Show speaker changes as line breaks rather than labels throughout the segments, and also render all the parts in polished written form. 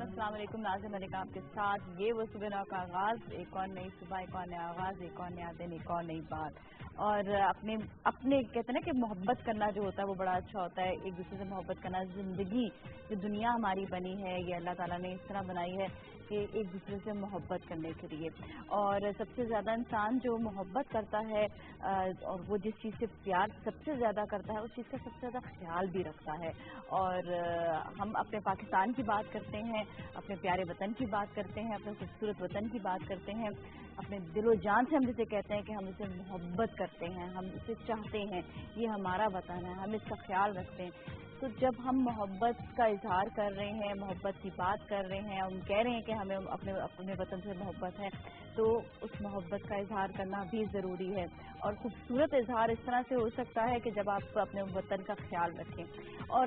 السلام علیکم، ناظرین ملک آپ کے ساتھ یہ وہ صبح نو کا آغاز، ایک اور نئی صبح، ایک اور نیا آغاز، ایک اور نیا دن، ایک اور نئی بات. اور اپنے کہتے ہیں نا کہ محبت کرنا جو ہوتا ہے وہ بڑا اچھا ہوتا ہے. ایک دوسرے سے محبت کرنا، زندگی جو دنیا ہماری بنی ہے یہ اللہ تعالیٰ نے اس طرح بنائی ہے کہ ایک دوسرے سے محبت کرنے کے لیے. اور سب سے زیادہ انسان جو محبت کرتا ہے اور وہ جس چیز سے پیار سب سے زیادہ کرتا ہے اس چیز کا سب سے زیادہ خیال بھی رکھتا ہے. اور ہم اپنے پاکستان کی بات کرتے ہیں، اپنے پیارے وطن کی بات کرتے ہیں، اپنے خوبصورت وطن کی بات کرتے ہیں، اپنے دل و جان سے ہم جسے کہتے ہیں کہ ہم اسے محبت کرتے ہیں، ہم اسے چاہتے ہیں، یہ ہمارا وطن ہے، ہم اس کا خیال رکھتے ہیں. تو جب ہم محبت کا اظہار کر رہے ہیں، محبت کی بات کر رہے ہیں، ہم کہہ رہے ہیں کہ ہمیں اپنے وطن سے محبت ہے، تو اس محبت کا اظہار کرنا بھی ضروری ہے. اور خوبصورت اظہار اس طرح سے ہو سکتا ہے کہ جب آپ اپنے وطن کا خیال رکھیں. اور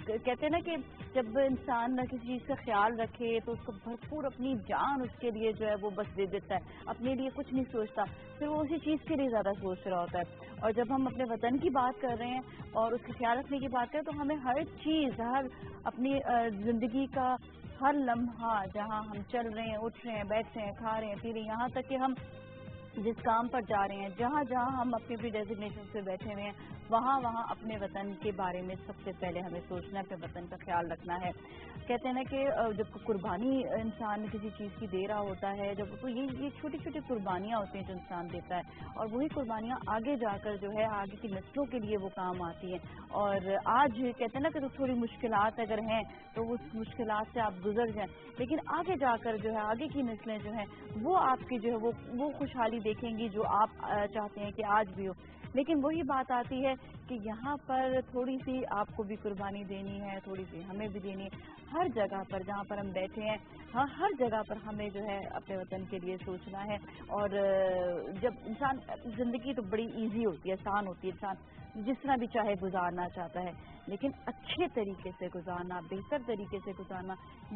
کہتے ہیں نا کہ جب انسان کسی چیز کا خیال رکھے تو اس کو بھرپور اپنی جان اس کے لیے جو ہے وہ بس دے دیتا ہے، اپنے لیے کچھ نہیں سوچتا، پھر وہ اسی چیز کے لیے زیادہ سوچ رہا ہوتا ہے. اور جب ہم اپنے وطن کی بات کر رہے ہیں اور اس کا خیال رکھنے کی بات کریں تو ہمیں ہر چیز، ہر اپنی زندگی کا ہر لمحہ، جہاں ہم چل رہے ہیں، اٹھ رہے ہیں، بیٹھ رہے ہیں، کھا رہے ہیں، پی رہے ہیں، یہاں تک کہ ہم جس کام پر جا رہے ہیں، جہاں جہاں ہم اپنی بھی ڈیزگنیشن پہ بیٹھے ہوئے ہیں، وہاں اپنے وطن کے بارے میں سب سے پہلے ہمیں سوچنا ہے، اپنے وطن کا خیال رکھنا ہے. کہتے ہیں نا کہ جب قربانی انسان کسی چیز کی دے رہا ہوتا ہے، جب تو یہ چھوٹی چھوٹی قربانیاں ہوتی ہیں جو انسان دیتا ہے، اور وہی قربانیاں آگے جا کر جو ہے آگے کی نسلوں کے لیے وہ کام آتی ہیں. اور آج کہتے ہیں نا کہ تھوڑی مشکلات اگر ہیں تو اس مشکلات سے آپ گزر جائیں، لیکن آگے جا کر جو ہے آگے کی نسلیں جو ہیں وہ آپ کی جو ہے وہ خوشحالی دیکھیں گی جو آپ چاہتے ہیں کہ آج بھی ہو. لیکن وہی بات آتی ہے کہ یہاں پر تھوڑی سی آپ کو بھی قربانی دینی ہے، تھوڑی سی ہمیں بھی دینی ہے. ہر جگہ پر جہاں پر ہم بیٹھے ہیں، ہر جگہ پر ہمیں جو ہے اپنے وطن کے لیے سوچنا ہے. اور جب انسان زندگی تو بڑی ایزی ہوتی ہے، آسان ہوتی ہے، انسان جس طرح بھی چاہے گزارنا چاہتا ہے، لیکن اچھے طریقے سے گزارنا، بہتر طریقے سے گزارنا،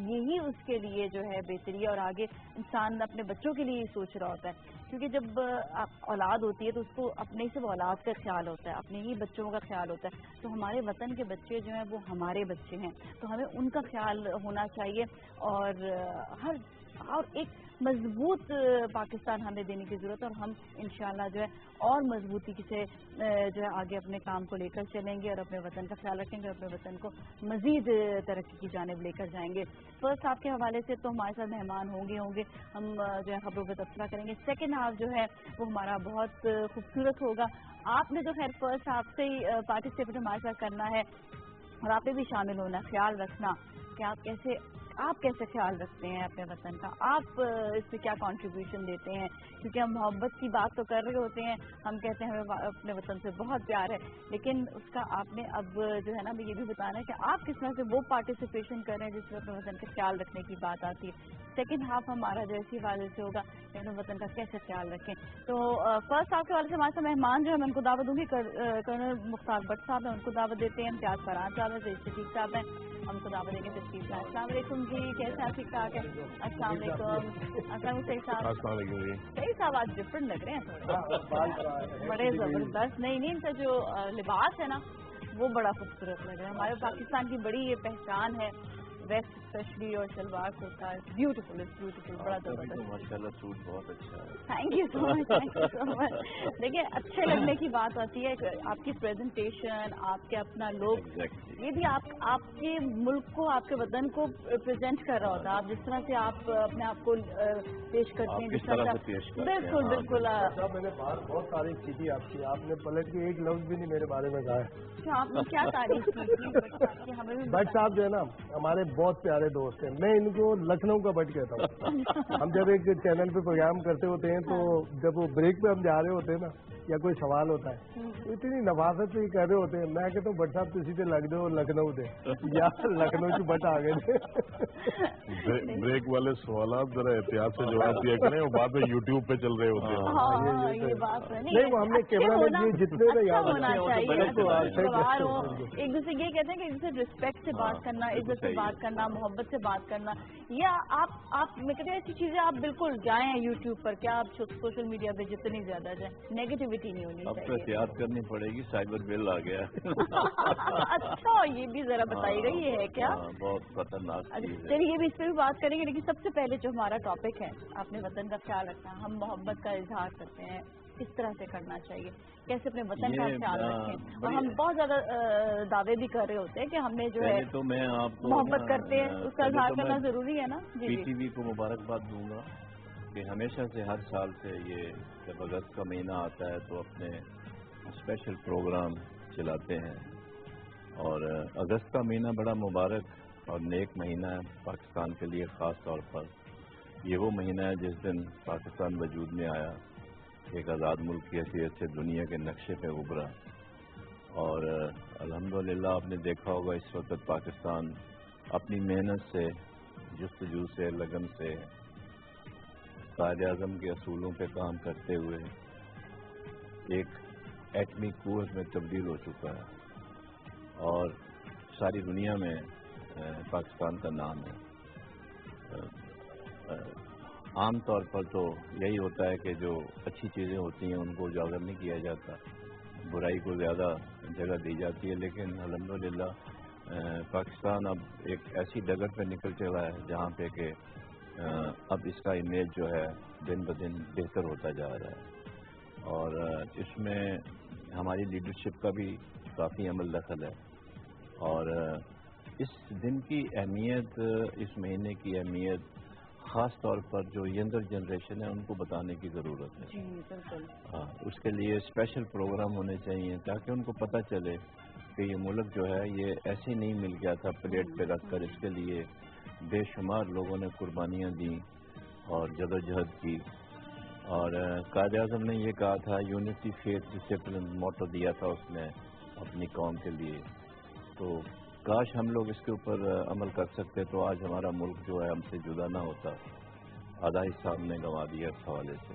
یہی اس کے لیے جو ہے بہتری ہے. اور آگے انسان اپنے بچوں کے لیے ہی سوچ رہا ہوتا ہے، کیونکہ جب اولاد ہوتی ہے تو اس کو اپنے سے اولاد کا خیال ہوتا ہے، اپنے ہی بچوں کا خیال ہوتا ہے. تو ہمارے وطن کے بچے جو ہیں وہ ہمارے بچے ہیں، تو ہمیں ان کا خیال ہونا چاہیے. اور ایک مضبوط پاکستان ہمیں دینے کی ضرورت ہے، اور ہم انشاءاللہ جو ہے اور مضبوطی سے جو ہے آگے اپنے کام کو لے کر چلیں گے اور اپنے وطن کا خیال رکھیں گے، اور اپنے وطن کو مزید ترقی کی جانب لے کر جائیں گے. فرسٹ ہاف کے حوالے سے تو ہمارے ساتھ مہمان ہوں گے، ہم جو ہے خبروں پہ تبصرہ کریں گے. سیکنڈ ہاف جو ہے وہ ہمارا بہت خوبصورت ہوگا. آپ نے جو خیر فرسٹ ہاف سے ہی پارٹیسپیٹ ہمارے ساتھ کرنا ہے، اور آپ نے بھی شامل ہونا، خیال رکھنا کہ آپ کیسے خیال رکھتے ہیں اپنے وطن کا، آپ اس سے کیا کنٹریبیوشن دیتے ہیں. کیونکہ ہم محبت کی بات تو کر رہے ہوتے ہیں، ہم کہتے ہیں ہمیں اپنے وطن سے بہت پیار ہے، لیکن اس کا آپ نے اب جو ہے نا یہ بھی بتانا ہے کہ آپ کس طرح سے وہ پارٹیسپیشن کر رہے ہیں جس میں اپنے وطن کا خیال رکھنے کی بات آتی ہے. سیکنڈ ہاف ہمارا جو اسی حوالے سے ہوگا کہ اپنے وطن کا کیسے خیال رکھیں. تو فرسٹ ہاف کے حوالے سے ہمارے ساتھ مہمان جو ہے میں ان کو دعوت دوں گی. کرنل مختار بٹ صاحب ہیں، ان کو دعوت دیتے ہیں. امتیاز فرحان صاحب ہیں، سعید صدیق صاحب ہیں، ہم کو دعوت دیں گے. تشریف لائیں. السلام علیکم جی، کیسے آپ؟ ٹھیک ٹھاک ہے. السلام علیکم. السلام علیکم سعید صاحب.
السلام علیکم جی.
سعید صاحب آج ڈفرنٹ لگ رہے ہیں تھوڑے، بڑے زبردست. نہیں ان کا جو لباس ہے نا وہ بڑا خوبصورت لگ رہا ہے. ہمارے پاکستان کی بڑی یہ پہچان ہے، ویسٹ اسپیشلی اور شلوار کرتا ہے بیوٹیفل بڑا زبردست.
ماشاءاللہ سوٹ بہت اچھا ہے.
Thank you so much, thank you so much. دیکھیے اچھے لگنے کی بات ہوتی ہے, آپ کی پریزنٹیشن, آپ کے اپنا لک, یہ بھی آپ کے ملک کو, آپ کے وطن کو پریزنٹ کر رہا ہوتا ہے. آپ جس طرح سے آپ اپنے آپ کو پیش کرتے ہیں,
جس طرح سے پیش کرتے ہیں.
بالکل بالکل.
میں نے باہر بہت تعریف کی تھی آپ کی, آپ نے پلٹ کے ایک لفظ بھی نہیں میرے بارے میں کہا ہے.
آپ نے کیا تعریف کی تھی ہمیں بھی
بٹ صاحب جو ہے نا ہمارے بہت پیارے دوست ہیں, میں ان کو لکھنؤ کا بٹ کہتا ہوں. ہم جب ایک چینل پہ پروگرام کرتے ہوتے ہیں تو جب وہ بریک پہ ہم جا رہے ہوتے ہیں نا, یا کوئی سوال ہوتا ہے تو اتنی نفاست سے یہ کہہ رہے ہوتے ہیں, میں کہتا ہوں بٹ صاحب کسی سے لگ دو لکھنؤ دے, یا لکھنؤ سے بٹ آ گئے تھے.
بریک والے سوالات ذرا احتیاط سے جواب دیا کریں, وہ بعد میں یوٹیوب پہ چل رہے ہوتے ہیں.
یہ بات
نہیں, وہ ہم نے کیمرہ میں جتنے میں یاد
ہونا چاہیے.
ایک
ایک دوسرے یہ کہتے ہیں کہ ایک دوسرے رسپیکٹ سے بات کرنا, عزت سے بات کرنا, محبت سے بات کرنا, یا آپ میں کہتے ہیں ایسی چیزیں آپ بالکل جائیں یوٹیوب پر, کیا آپ سوشل میڈیا پہ جتنی زیادہ جائیں, نیگیٹیویٹی نہیں ہونی
اب تو
چاہیے.
احتیاط کرنی پڑے گی, سائبر بل آ گیا.
اچھا, یہ بھی ذرا بتائیے گا یہ ہے کیا؟
بہت خطرناک چیز ہے.
چلیے یہ بھی اس پہ بھی بات کریں گے, لیکن سب سے پہلے جو ہمارا ٹاپک ہے, اپنے وطن کا خیال رکھنا. ہم محبت کا اظہار کرتے ہیں, کس طرح سے کرنا چاہیے, کیسے اپنے وطن کا خیال رکھیں. اور ہم بہت زیادہ دعوے بھی کر رہے ہوتے ہیں کہ ہم نے جو ہے
تو میں آپ کو
محبت کرتے ہیں, اس کا اظہار کرنا ضروری ہے نا.
پی ٹی وی کو مبارکباد دوں گا کہ ہمیشہ سے ہر سال سے یہ جب اگست کا مہینہ آتا ہے تو اپنے اسپیشل پروگرام چلاتے ہیں. اور اگست کا مہینہ بڑا مبارک اور نیک مہینہ ہے پاکستان کے لیے. خاص طور پر یہ وہ مہینہ ہے جس دن پاکستان وجود میں آیا, ایک آزاد ملک کی حیثیت سے دنیا کے نقشے پہ ابھرا. اور الحمدللہ آپ نے دیکھا ہوگا اس وقت پاکستان اپنی محنت سے, جستجو سے, لگن سے, قائد اعظم کے اصولوں پہ کام کرتے ہوئے ایک ایٹمی قوت میں تبدیل ہو چکا ہے. اور ساری دنیا میں پاکستان کا نام ہے. عام طور پر تو یہی ہوتا ہے کہ جو اچھی چیزیں ہوتی ہیں ان کو اجاگر نہیں کیا جاتا, برائی کو زیادہ جگہ دی جاتی ہے. لیکن الحمدللہ پاکستان اب ایک ایسی ڈگر پہ نکل چلا ہے جہاں پہ کہ اب اس کا امیج جو ہے دن بدن بہتر ہوتا جا رہا ہے. اور اس میں ہماری لیڈرشپ کا بھی کافی عمل دخل ہے. اور اس دن کی اہمیت, اس مہینے کی اہمیت خاص طور پر جو ینگر جنریشن ہے ان کو بتانے کی ضرورت ہے.
جی بالکل.
ہاں, اس کے لیے اسپیشل پروگرام ہونے چاہیے تاکہ ان کو پتہ چلے کہ یہ ملک جو ہے یہ ایسے نہیں مل گیا تھا پلیٹ پہ رکھ کر. اس کے لیے بے شمار لوگوں نے قربانیاں دیں اور جدوجہد کی. اور قائد اعظم نے یہ کہا تھا, یونٹی فیتھ ڈسپلن موٹو دیا تھا اس نے اپنی قوم کے لیے. تو کاش ہم لوگ اس کے اوپر عمل کر سکتے تو آج ہمارا ملک جو ہے ہم سے جدا نہ ہوتا. آدھا حصہ ہم نے گنوا دیا اس حوالے سے.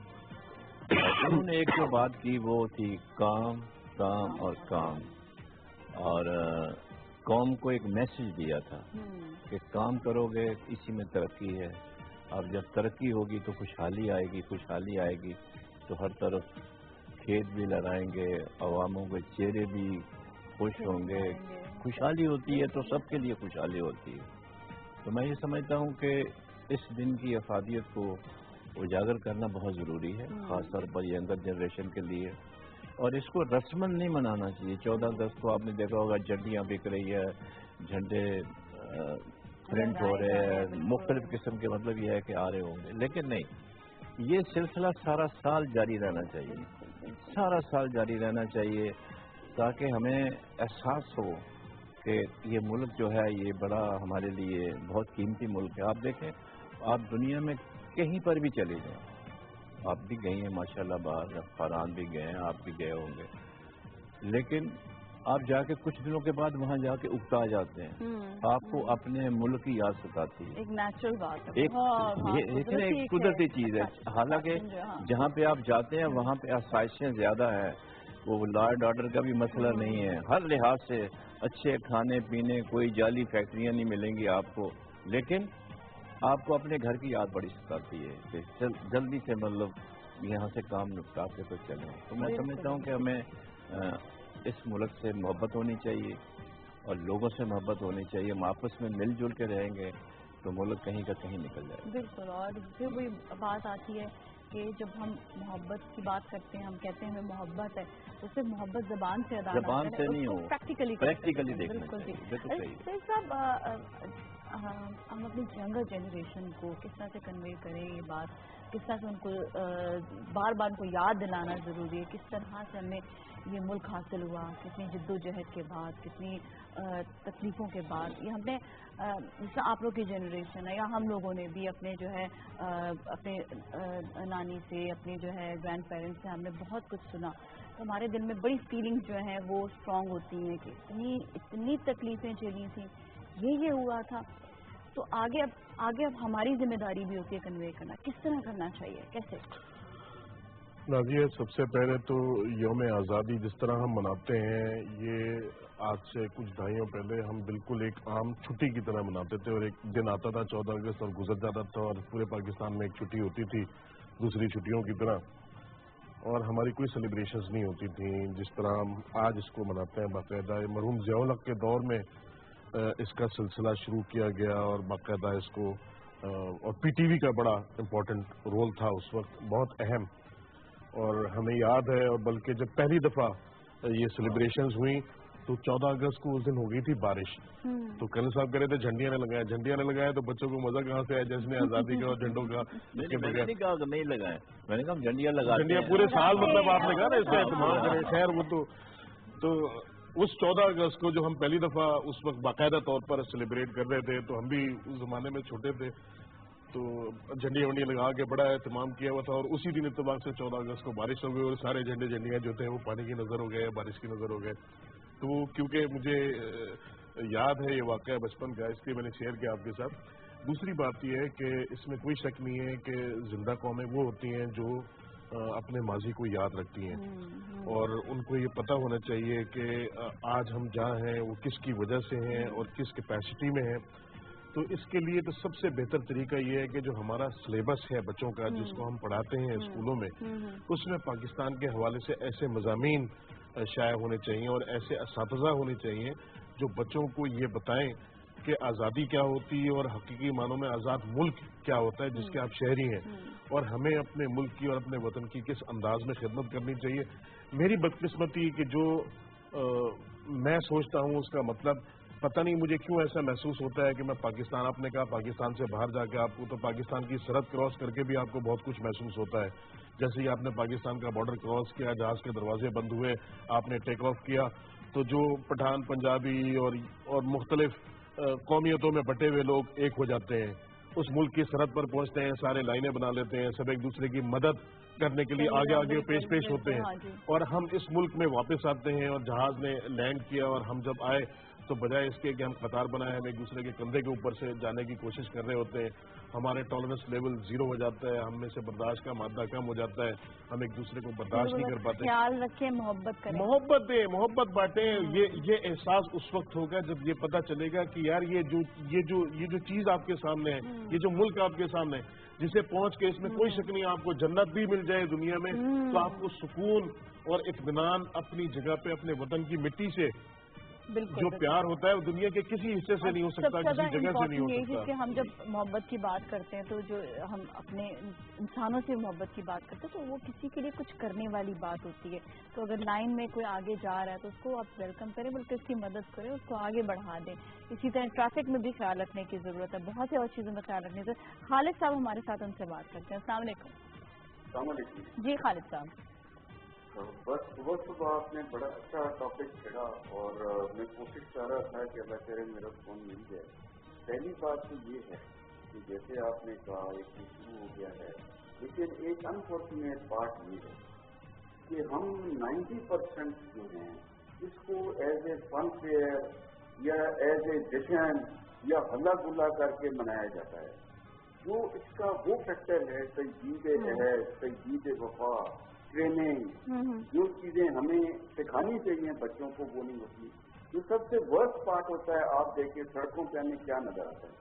انہوں نے ایک جو بات کی وہ تھی کام, کام اور کام. اور قوم کو ایک میسج دیا تھا کہ کام کرو گے اسی میں ترقی ہے. اب جب ترقی ہوگی تو خوشحالی آئے گی, خوشحالی آئے گی تو ہر طرف کھیت بھی لہرائیں گے, عواموں کے چہرے بھی خوش ہوں گے. خوشحالی ہوتی ہے تو سب کے لیے خوشحالی ہوتی ہے. تو میں یہ سمجھتا ہوں کہ اس دن کی افادیت کو اجاگر کرنا بہت ضروری ہے, خاص طور پر ینگر جنریشن کے لیے. اور اس کو رسمن نہیں منانا چاہیے. 14 اگست کو آپ نے دیکھا ہوگا جھنڈیاں بک رہی ہے, جھنڈے پرنٹ ہو رہے ہیں, مختلف قسم کے, مطلب یہ ہے کہ آ رہے ہوں گے. لیکن نہیں, یہ سلسلہ سارا سال جاری رہنا چاہیے, سارا سال جاری رہنا چاہیے تاکہ ہمیں احساس ہو کہ یہ ملک جو ہے یہ بڑا ہمارے لیے بہت قیمتی ملک ہے. آپ دیکھیں, آپ دنیا میں کہیں پر بھی چلے جائیں, آپ بھی گئی ہیں ماشاءاللہ باہر, فاران بھی گئے ہیں, آپ بھی گئے ہوں گے, لیکن آپ جا کے کچھ دنوں کے بعد وہاں جا کے اکتا جاتے ہیں. آپ کو اپنے ملک کی یاد ستاتی ہے.
ایک نیچرل بات ہے,
ایک قدرتی چیز ہے. حالانکہ جہاں پہ آپ جاتے ہیں وہاں پہ آسائشیں زیادہ ہیں, وہ لا اینڈ آرڈر کا بھی مسئلہ نہیں ہے, ہر لحاظ سے اچھے کھانے پینے, کوئی جعلی فیکٹریاں نہیں ملیں گی آپ کو. لیکن آپ کو اپنے گھر کی یاد بڑی ستاتی ہے کہ جلدی سے مطلب یہاں سے کام نپٹا کے تو چلیں. تو میں سمجھتا ہوں کہ ہمیں اس ملک سے محبت ہونی چاہیے اور لوگوں سے محبت ہونی چاہیے. ہم آپس میں مل جل کے رہیں گے تو ملک کہیں کا کہیں نکل جائے گا.
بالکل. اور پھر وہی بات آتی ہے کہ جب ہم محبت کی بات کرتے ہیں, ہم کہتے ہیں ہمیں محبت ہے, تو صرف محبت زبان سے ادا
زبان سے نہیں ہو, پریکٹیکلی دیکھنا
بالکل.
چاہیے.
جی صاحب, ہم اپنی ینگر جنریشن کو کس طرح سے کنوے کریں یہ بات, کس طرح سے ان کو بار بار ان کو یاد دلانا ضروری ہے, کس طرح سے ہمیں یہ ملک حاصل ہوا, کتنی جد و جہد کے بعد, کتنی تکلیفوں کے بعد. یہ ہم نے جیسے آپ لوگ کی جنریشن ہے یا ہم لوگوں نے بھی اپنے جو ہے اپنے نانی سے, اپنے جو ہے گرینڈ پیرنٹس سے ہم نے بہت کچھ سنا, تو ہمارے دل میں بڑی فیلنگز جو ہیں وہ اسٹرانگ ہوتی ہیں کہ اتنی تکلیفیں جھیلی تھیں, یہ ہوا تھا. تو آگے اب ہماری ذمہ داری بھی ہوتی ہے کنوے کرنا. کس طرح کرنا چاہیے, کیسے؟
نازیہ, سب سے پہلے تو یوم آزادی جس طرح ہم مناتے ہیں, یہ آج سے کچھ دہائیوں پہلے ہم بالکل ایک عام چھٹی کی طرح مناتے تھے, اور ایک دن آتا تھا 14 اگست اور گزر جاتا تھا, اور پورے پاکستان میں ایک چھٹی ہوتی تھی دوسری چھٹیوں کی طرح, اور ہماری کوئی سیلیبریشنز نہیں ہوتی تھیں جس طرح ہم آج اس کو مناتے ہیں. باقاعدہ مرحوم ضیاء الحق کے دور میں اس کا سلسلہ شروع کیا گیا, اور باقاعدہ اس کو اور پی ٹی وی کا بڑا امپورٹنٹ رول تھا اس وقت, بہت اہم. اور ہمیں یاد ہے, اور بلکہ جب پہلی دفعہ یہ سیلیبریشنز ہوئیں تو 14 اگست کو اس دن ہو گئی تھی بارش, تو کرنل صاحب کہہ رہے تھے جھنڈیاں نے لگایا, تو بچوں کو مزہ کہاں سے آیا جشن آزادی کا اور جھنڈوں کا.
میں نے کہا کہ نہیں لگائے, میں نے کہا جھنڈیاں لگا,
جھنڈیاں پورے سال, مطلب آپ نے کہا نا اس کا اہتمام کریں. خیر وہ تو اس 14 اگست کو جو ہم پہلی دفعہ اس وقت باقاعدہ طور پر سیلیبریٹ کر رہے تھے, تو ہم بھی اس زمانے میں چھوٹے تھے, تو جھنڈیاں لگا کے بڑا اہتمام کیا ہوا تھا. اور اسی دن اتفاق سے 14 اگست کو بارش ہو گئی, اور سارے جھنڈیاں جو تھے وہ پانی کی نظر ہو گئے, بارش کی نظر ہو گئے. تو کیونکہ مجھے یاد ہے یہ واقعہ بچپن کا, اس لیے میں نے شیئر کیا آپ کے ساتھ. دوسری بات یہ ہے کہ اس میں کوئی شک نہیں ہے کہ زندہ قومیں وہ ہوتی ہیں جو اپنے ماضی کو یاد رکھتی ہیں, اور ان کو یہ پتہ ہونا چاہیے کہ آج ہم جہاں ہیں وہ کس کی وجہ سے ہیں اور کس کیپیسٹی میں ہیں. تو اس کے لیے تو سب سے بہتر طریقہ یہ ہے کہ جو ہمارا سلیبس ہے بچوں کا, جس کو ہم پڑھاتے ہیں اسکولوں میں, اس میں پاکستان کے حوالے سے ایسے مضامین شائع ہونے چاہیے اور ایسے اساتذہ ہونے چاہیے جو بچوں کو یہ بتائیں کہ آزادی کیا ہوتی ہے, اور حقیقی معنوں میں آزاد ملک کیا ہوتا ہے جس کے آپ شہری ہیں, اور ہمیں اپنے ملک کی اور اپنے وطن کی کس انداز میں خدمت کرنی چاہیے. میری بدقسمتی کہ جو میں سوچتا ہوں اس کا مطلب پتہ نہیں مجھے کیوں ایسا محسوس ہوتا ہے کہ میں پاکستان, آپ نے کہا پاکستان سے باہر جا کے آپ کو, تو پاکستان کی سرحد کراس کر کے بھی آپ کو بہت کچھ محسوس ہوتا ہے. جیسے ہی آپ نے پاکستان کا بارڈر کراس کیا, جہاز کے دروازے بند ہوئے, آپ نے ٹیک آف کیا, تو جو پٹھان, پنجابی اور مختلف قومیتوں میں بٹے ہوئے لوگ ایک ہو جاتے ہیں, اس ملک کی سرحد پر پہنچتے ہیں, سارے لائنیں بنا لیتے ہیں, سب ایک دوسرے کی مدد کرنے کے لیے آگے پیش ہوتے ہیں. اور ہم اس ملک میں واپس آتے ہیں, اور جہاز نے لینڈ کیا, اور ہم جب آئے تو بجائے اس کے کہ ہم قطار بنائے, ہم ایک دوسرے کے کندھے کے اوپر سے جانے کی کوشش کر رہے ہوتے ہیں. ہمارے ٹالرنس لیول 0 ہو جاتا ہے, ہم میں سے برداشت کا مادہ کم ہو جاتا ہے, ہم ایک دوسرے کو برداشت نہیں کر پاتے.
خیال رکھیں, محبت کریں,
محبت بانٹیں. یہ احساس اس وقت ہوگا جب یہ پتہ چلے گا کہ یار یہ جو چیز آپ کے سامنے ہے, یہ جو ملک آپ کے سامنے ہے, جسے پہنچ کے اس میں کوئی شک نہیں آپ کو جنت بھی مل جائے دنیا میں, تو آپ کو سکون اور اطمینان اپنی جگہ پہ اپنے وطن کی مٹی سے جو پیار ہوتا ہے وہ دنیا کے کسی حصے سے نہیں ہو سکتا, کسی جگہ سے نہیں ہو سکتا.
کہ ہم جب محبت کی بات کرتے ہیں تو جو ہم اپنے انسانوں سے محبت کی بات کرتے ہیں تو وہ کسی کے لیے کچھ کرنے والی بات ہوتی ہے. تو اگر لائن میں کوئی آگے جا رہا ہے تو اس کو آپ ویلکم کریں, بلکہ اس کی مدد کریں, اس کو آگے بڑھا دیں. اسی طرح ٹریفک میں بھی خیال رکھنے کی ضرورت ہے, بہت سی اور چیزوں میں خیال رکھنے کی ضرورت ہے. خالد صاحب ہمارے ساتھ, ان سے بات کرتے ہیں. السلام علیکم. جی خالد صاحب.
بس صبح آپ نے بڑا اچھا ٹاپک چھیڑا, اور میں کوشش کر رہا تھا کہ اللہ کرے میرا فون مل جائے. پہلی بات تو یہ ہے کہ جیسے آپ نے کہا ایک شروع ہو گیا ہے, لیکن ایک انفارچونیٹ بات یہ ہے کہ ہم 90% جو ہیں اس کو ایز اے فن فیئر یا ایز اے جشن یا ہلا گلا کر کے منایا جاتا ہے. جو اس کا وہ فیکٹر ہے تجدید عہد, تجدید وفا, ٹریننگ, جو چیزیں ہمیں سکھانی چاہیے بچوں کو وہ نہیں ہوتی. جو سب سے ورسٹ پارٹ ہوتا ہے, آپ دیکھیں سڑکوں پہ ہمیں کیا نظر آتا ہے,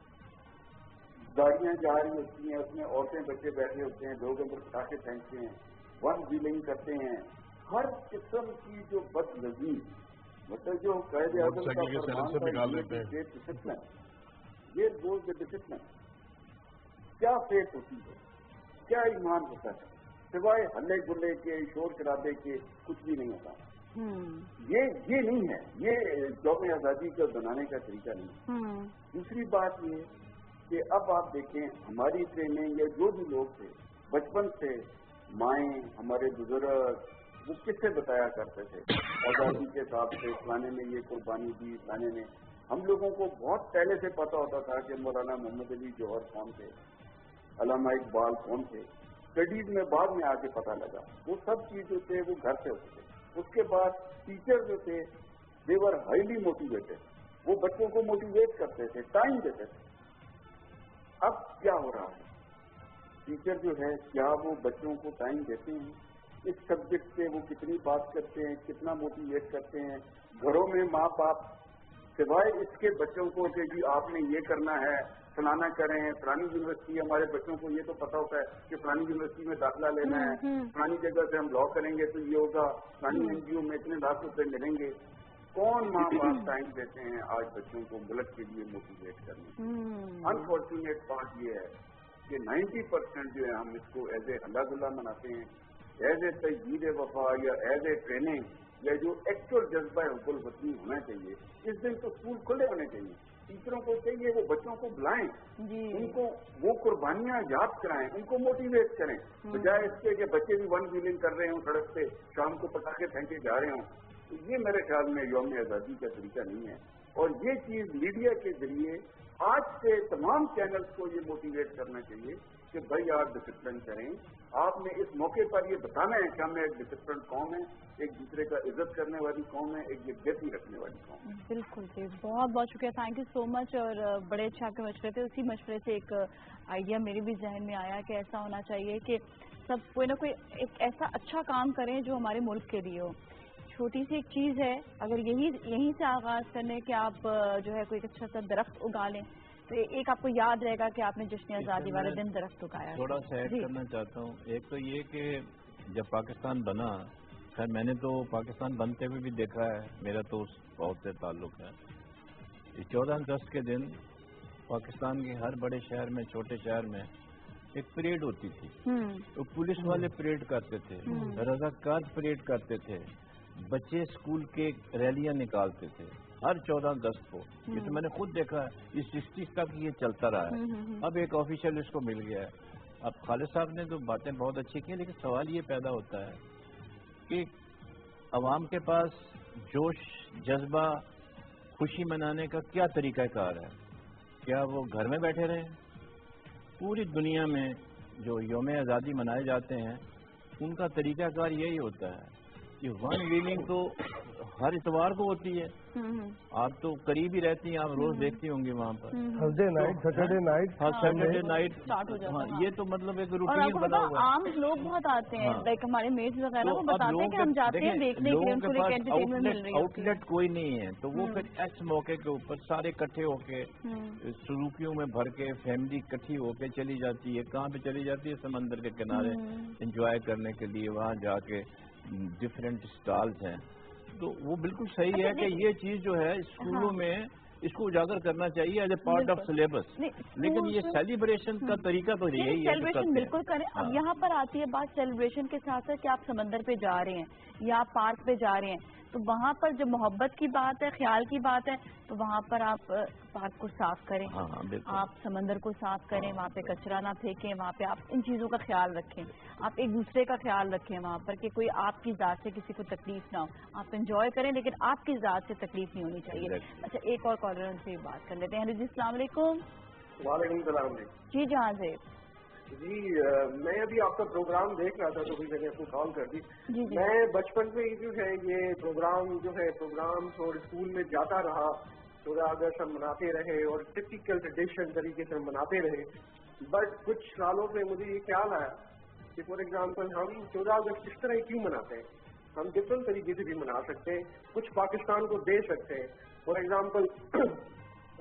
گاڑیاں جا رہی ہوتی ہیں, اس میں عورتیں بچے بیٹھے ہوتے ہیں, لوگ اندر پٹاخے پھینکتے ہیں, ون ویلنگ کرتے ہیں, ہر قسم کی جو بد لذیذ मतलब जो कायदे आज़म का फरमान था, ये डिसिप्लिन, ये गोल द डिसिप्लिन, क्या फेथ होती है, क्या ईमान होता है, सिवाय हल्ले गुल्ले के, शोर शराबे के कुछ भी नहीं होता। ये नहीं है, ये यौम आज़ादी को बनाने का तरीका नहीं। दूसरी बात ये कि अब आप देखें हमारी ट्रेनिंग या जो भी लोग थे बचपन से, माएँ हमारे बुजुर्ग, वो किससे बताया करते थे आज़ादी के हिसाब से, फलाने ने ये कुर्बानी दी, फलाने ने। हम लोगों को बहुत पहले से पता होता था कि मौलाना मोहम्मद अली जौहर कौन थे, अल्लामा इकबाल कौन थे। स्टडीज में बाद में आके पता लगा। वो सब चीज जो थे वो घर से होते थे। उसके बाद टीचर जो थे दे वर हाईली मोटिवेटेड, वो बच्चों को मोटिवेट करते थे, टाइम देते थे। अब क्या हो रहा है, टीचर जो है क्या वो बच्चों को टाइम देते हैं? इस सब्जेक्ट पे वो कितनी बात करते हैं, कितना मोटिवेट करते हैं? घरों में माँ बाप सिवाय इसके बच्चों को कि जी आपने ये करना है, फलाना करें, फलानी यूनिवर्सिटी, हमारे बच्चों को ये तो पता होता है कि फलानी यूनिवर्सिटी में दाखिला लेना है, फलानी जगह से हम लॉ करेंगे तो ये होगा, फलानी एनजीओ में इतने लाख रुपए मिलेंगे। कौन माँ बाप टाइम देते हैं आज बच्चों को मुल्क के लिए मोटिवेट करने? अनफॉर्चुनेट बात ये है कि 90% जो है हम इसको एज ए हल्ला गुल्ला मनाते हैं, एज ए तजदीद वफा या एज ए ट्रेनिंग या जो एक्चुअल जज्बा हुब्बुल वतनी होना चाहिए। इस दिन तो स्कूल खुले होने चाहिए, टीचरों को चाहिए वो बच्चों को बुलाएं, उनको वो कुर्बानियां याद कराएं, उनको मोटिवेट करें, बजाय इसके कि बच्चे भी वन व्हीलिंग कर रहे हों सड़क पे, शाम को पटाखे फेंके जा रहे हों। तो ये मेरे ख्याल में यौम आज़ादी का तरीका नहीं है। और ये चीज मीडिया के जरिए आज से तमाम चैनल्स को ये मोटिवेट करना चाहिए कि भाई आप डिसिप्लिन करें। आपने इस मौके पर ये बताना है कि हमें एक डिसिप्लिन कौम है, एक दूसरे का इज्जत करने वाली कौम है, एक यकजहती रखने वाली कौम है।
बिल्कुल जी, बहुत बहुत शुक्रिया, थैंक यू सो मच। और बड़े अच्छे आपके मशवरे थे। उसी मशवरे से एक आइडिया मेरे भी जहन में आया कि ऐसा होना चाहिए कि सब कोई ना कोई एक ऐसा अच्छा काम करें जो हमारे मुल्क के लिए हो। छोटी सी एक चीज़ है, अगर यहीं से आगाज़ करने कि आप जो है कोई अच्छा सा दरख्त उगा लें तो एक आपको याद रहेगा कि आपने जश्न आज़ादी वाले दिन दरख्त उगाया।
थोड़ा सा ऐड करना चाहता हूँ। एक तो ये कि जब पाकिस्तान बना, खैर मैंने तो पाकिस्तान बनते हुए भी देखा है, मेरा तो उस बहुत से ताल्लुक है। 14 अगस्त के दिन पाकिस्तान के हर बड़े शहर में, छोटे शहर में एक परेड होती थी। तो पुलिस वाले परेड करते थे, रज़ाकार परेड करते थे, बच्चे स्कूल के रैलियां निकालते थे हर 14 अगस्त को। ये तो मैंने खुद देखा है, इस 60 तक ये चलता रहा है। अब एक ऑफिशियल इसको मिल गया है। अब खालिद साहब ने तो बातें बहुत अच्छी की, लेकिन सवाल ये पैदा होता है कि अवाम के पास जोश, जज्बा, खुशी मनाने का क्या तरीक़ाकार है? क्या वो घर में बैठे रहें? पूरी दुनिया में जो यौम आज़ादी मनाए जाते हैं उनका तरीक़ाकार यही होता है कि वन व्हीलिंग तो हर इतवार को होती है। आप तो करीब ही रहती हैं, आप रोज देखती होंगी वहाँ पर।
Thursday night, Saturday night,
Saturday night
start हो जाता है।
ये तो मतलब एक रूटीन बना हुआ है।
आम लोग बहुत आते हैं, लाइक हमारे मेट्स वगैरह वो बताते हैं कि हम जाते हैं देखने के लिए, उनको एक एंटरटेनमेंट मिल रही है।
आउटलेट कोई नहीं है तो वो फिर इस मौके के ऊपर सारे इकट्ठे होके सुलूकियों में भर के फैमिली इकट्ठी होके चली जाती है। कहाँ पे चली जाती है? समंदर के किनारे एंजॉय करने के लिए। वहाँ जाके डिफरेंट स्टॉल्स हैं। तो वो बिल्कुल सही है कि ये चीज जो है स्कूलों में इसको उजागर करना चाहिए as a part of syllabus. लेकिन ये सेलिब्रेशन का तरीका तो यही है।
सेलिब्रेशन बिल्कुल करें। अब यहाँ पर आती है बात सेलिब्रेशन के साथ साथ कि आप समंदर पे जा रहे हैं या आप पार्क पे जा रहे हैं, तो वहाँ पर जब मोहब्बत की बात है, ख्याल की बात है, तो वहाँ पर आप पार्क को साफ करें, आप समंदर को साफ करें, वहाँ पे कचरा ना फेंकें, वहाँ पे आप इन चीज़ों का ख्याल रखें, आप एक दूसरे का ख्याल रखें वहाँ पर कि कोई आपकी ज़ात से किसी को तकलीफ ना हो। आप एंजॉय करें लेकिन आपकी ज़ात से तकलीफ नहीं होनी चाहिए। अच्छा, एक और कॉलर उनसे बात कर लेते हैं। जी अस्सलाम वालेकुम।
वालेकुम सलाम
जी। जहाँ से
जी, मैं अभी आपका प्रोग्राम देख रहा था तो भी मैंने आपको कॉल कर दी। मैं बचपन से ही जो है ये प्रोग्राम और स्कूल में जाता रहा। 14 अगस्त हम मनाते रहे और टिपिकल ट्रेडिशन तरीके से हम मनाते रहे। बट कुछ सालों से मुझे ये ख्याल आया कि फॉर एग्जाम्पल हम 14 अगस्त इस तरह क्यों मनाते हैं? हम डिफरेंट तरीके से भी मना सकते हैं, कुछ पाकिस्तान को दे सकते हैं। फॉर एग्जाम्पल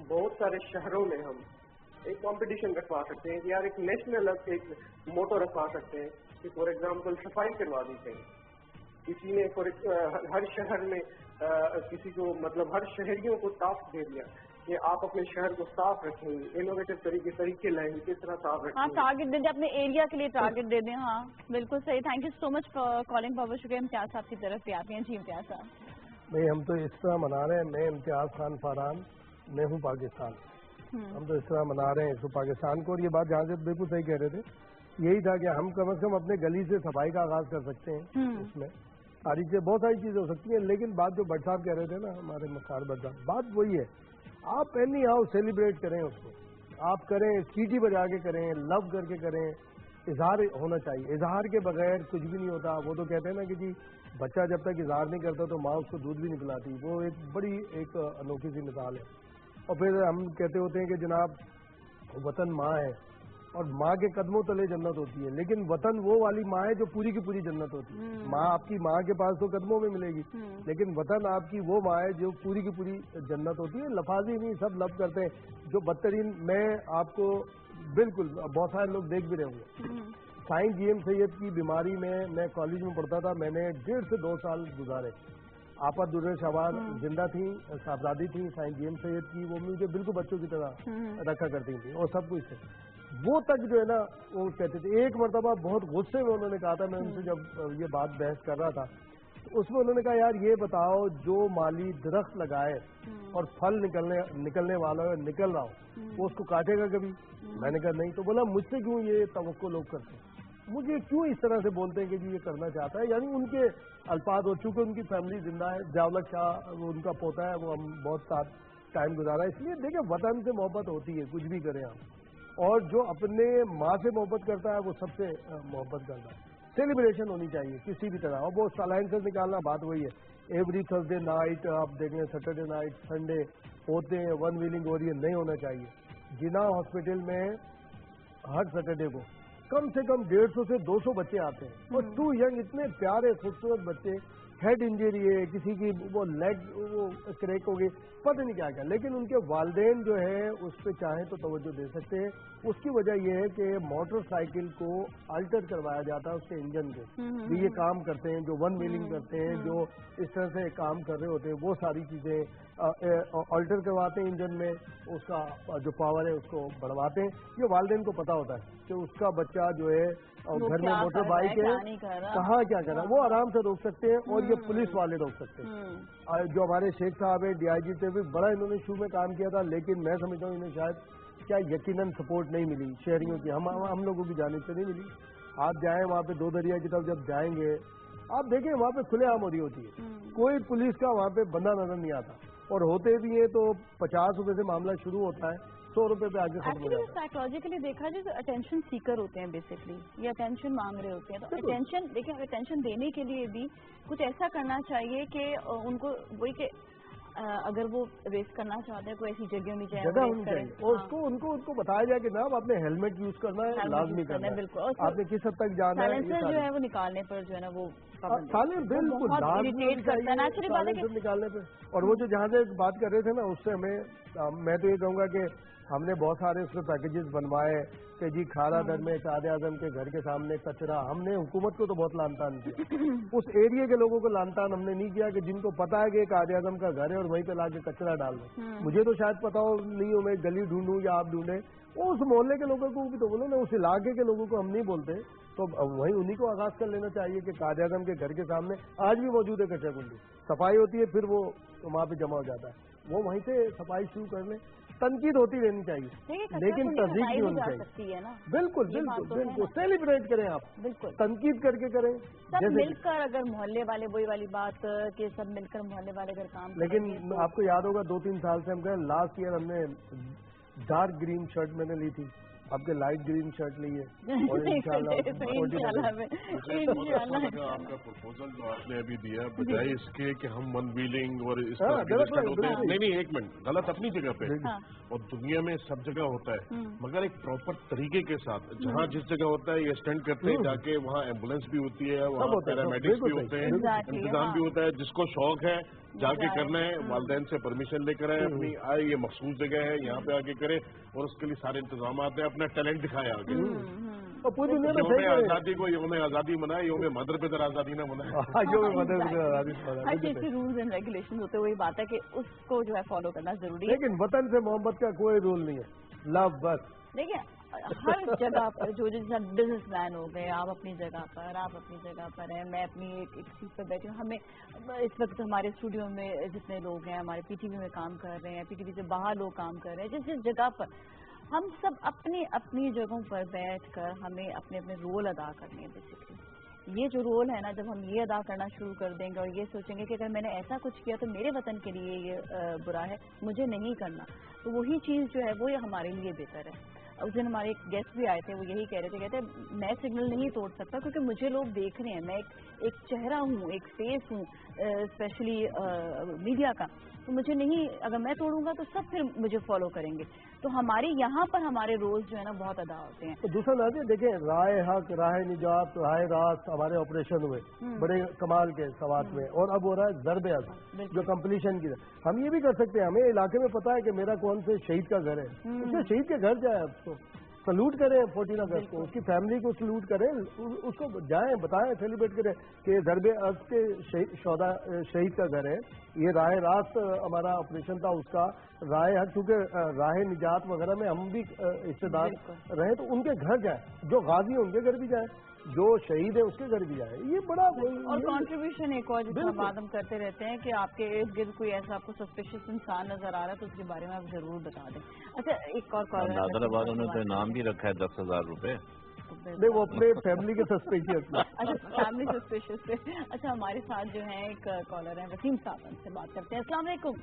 बहुत सारे शहरों में हम एक कंपटीशन रखवा सकते हैं कि यार एक नेशनल एक मोटो रखवा सकते हैं कि फॉर एग्जांपल सफाई करवा दी चाहिए। किसी ने हर शहर में کسی کو مطلب ہر شہریوں کو ٹاسک دے دیا کہ آپ اپنے شہر کو صاف رکھیں، انوویٹو طریقے لائیں، کس طرح صاف رکھیں.
ہاں ٹارگیٹ دے دیں، اپنے ایریا کے لیے ٹارگیٹ دے دیں. ہاں بالکل صحیح. Thank you so much for calling. بہت بہت شکریہ. امتیاز صاحب کی طرف بھی آتے ہیں. جی امتیاز صاحب.
نہیں، ہم تو اس طرح منا رہے ہیں، میں امتیاز خان فاران، میں ہوں پاکستان. ہم تو اس طرح منا رہے ہیں اس کو پاکستان کو. اور یہ بات جہاں سے بالکل صحیح کہہ رہے تھے، یہی تھا کہ ہم کم از کم اپنے گلی سے صفائی کا آغاز کر سکتے ہیں. اس میں ساری چیزیں، بہت ساری چیزیں ہو سکتی ہیں، لیکن بات جو بٹ صاحب کہہ رہے تھے نا، ہمارے مختار بٹ صاحب، بات وہی ہے. آپ اینی ہاؤ سیلیبریٹ کریں اس کو، آپ کریں، سیٹی بجا کے کریں، لو کر کے کریں، اظہار ہونا چاہیے. اظہار کے بغیر کچھ بھی نہیں ہوتا. وہ تو کہتے ہیں نا کہ جی بچہ جب تک اظہار نہیں کرتا تو ماں اس کو دودھ بھی نہیں پلاتی. وہ ایک بڑی ایک انوکھی سی مثال ہے. اور پھر ہم کہتے ہوتے ہیں کہ جناب وطن ماں ہے اور ماں کے قدموں تلے جنت ہوتی ہے، لیکن وطن وہ والی ماں ہے جو پوری کی پوری جنت ہوتی ہے. ماں آپ کی ماں کے پاس تو قدموں میں ملے گی، لیکن وطن آپ کی وہ ماں ہے جو پوری کی پوری جنت ہوتی ہے. لفاظی نہیں، سب لفظ کرتے ہیں. جو بدترین، میں آپ کو بالکل، بہت سارے لوگ دیکھ بھی رہے ہوں گے، سائن جی ایم سید کی بیماری میں کالج میں پڑھتا تھا، میں نے 1.5 سے 2 سال گزارے. آپا در شوال زندہ تھیں، صاحبزادی تھیں سائن جی ایم سید کی، وہ مجھے بالکل بچوں کی طرح رکھا کرتی تھیں اور سب کچھ سے. وہ تک جو ہے نا وہ کہتے تھے. ایک مرتبہ بہت غصے میں انہوں نے کہا تھا، میں ان سے جب یہ بات بحث کر رہا تھا، اس میں انہوں نے کہا یار یہ بتاؤ، جو مالی درخت لگائے اور پھل نکلنے والا ہے، نکل رہا ہو، وہ اس کو کاٹے گا کبھی؟ میں نے کہا نہیں. تو بولا مجھ سے کیوں یہ توقع لوگ کرتے ہیں، مجھے کیوں اس طرح سے بولتے ہیں کہ جی یہ کرنا چاہتا ہے. یعنی ان کے الفاظ، اور چونکہ ان کی فیملی زندہ ہے، جاولک شاہ وہ ان کا پوتا ہے، وہ ہم بہت ساتھ ٹائم گزارا ہے. اس لیے دیکھیں وطن سے محبت ہوتی ہے، کچھ بھی کریں آپ. اور جو اپنے ماں سے محبت کرتا ہے وہ سب سے محبت کرتا ہے. سیلیبریشن ہونی چاہیے کسی بھی طرح. اور وہ الائنسز نکالنا، بات وہی ہے. ایوری تھرسڈے نائٹ آپ دیکھیں، سیٹرڈے نائٹ، سنڈے ہوتے ہیں، ون ویلنگ ہو رہی ہے، نہیں ہونا چاہیے. جنا ہاسپٹل میں ہر سیٹرڈے کو کم سے کم 150 سے 200 بچے آتے ہیں، اور 2 ینگ اتنے پیارے خوبصورت بچے. ہیڈ انجری ہے، کسی کی وہ لیگ وہ کریک ہو گئی، پتہ نہیں کیا کیا، لیکن ان کے والدین جو ہے اس پہ چاہیں تو توجہ دے سکتے ہیں. اس کی وجہ یہ ہے کہ موٹر سائیکل کو الٹر کروایا جاتا ہے اس کے انجن کو. بھی یہ کام کرتے ہیں جو ون ویلنگ کرتے ہیں، جو اس طرح سے کام کر رہے ہوتے ہیں، وہ ساری چیزیں الٹر کرواتے ہیں انجن میں، اس کا جو پاور ہے اس کو بڑھواتے ہیں. یہ والدین کو پتا ہوتا ہے کہ اس کا بچہ جو ہے گھر میں موٹر بائک ہے، کہاں کیا کر رہا ہے، وہ آرام سے روک سکتے ہیں. اور یہ پولیس والے روک سکتے ہیں. جو ہمارے شیخ صاحب ہیں ڈی آئی جی ٹریفک، بڑا انہوں نے شروع میں کام کیا تھا، لیکن میں سمجھتا ہوں انہیں شاید کیا یقیناً سپورٹ نہیں ملی شہریوں کی، ہم لوگوں کی جانب سے نہیں ملی. آپ جائیں وہاں پہ 2 دریا کی طرف جب جائیں گے، آپ دیکھیں وہاں پہ کھلے عام ہو رہی ہوتی ہے، کوئی پولیس کا وہاں پہ بندہ نظر نہیں آتا. اور ہوتے بھی ہیں تو 50 روپے سے معاملہ شروع ہوتا ہے، 100 روپے پہ آگے ختم ہو جاتا ہے.
سائیکولوجیکلی دیکھا جائے تو اٹینشن سیکر ہوتے ہیں بیسکلی، یہ اٹینشن مانگ رہے ہوتے ہیں. تو اٹینشن دیکھیں، اٹینشن دینے کے لیے بھی کچھ ایسا کرنا چاہیے کہ ان کو وہی کہ اگر وہ ریس کرنا چاہتے ہیں کوئی ایسی جگہ ہونی چاہیے،
اور ان کو بتایا جائے کہ جناب آپ نے ہیلمٹ یوز کرنا ہے، لازمی کرنا ہے. بالکل. آپ نے کس حد تک جانا ہے،
جو ہے وہ نکالنے پر جو ہے نا وہ
بالکل نکالنے پہ. اور وہ جو جہاں سے بات کر رہے تھے نا، اس سے میں تو یہ کہوں گا کہ ہم نے بہت سارے اس میں پیکیجز بنوائے کہ جی کھارا در میں قائد اعظم کے گھر کے سامنے کچرا. ہم نے حکومت کو تو بہت لان تان کیا، اس ایریے کے لوگوں کو لان تان ہم نے نہیں کیا کہ جن کو پتا ہے کہ قائد اعظم کا گھر ہے اور وہیں پہ لا کے کچرا ڈال دیں. مجھے تو شاید پتا ہو نہیں ہو، میں گلی ڈھونڈوں یا آپ ڈھونڈیں، اس محلے کے لوگوں کو بھی تو بولو نا، اس علاقے کے لوگوں کو ہم نہیں بولتے. تو وہیں انہیں کو آغاز کر لینا چاہیے کہ قائد اعظم کے گھر کے سامنے آج بھی موجود ہے کچرا کنڈی، صفائی ہوتی ہے، پھر وہ وہاں پہ جمع ہو جاتا ہے، وہ وہیں سے صفائی شروع کر لیں. تنقید ہوتی رہنی چاہیے لیکن تصدیق نہیں ہونی چاہیے. بالکل بالکل بالکل سیلیبریٹ کریں آپ، بالکل تنقید کر کے کریں،
سب مل کر. اگر محلے والے وہی والی بات کہ سب مل کر محلے والے اگر کام،
لیکن آپ کو یاد ہوگا 2-3 سال سے ہم کہیں، لاسٹ ایئر ہم نے ڈارک گرین شرٹ میں نے لی تھی، اب کے لائٹ گرین شرٹ لی ہے. اور انشاءاللہ
آپ کا پرپوزل جو آپ نے ابھی دیا، بجائے اس کے کہ ہم ون ویلنگ اور اس طرح ہوتے ہیں، نہیں 1 منٹ، غلط اپنی جگہ پہ، اور دنیا میں سب جگہ ہوتا ہے، مگر ایک پراپر طریقے کے ساتھ. جہاں جس جگہ ہوتا ہے یہ اسٹینڈ کرتے ہیں جا کے، وہاں ایمبولینس بھی ہوتی ہے، وہاں پیرامیڈکس بھی ہوتے ہیں، انتظام بھی ہوتا ہے. جس کو شوق ہے جا کے کرنا ہے، والدین سے پرمیشن لے کر آئے، اپنی آئے یہ مخصوص جگہ ہے یہاں پہ آ کے کرے، اور اس کے لیے سارے انتظامات ہیں، اپنا ٹیلنٹ دکھائے آگے.
और पूरी दुनिया में
योम आज़ादी को योम आज़ादी मनाए, योम मदर पितर आज़ादी ना मनाए।
योम मदर पितर आज़ादी
अच्छा, इसके रूल्स एंड रेगुलेशन होते हुए बात है कि उसको जो है फॉलो करना जरूरी है।
लेकिन वतन से मोहब्बत का कोई रूल नहीं है, लव बस।
देखिए हर जगह पर जो जैसा बिजनेसमैन हो गए, आप अपनी जगह पर, आप अपनी जगह पर हैं, मैं अपनी एक सीट पर बैठी हूँ। हमें इस वक्त हमारे स्टूडियो में जितने लोग हैं, हमारे पीटीवी में काम कर रहे हैं, पीटीवी से बाहर लोग काम कर रहे हैं, जिस जिस जगह पर हम सब अपनी अपनी जगहों पर बैठकर हमें अपने अपने रोल अदा करने हैं। बेसिकली ये जो रोल है ना, जब हम ये अदा करना शुरू कर देंगे और ये सोचेंगे कि अगर मैंने ऐसा कुछ किया तो मेरे वतन के लिए ये बुरा है, मुझे नहीं करना, तो वही चीज़ जो है वो ये हमारे लिए बेहतर है। उस दिन हमारे एक गेस्ट भी आए थे, वो यही कह रहे थे, कहते मैं सिग्नल नहीं तोड़ सकता क्योंकि मुझे लोग देख रहे हैं, मैं एक चेहरा हूँ, एक फेस हूँ, स्पेशली मीडिया का, तो मुझे नहीं, अगर मैं तोड़ूंगा तो सब फिर मुझे फॉलो करेंगे। तो हमारे यहाँ पर हमारे रोल्स जो है ना बहुत अदा होते हैं।
तो दूसरा नाज़िया देखें, राय हक, राह निजात, राह रास्त हमारे ऑपरेशन हुए बड़े कमाल के सवात में, और अब हो रहा है ज़रब अज़म जो कंप्लीशन की। हम ये भी कर सकते हैं, हमें इलाके में पता है कि मेरा कौन से शहीद का घर है, उसके शहीद के घर जाए, उसको सल्यूट करें 14 अगस्त को, उसकी फैमिली को सल्यूट करें, उसको जाएं, बताएं, सेलिब्रेट करें कि ज़रब अज़म के शहीद का घर है। ये राह रास्त हमारा ऑपरेशन था, उसका राह हक, क्योंकि राह निजात वगैरह में हम भी हिस्सेदार रहे, तो उनके घर जाए, जो गाजी है उनके घर भी जाए, जो शहीद है उसके घर भी जाए। ये बड़ा
और कंट्रीब्यूशन एक और जिसका बात हम करते रहते हैं कि आपके इर्द गिर्द कोई ऐसा आपको सस्पिशियस इंसान नजर आ रहा है तो उसके बारे में आप जरूर बता दें। अच्छा, एक और कॉल,
नादराबाद ने तो इनाम भी रखा है 10,000 रुपए।
नहीं, वो अपने फैमिली के सस्पिशियस।
अच्छा, फैमिली सस्पिशियस से। अच्छा, हमारे साथ जो है एक कॉलर है वसीम साहब, उनसे बात करते हैं। अस्सलाम वालेकुम।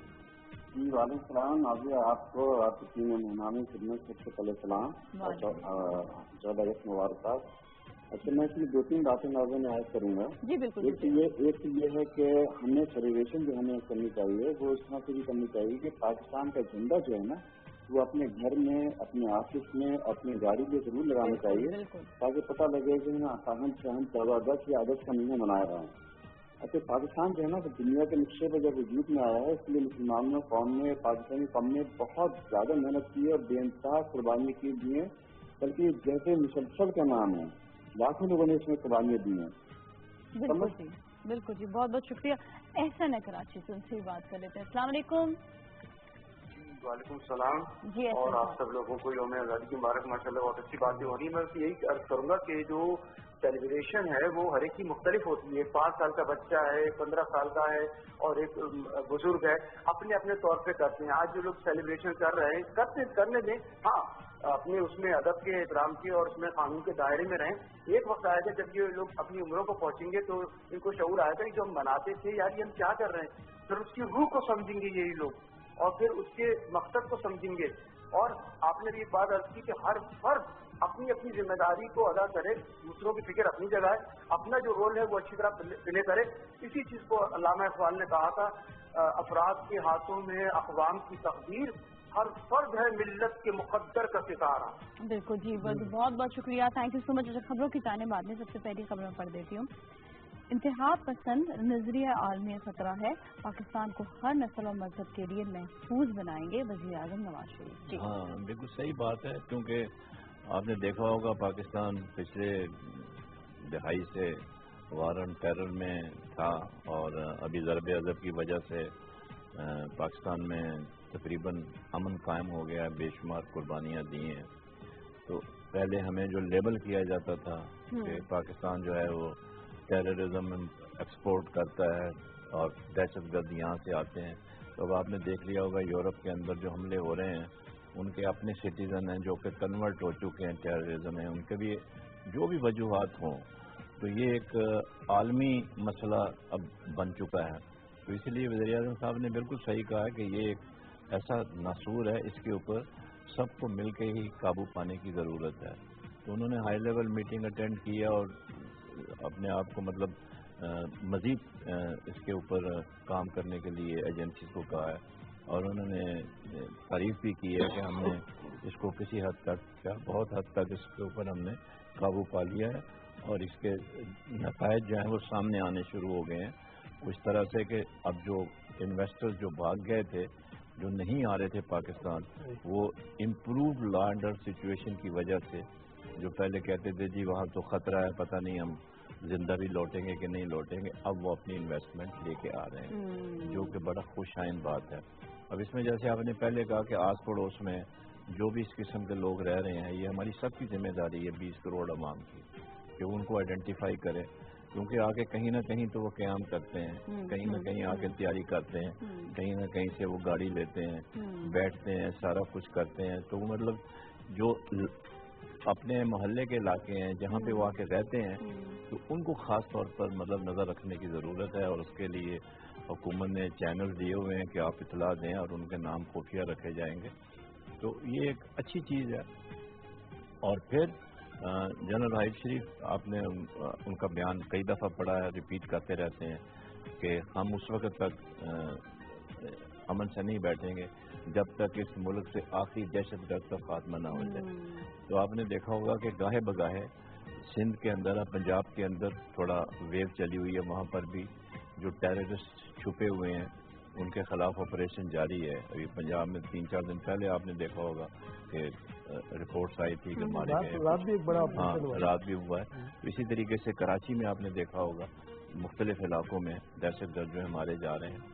जी वालेकुम सलाम। नाज़िया, आपको आपकी टीम मेहमानी खिदमत सबसे पहले सलाम, 14 अगस्त मुबारक। अच्छा, मैं इसमें 2-3 बातें नाज़िया में ऐड करूँगा।
जी बिल्कुल।
एक तो ये है कि हमें सेलिब्रेशन जो हमें करनी चाहिए वो इस तरह से भी करनी चाहिए कि पाकिस्तान का झंडा जो है ना वो अपने घर में, अपने ऑफिस में, अपनी गाड़ी में जरूर लगाना चाहिए, ताकि पता लगे कि ना साहन शहन 14 या अगस्त का महीना मना रहा है। अच्छा, पाकिस्तान जो है ना तो दुनिया के नक्शे पर जब वजूद में आया है, इसलिए मुसलमानों कौम ने, पाकिस्तानी कौम ने बहुत ज्यादा मेहनत की है और बेइंतहा कुर्बानी की दी है, बल्कि जैसे मुसलसल का नाम है, लाखों लोगों ने इसमें कुर्बानियाँ दी हैं।
बिल्कुल जी, बिल्कुल जी, बहुत बहुत शुक्रिया। एहसन है कराची से, उनसे ही बात कर लेते हैं। अस्सलाम वालेकुम।
वालेकुम सलाम।
जी,
और आप सब लोगों को यौम आज़ादी की मुबारक। माशाल्लाह बहुत अच्छी बातें हो रही है। मैं यही अर्ज करूंगा कि जो सेलिब्रेशन है वो हर एक की मुख्तलिफ होती है। 5 साल का बच्चा है, 15 साल का है और एक बुजुर्ग है, अपने अपने तौर पे करते हैं। आज जो लोग सेलिब्रेशन कर रहे हैं करने दें, हाँ अपने उसमें अदब के, एहतराम के और उसमें कानून के दायरे में रहें। एक वक्त आएगा जब ये लोग अपनी उम्रों को पहुंचेंगे तो इनको शऊर आएगा कि जो हम बनाते थे यार ये हम क्या कर रहे हैं, फिर उसकी रूह को समझेंगे यही लोग और फिर उसके मकसद को समझेंगे। और आपने भी एक बात अर्ज की कि हर फर्द अपनी अपनी जिम्मेदारी को अदा करे, दूसरों की फिक्र अपनी जगह है, अपना जो रोल है वो अच्छी तरह प्ले करे। इसी चीज को अल्लामा इकबाल ने कहा था, अफराद के हाथों में अक़वाम की तकदीर, हर फर्द है मिल्लत के मुक़द्दर का सितारा।
बिल्कुल जी, बहुत बहुत शुक्रिया, थैंक यू सो मच। खबरों की जाने बाद में सबसे पहली खबर में पढ़ देती हूँ। इंतहा पसंद नजरिया आलमी खतरा है, पाकिस्तान को हर नस्ल और मजहब के लिए महफूज बनाएंगे वज़ीर आज़म नवाज शरीफ।
हाँ बिल्कुल सही बात है, क्योंकि आपने देखा होगा पाकिस्तान पिछले दहाई से वार ऑन टेरर में था और अभी ज़रब अज़ब की वजह से पाकिस्तान में तकरीबन अमन कायम हो गया है, बेशुमार कुर्बानियाँ दी हैं। तो पहले हमें जो लेबल किया जाता था कि पाकिस्तान जो है वो टेररिज्म एक्सपोर्ट करता है और दहशतगर्द यहाँ से आते हैं, तो अब आपने देख लिया होगा यूरोप के अंदर जो हमले हो रहे हैं उनके अपने सिटीज़न हैं जो कि कन्वर्ट हो चुके हैं टेररिज्म में, उनके भी जो भी वजूहात हों, तो ये एक आलमी मसला अब बन चुका है। तो इसलिए वज़ीर आज़म साहब ने बिल्कुल सही कहा कि ये एक ऐसा नासूर है, इसके ऊपर सबको मिल के ही काबू पाने की ज़रूरत है। तो उन्होंने हाई लेवल मीटिंग अटेंड किया और अपने आप को मतलब मज़ीद इसके ऊपर काम करने के लिए एजेंसी को कहा है और उन्होंने तारीफ भी की है कि हमने इसको किसी हद तक बहुत हद तक इसके ऊपर हमने काबू पा लिया है और इसके नतायज जो हैं वो सामने आने शुरू हो गए हैं। इस तरह से कि अब जो इन्वेस्टर्स जो भाग गए थे, जो नहीं आ रहे थे पाकिस्तान, वो improve law and order situation की वजह से جو پہلے کہتے تھے جی وہاں تو خطرہ ہے پتہ نہیں ہم زندہ بھی لوٹیں گے کہ نہیں لوٹیں گے، اب وہ اپنی انویسٹمنٹ لے کے آ رہے ہیں، جو کہ بڑا خوش آئند بات ہے۔ اب اس میں جیسے آپ نے پہلے کہا کہ آس پڑوس میں جو بھی اس قسم کے لوگ رہ رہے ہیں، یہ ہماری سب کی ذمہ داری ہے 20 کروڑ عوام کی، کہ ان کو آئیڈینٹیفائی کرے، کیونکہ آگے کہیں نہ کہیں تو وہ قیام کرتے ہیں، کہیں نہ کہیں آ کے تیاری کرتے ہیں، کہیں نہ کہیں سے وہ گاڑی لیتے ہیں، بیٹھتے ہیں، سارا کچھ کرتے ہیں، تو مطلب جو اپنے محلے کے علاقے ہیں جہاں پہ وہ آ کے رہتے ہیں تو ان کو خاص طور پر مطلب نظر رکھنے کی ضرورت ہے، اور اس کے لیے حکومت نے چینل دیے ہوئے ہیں کہ آپ اطلاع دیں اور ان کے نام خفیہ رکھے جائیں گے، تو یہ ایک اچھی چیز ہے۔ اور پھر جنرل راحیل شریف آپ نے ان کا بیان کئی دفعہ پڑھا ہے، ریپیٹ کرتے رہتے ہیں کہ ہم اس وقت تک امن سے نہیں بیٹھیں گے جب تک اس ملک سے آخری دہشت گرد کا خاتمہ نہ ہو جائے۔ تو آپ نے دیکھا ہوگا کہ گاہے بگاہے سندھ کے اندر، پنجاب کے اندر تھوڑا ویو چلی ہوئی ہے، وہاں پر بھی جو ٹیررسٹ چھپے ہوئے ہیں ان کے خلاف آپریشن جاری ہے۔ ابھی پنجاب میں 3-4 دن پہلے آپ نے دیکھا ہوگا کہ رپورٹس آئی تھی کہ مارے گئے،
رات بھی ایک بڑا
رات بھی ہوا ہے۔ اسی طریقے سے کراچی میں آپ نے دیکھا ہوگا مختلف علاقوں میں دہشت گرد جو ہے مارے جا رہے ہیں۔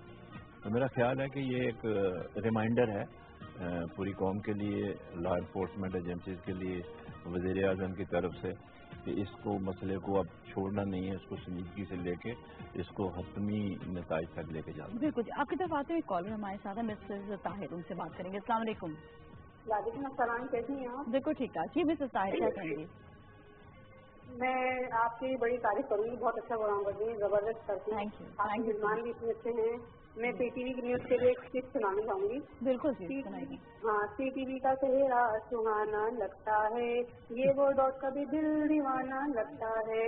تو میرا خیال ہے کہ یہ ایک ریمائنڈر ہے پوری قوم کے لیے، لا انفورسمنٹ ایجنسیز کے لیے، وزیر اعظم کی طرف سے، کہ اس کو مسئلے کو اب چھوڑنا نہیں ہے، اس کو سنجیدگی سے لے کے اس کو حتمی نتائج تک لے کے جانا۔
بالکل جی، آپ کی طرف آتے ہوئے کالر ہمارے ساتھ ہیں، مسز طاہر، ان سے بات کریں گے۔ السلام علیکم۔
وعلیکم السلام، کیسی ہیں آپ؟
بالکل ٹھیک ہے جی، مسز طاہر کیا کہیں گی؟
میں آپ کی بڑی تعریف کروں گی، بہت اچھا پروگرام کرتی ہیں، زبردست کرتی ہیں، آپ کے مہمان بھی اتنے اچھے ہیں۔ میں پی ٹی وی کی نیوز کے لیے ایک کلپ سنانا چاہوں گی۔
بالکل جی سنائیے۔
ہاں، سی ٹی وی کا چہرہ سہانا لگتا ہے، یہ وہ ڈاٹ کا بھی دل دیوانہ لگتا ہے،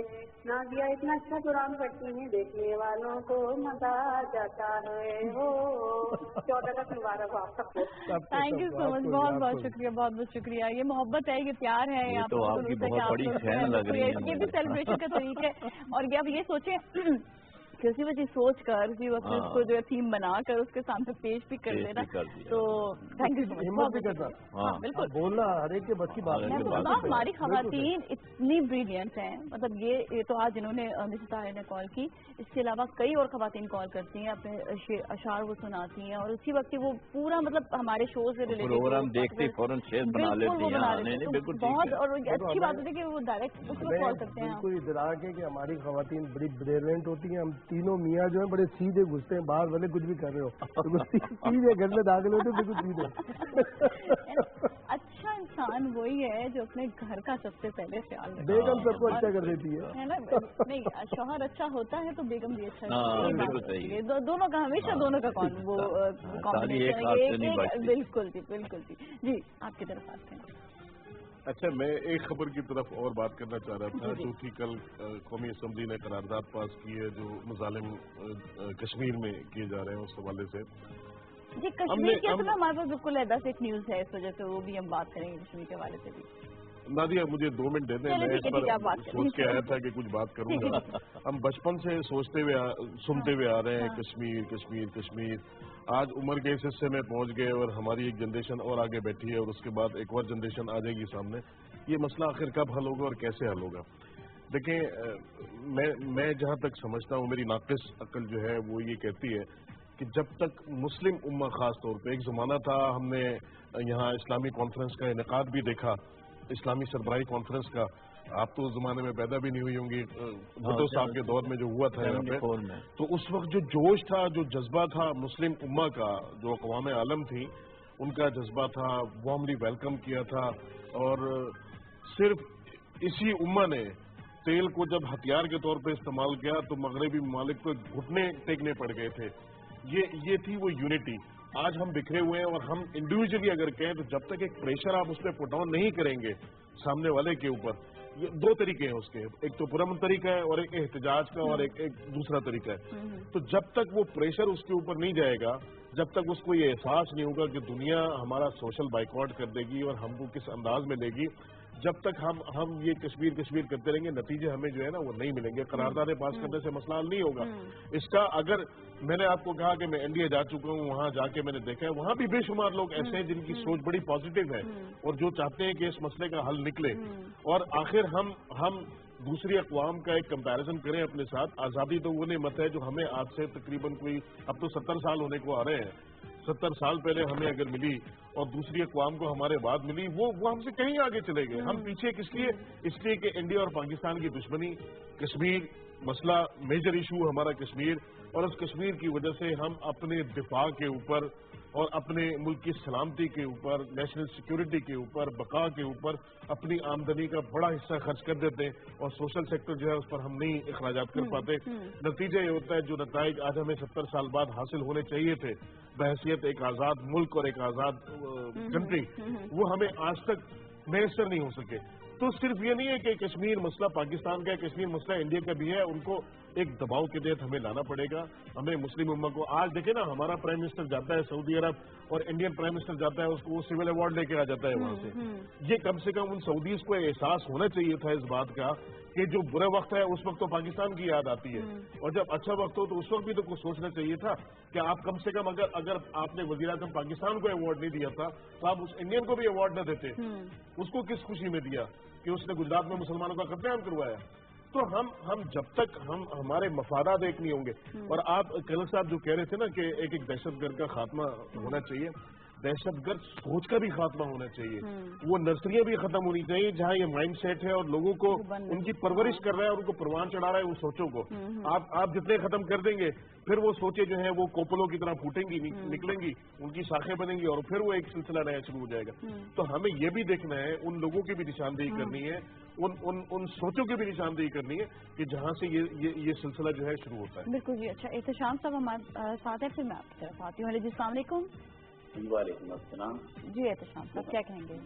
نازیہ اتنا اچھا پروگرام کرتی ہیں، دیکھنے والوں کو مزہ آ جاتا ہے۔ 14 تک مبارک ہو آپ سب کو۔
تھینک یو سو مچ، بہت بہت شکریہ، بہت بہت شکریہ۔ یہ محبت ہے، یہ پیار ہے،
یہ تو آپ کی بہت بڑی فین لگ رہی ہے۔
یہ بھی سیلیبریشن کا طریقہ ہے، اور یہ اب یہ سوچیں کہ اسی وجہ سوچ کر اسی وقت اس کو جو ہے تھیم بنا کر اس کے سامنے پیش بھی کر دینا، تو تھینک یو سو مچ۔ بالکل
بولنا ہر ایک کے بس کی بات ہے۔
ہماری خواتین اتنی بریلینٹ ہیں، مطلب یہ تو آج انہوں نے مسز طاہر نے کال کی، اس کے علاوہ کئی اور خواتین کال کرتی ہیں، اپنے اشعار وہ سناتی ہیں، اور اسی وقت وہ پورا مطلب ہمارے شو سے ریلیٹڈ
پروگرام دیکھتے فوراً شیئر بنا لیتی ہیں، بالکل
بہت، اور اچھی بات ہوتی ہے کہ وہ ڈائریکٹ اس کو کال کرتے ہیں۔
بالکل ادراک ہے کہ ہماری خواتین بڑی بریلینٹ ہوتی ہیں، ہم تینوں میاں جو ہیں بڑے سیدھے گھستے ہیں، باہر والے کچھ بھی کر رہے ہو سیدھے گھر میں داخل ہوتے بالکل سیدھے۔
اچھا انسان وہی ہے جو اپنے گھر کا سب سے پہلے خیال رکھتا ہے،
بیگم سب کو اچھا کر دیتی ہے
نا؟ نہیں، شوہر اچھا ہوتا ہے تو بیگم بھی اچھا
ہے،
دونوں کا ہمیشہ دونوں کا وہ کمبینیشن ہے۔ بالکل جی، بالکل جی۔ جی آپ کی طرف آتے ہیں۔
اچھا، میں ایک خبر کی طرف اور بات کرنا چاہ رہا تھا، جو کہ کل قومی اسمبلی نے قرارداد پاس کی ہے جو مظالم کشمیر میں کیے جا رہے ہیں، اس حوالے سے
جی کشمیر کی اصل میں ہمارے پاس بالکل ایک ایک نیوز ہے، اس وجہ سے وہ بھی ہم بات کریں گے کشمیر کے حوالے سے بھی۔
نادیہ مجھے 2 منٹ دے دیں، میں اس پر سوچ کے آیا تھا کہ کچھ بات کروں گا۔ ہم بچپن سے سوچتے ہوئے سنتے ہوئے آ رہے ہیں کشمیر کشمیر کشمیر، آج عمر کے اس حصے میں پہنچ گئے اور ہماری ایک جنریشن اور آگے بیٹھی ہے، اور اس کے بعد ایک اور جنریشن آ جائے گی سامنے۔ یہ مسئلہ آخر کب حل ہوگا اور کیسے حل ہوگا؟ دیکھیں، میں جہاں تک سمجھتا ہوں، میری ناقص عقل جو ہے وہ یہ کہتی ہے کہ جب تک مسلم امہ، خاص طور پہ ایک زمانہ تھا، ہم نے یہاں اسلامی کانفرنس کا انعقاد بھی دیکھا، اسلامی سربراہی کانفرنس کا، آپ تو اس زمانے میں پیدا بھی نہیں ہوئی ہوں گی، بھٹو صاحب کے دور میں جو ہوا تھا یہاں پہ، تو اس وقت جو جوش تھا، جو جذبہ تھا مسلم امہ کا، جو اقوام عالم تھی ان کا جذبہ تھا، وارملی ویلکم کیا تھا، اور صرف اسی امہ نے تیل کو جب ہتھیار کے طور پہ استعمال کیا تو مغربی ممالک کو گھٹنے ٹیکنے پڑ گئے تھے۔ یہ تھی وہ یونٹی۔ آج ہم بکھرے ہوئے ہیں، اور ہم انڈیویجلی اگر کہیں تو جب تک ایک پریشر آپ اس پہ پٹ ڈاؤن نہیں کریں گے سامنے والے کے اوپر، یہ 2 طریقے ہیں اس کے، ایک تو پرامن طریقہ ہے اور ایک احتجاج کا، اور ایک دوسرا طریقہ ہے۔ تو جب تک وہ پریشر اس کے اوپر نہیں جائے گا، جب تک اس کو یہ احساس نہیں ہوگا کہ دنیا ہمارا سوشل بائیکاٹ کر دے گی اور ہم کو کس انداز میں لے گی، جب تک ہم یہ کشمیر کرتے رہیں گے نتیجے ہمیں جو ہے نا وہ نہیں ملیں گے. قراردادیں پاس کرنے سے مسئلہ حل نہیں ہوگا. اس کا اگر میں نے آپ کو کہا کہ میں انڈیا جا چکا ہوں, وہاں جا کے میں نے دیکھا ہے وہاں بھی بے شمار لوگ ایسے ہیں جن کی سوچ بڑی پازیٹیو ہے اور جو چاہتے ہیں کہ اس مسئلے کا حل نکلے. اور آخر ہم دوسری اقوام کا ایک کمپیریزن کریں اپنے ساتھ. آزادی تو وہ نعمت ہے جو ہمیں آج سے تقریباً کوئی اب تو 70 سال ہونے کو آ رہے ہیں. 70 سال پہلے ہمیں اگر ملی اور دوسری اقوام کو ہمارے بعد ملی, وہ ہم سے کہیں آگے چلے گئے. ہم پیچھے کس لیے؟ اس لیے کہ انڈیا اور پاکستان کی دشمنی, کشمیر مسئلہ میجر ایشو ہمارا کشمیر, اور اس کشمیر کی وجہ سے ہم اپنے دفاع کے اوپر اور اپنے ملک کی سلامتی کے اوپر, نیشنل سیکیورٹی کے اوپر, بقا کے اوپر اپنی آمدنی کا بڑا حصہ خرچ کر دیتے ہیں, اور سوشل سیکٹر جو ہے اس پر ہم نہیں اخراجات کر پاتے. نتیجہ یہ ہوتا ہے جو نتائج آج ہمیں 70 سال بعد حاصل ہونے چاہیے تھے بحیثیت ایک آزاد ملک اور ایک آزاد کنٹری, وہ ہمیں آج تک میسر نہیں ہو سکے. تو صرف یہ نہیں ہے کہ کشمیر مسئلہ پاکستان کا ہے, کشمیر مسئلہ انڈیا کا بھی ہے. ان کو ایک دباؤ کے تحت ہمیں لانا پڑے گا. ہمیں مسلم امت کو, آج دیکھیں نا ہمارا پرائم منسٹر جاتا ہے سعودی عرب اور انڈین پرائم منسٹر جاتا ہے, اس کو وہ سول ایوارڈ لے کے آ جاتا ہے وہاں سے. یہ کم سے کم ان سعودیز کو احساس ہونا چاہیے تھا اس بات کا کہ جو برا وقت ہے اس وقت تو پاکستان کی یاد آتی ہے, اور جب اچھا وقت ہو تو اس وقت بھی تو کچھ سوچنا چاہیے تھا کہ آپ کم سے کم اگر آپ نے وزیر اعظم پاکستان کو ایوارڈ نہیں دیا تھا تو آپ اس انڈین کو بھی ایوارڈ نہ دیتے. اس کو کس خوشی میں دیا کہ اس نے گجرات میں مسلمانوں کا قتل عام کروایا. تو ہم جب تک ہمارے مفادات ایک نہیں ہوں گے. اور آپ کلک صاحب جو کہہ رہے تھے نا کہ ایک دہشت گرد کا خاتمہ ہونا چاہیے, دہشت گرد سوچ کا بھی خاتمہ ہونا چاہیے. وہ نرسریاں بھی ختم ہونی چاہیے جہاں یہ مائنڈ سیٹ ہے اور لوگوں کو ان کی پرورش کر رہا ہے اور ان کو پروان چڑھا رہا ہے ان سوچوں کو. آپ جتنے ختم کر دیں گے پھر وہ سوچیں جو ہیں وہ کوپلوں کی طرح پھوٹیں گی, نکلیں گی, ان کی شاخیں بنیں گی اور پھر وہ ایک سلسلہ نیا شروع ہو جائے گا. تو ہمیں یہ بھی دیکھنا ہے, ان لوگوں کی بھی نشاندہی کرنی ہے, ان سوچوں کی بھی نشاندہی کرنی ہے کہ جہاں سے یہ سلسلہ جو ہے شروع ہوتا ہے.
بالکل جی. اچھا احتشام صاحب ہمارے ساتھ ہے, پھر میں آپ کی طرف آتی ہوں. جی السلام علیکم.
وعلیکم السلام.
جی احتشام صاحب کیا کہیں گے؟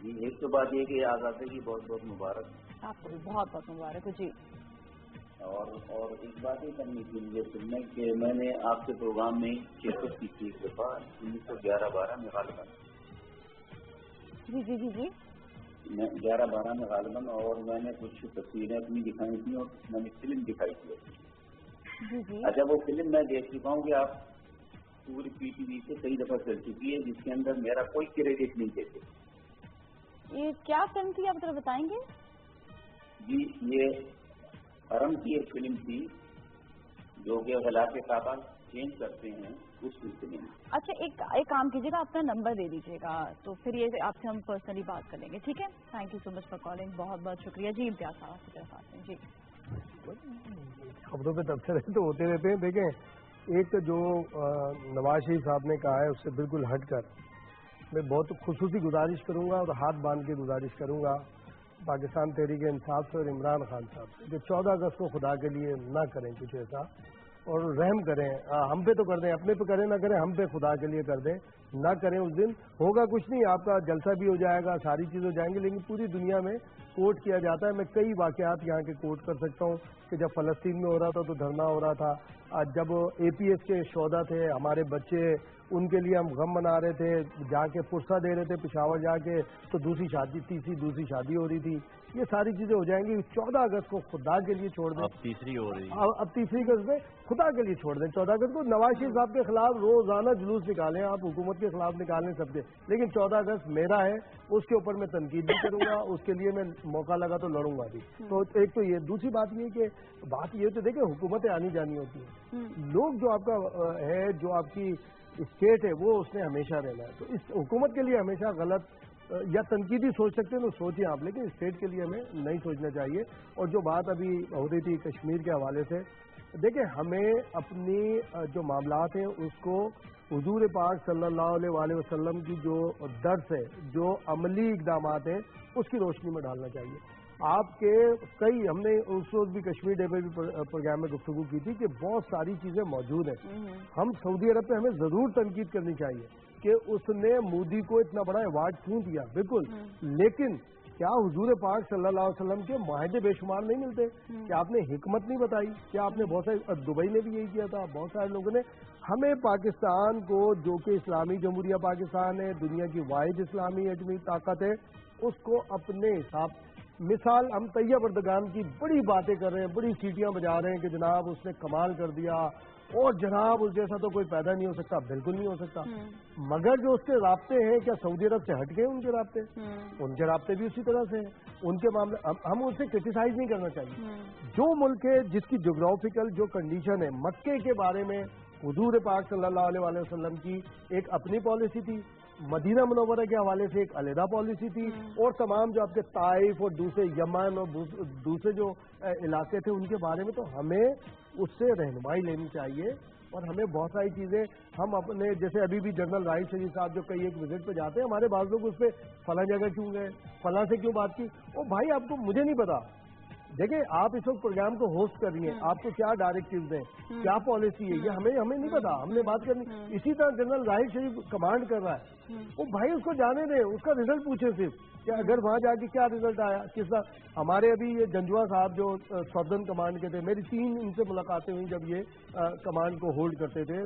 جی ایک تو بات یہ کہ آزادی کی بہت بہت مبارک.
آپ کو بھی بہت بہت مبارک. جی
اور ایک بات یہ کرنی تھی مجھے سننے کہ میں نے آپ کے پروگرام میں شرکت کی تھی ایک دفعہ 1911-12 میں غالباً.
جی
11-12 میں غالباً, اور میں نے کچھ تصویریں اپنی دکھائی تھیں اور میں نے فلم دکھائی تھی. اچھا وہ فلم میں دیکھ چکا ہوں کہ آپ پوری پی ٹی وی سے کئی دفعہ چل چکی ہے جس کے اندر میرا کوئی کریڈٹ نہیں دیتے.
یہ کیا فلم تھی آپ ذرا بتائیں گے؟
جی یہ حرم کی ایک فلم تھی جو کہ غلاف کعبہ چینج کرتے ہیں اس فلم.
اچھا ایک کام کیجیے گا, اپنا نمبر دے دیجیے گا تو پھر یہ آپ سے ہم پرسنلی بات کر لیں گے. ٹھیک ہے, thank you so much for calling. بہت بہت شکریہ. جی امتیاز صاحب آپ کی طرف آتے ہیں. جی
خبروں پہ تبصرے تو ہوتے رہتے ہیں. دیکھیں ایک جو نواز شریف صاحب نے کہا ہے اس سے بالکل ہٹ کر میں بہت خصوصی گزارش کروں گا اور ہاتھ باندھ کے گزارش کروں گا پاکستان تحریک انصاف سے اور عمران خان صاحب سے کہ 14 اگست کو خدا کے لیے نہ کریں کچھ ایسا, اور رحم کریں. ہم پہ تو کر دیں, اپنے پہ کریں نہ کریں, ہم پہ خدا کے لیے کر دیں, نہ کریں. اس دن ہوگا کچھ نہیں, آپ کا جلسہ بھی ہو جائے گا, ساری چیز ہو جائیں گی, لیکن پوری دنیا میں کوٹ کیا جاتا ہے. میں کئی واقعات یہاں کے کوٹ کر سکتا ہوں کہ جب فلسطین میں ہو رہا تھا تو دھرنا ہو رہا تھا, جب اے پی ایس کے شہدا تھے, ہمارے بچے, ان کے لیے ہم غم منا رہے تھے, جا کے پرسہ دے رہے تھے پشاور جا کے, تو دوسری شادی ہو رہی تھی. یہ ساری چیزیں ہو جائیں گی. 14 اگست کو خدا کے لیے چھوڑ دیں.
اب تیسری ہو رہی ہے.
اب تیسری اگست میں خدا کے لیے چھوڑ دیں. 14 اگست کو نواز شریف صاحب کے خلاف روزانہ جلوس نکالیں, آپ حکومت کے خلاف نکالیں سب کے, لیکن 14 اگست میرا ہے, اس کے اوپر میں تنقید بھی کروں گا, اس کے لیے میں موقع لگا تو لڑوں گا بھی. تو ایک تو یہ, دوسری بات یہ کہ بات یہ تو دیکھیں حکومتیں آنی جانی ہوتی ہیں, لوگ جو آپ کا ہے, جو آپ کی اسٹیٹ ہے وہ اس نے ہمیشہ رہنا ہے. تو اس حکومت کے لیے ہمیشہ غلط یا تنقیدی سوچ سکتے ہیں تو سوچیں آپ, لیکن اسٹیٹ کے لیے ہمیں نہیں سوچنا چاہیے. اور جو بات ابھی ہو رہی تھی کشمیر کے حوالے سے, دیکھیں ہمیں اپنی جو معاملات ہیں اس کو حضور پاک صلی اللہ علیہ وآلہ وسلم کی جو درس ہے, جو عملی اقدامات ہیں, اس کی روشنی میں ڈالنا چاہیے. آپ کے کئی, ہم نے اس وقت بھی کشمیر ڈے پہ بھی پروگرام میں گفتگو کی تھی کہ بہت ساری چیزیں موجود ہیں. ہم سعودی عرب پہ ہمیں ضرور تنقید کرنی چاہیے کہ اس نے مودی کو اتنا بڑا ایوارڈ کیوں دیا, بالکل, لیکن کیا حضور پاک صلی اللہ علیہ وسلم کے معاہدے بے شمار نہیں ملتے؟ کیا آپ نے حکمت نہیں بتائی؟ کیا آپ نے بہت سارے, دبئی نے بھی یہی کیا تھا, بہت سارے لوگوں نے. ہمیں پاکستان کو, جو کہ اسلامی جمہوریہ پاکستان ہے, دنیا کی واحد اسلامی اجمی طاقت ہے, اس کو اپنے حساب. مثال ہم طیب اردگان کی بڑی باتیں کر رہے ہیں, بڑی سیٹیاں بجا رہے ہیں کہ جناب اس نے کمال کر دیا اور جناب اس جیسا تو کوئی پیدا نہیں ہو سکتا, بالکل نہیں ہو سکتا. مگر جو اس کے رابطے ہیں کیا سعودی عرب سے ہٹ گئے ان کے رابطے؟ ان کے رابطے بھی اسی طرح سے ہیں. ان کے معاملے ہم اسے کرٹیسائز نہیں کرنا چاہیے. جو ملک ہے جس کی جغرافیکل جو کنڈیشن ہے, مکے کے بارے میں حضور پاک صلی اللہ علیہ وسلم کی ایک اپنی پالیسی تھی, مدینہ منورہ کے حوالے سے ایک علیحدہ پالیسی تھی, اور تمام جو آپ کے طائف اور دوسرے یمن اور دوسرے جو علاقے تھے ان کے بارے میں تو ہمیں اس سے رہنمائی لینی چاہیے. اور ہمیں بہت ساری چیزیں ہم اپنے جیسے ابھی بھی جنرل راحیل شریف صاحب جو کئی ایک وزٹ پہ جاتے ہیں, ہمارے بعض لوگ اس پہ فلاں جگہ کیوں گئے, فلاں سے کیوں بات کی. او بھائی آپ کو مجھے نہیں پتا, دیکھیں آپ اس وقت پروگرام کو ہوسٹ کر رہی ہیں, آپ کو کیا ڈائریکٹیوز ہیں, کیا پالیسی ہے, یہ ہمیں نہیں پتا, ہم نے بات کرنی. اسی طرح جنرل راحیل شریف کمانڈ کر رہا ہے, وہ بھائی اس کو جانے دیں, اس کا رزلٹ پوچھے صرف کہ اگر وہاں جا کے کیا رزلٹ آیا, کس طرح. ہمارے ابھی یہ جنجوا صاحب جو سدرن کمانڈ کے تھے, میری 3 ان سے ملاقاتیں ہوئی جب یہ کمانڈ کو ہولڈ کرتے تھے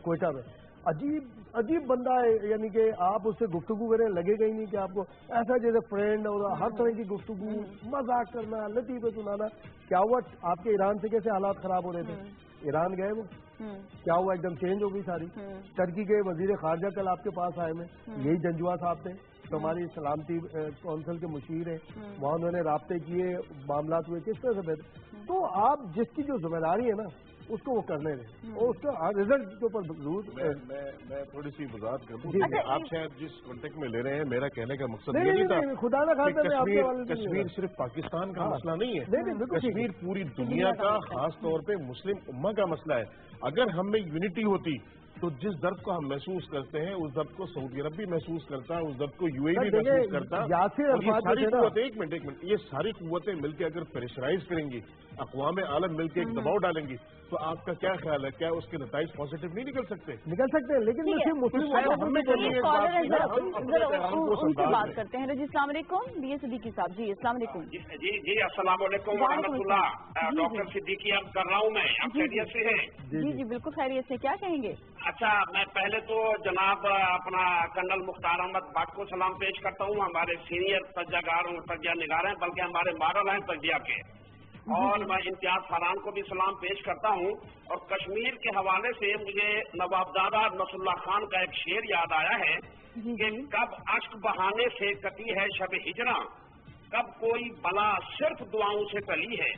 کوئٹہ میں. عجیب بندہ ہے, یعنی کہ آپ اس سے گفتگو کریں لگے گا ہی نہیں کہ آپ کو ایسا جیسے فرینڈ اور ہر طرح کی گفتگو, مذاق کرنا, لطیفے سنانا. کیا ہوا آپ کے ایران سے کیسے حالات خراب ہو رہے تھے, ایران گئے وہ کیا ہوا, ایک دم چینج ہو گئی ساری. ٹرکی کے وزیر خارجہ کل آپ کے پاس آئے میں, یہی جنجوا صاحب تھے تو ہماری سلامتی کونسل کے مشیر ہیں, وہاں انہوں نے رابطے کیے, معاملات ہوئے, کس طرح سے بہتر. تو آپ جس کی جو ذمہ داری ہے نا اس کو وہ کرنے دیں, اور اس کا رزلٹ کے اوپر ضرور.
میں تھوڑی سی وضاحت کر دوں, آپ شاید جس کانٹیکٹ میں لے رہے ہیں, میرا کہنے کا مقصد یہ نہیں تھا
خدا نہ خاصا
کشمیر صرف پاکستان کا مسئلہ نہیں ہے, کشمیر پوری دنیا کا, خاص طور پہ مسلم امہ کا مسئلہ ہے. اگر ہم میں یونٹی ہوتی تو جس درد کو ہم محسوس کرتے ہیں اس درد کو سعودی عرب بھی محسوس کرتا ہے, اس درد کو UAE بھی محسوس کرتا ہے. یہ ساری قوتیں ایک منٹ یہ ساری قوتیں مل کے اگر پریشرائز کریں گی, اقوام عالم مل کے ایک دباؤ ڈالیں گی, تو آپ کا کیا خیال ہے, کیا اس کے نتائج پازیٹو نہیں نکل سکتے؟
نکل سکتے ہیں, لیکن
بات کرتے ہیں. السلام علیکم BA صدیقی صاحب. جی السلام علیکم.
جی السلام علیکم ورحمۃ اللہ. ڈاکٹر صدیقی اب کر رہا ہوں میں, آپ خیریت سے ہیں؟
جی بالکل خیریت سے. کیا کہیں گے؟
اچھا, میں پہلے تو جناب اپنا کرنل مختار احمد بٹ کو سلام پیش کرتا ہوں, ہمارے سینئر تجزیہ نگار ہیں, بلکہ ہمارے ماڈل ہیں تجزیہ کے. اور میں امتیاز فاران کو بھی سلام پیش کرتا ہوں. اور کشمیر کے حوالے سے مجھے نوابزادہ نصر اللہ خان کا ایک شعر یاد آیا ہے کہ کب اشک بہانے سے کٹی ہے شب ہجراں, کب کوئی بلا صرف دعاؤں سے ٹلی ہے.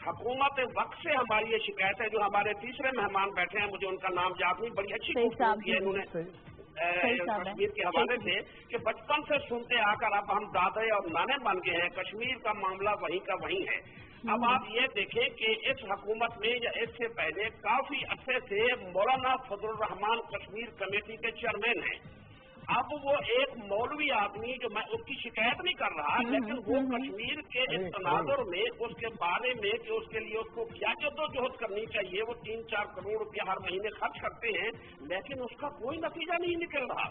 حکومت وقت سے ہماری یہ شکایت ہے. جو ہمارے تیسرے مہمان بیٹھے ہیں, مجھے ان کا نام یاد نہیں, بڑی اچھی گفتگو کی ہے انہوں نے کشمیر کے حوالے سے کہ بچپن سے سنتے آ کر اب ہم دادے اور نانے بن گئے ہیں, کشمیر کا معاملہ وہیں کا وہیں ہے. اب آپ یہ دیکھیں کہ اس حکومت میں یا اس سے پہلے کافی عرصے سے مولانا فضل الرحمان کشمیر کمیٹی کے چیئرمین ہیں. اب وہ ایک مولوی آدمی, جو میں اس کی شکایت نہیں کر رہا, لیکن وہ کشمیر کے اس تناظر میں اس کے بارے میں کہ اس کے لیے اس کو کیا جدوجہد کرنی چاہیے, وہ 3-4 کروڑ روپیہ ہر مہینے خرچ کرتے ہیں, لیکن اس کا کوئی نتیجہ نہیں نکل رہا.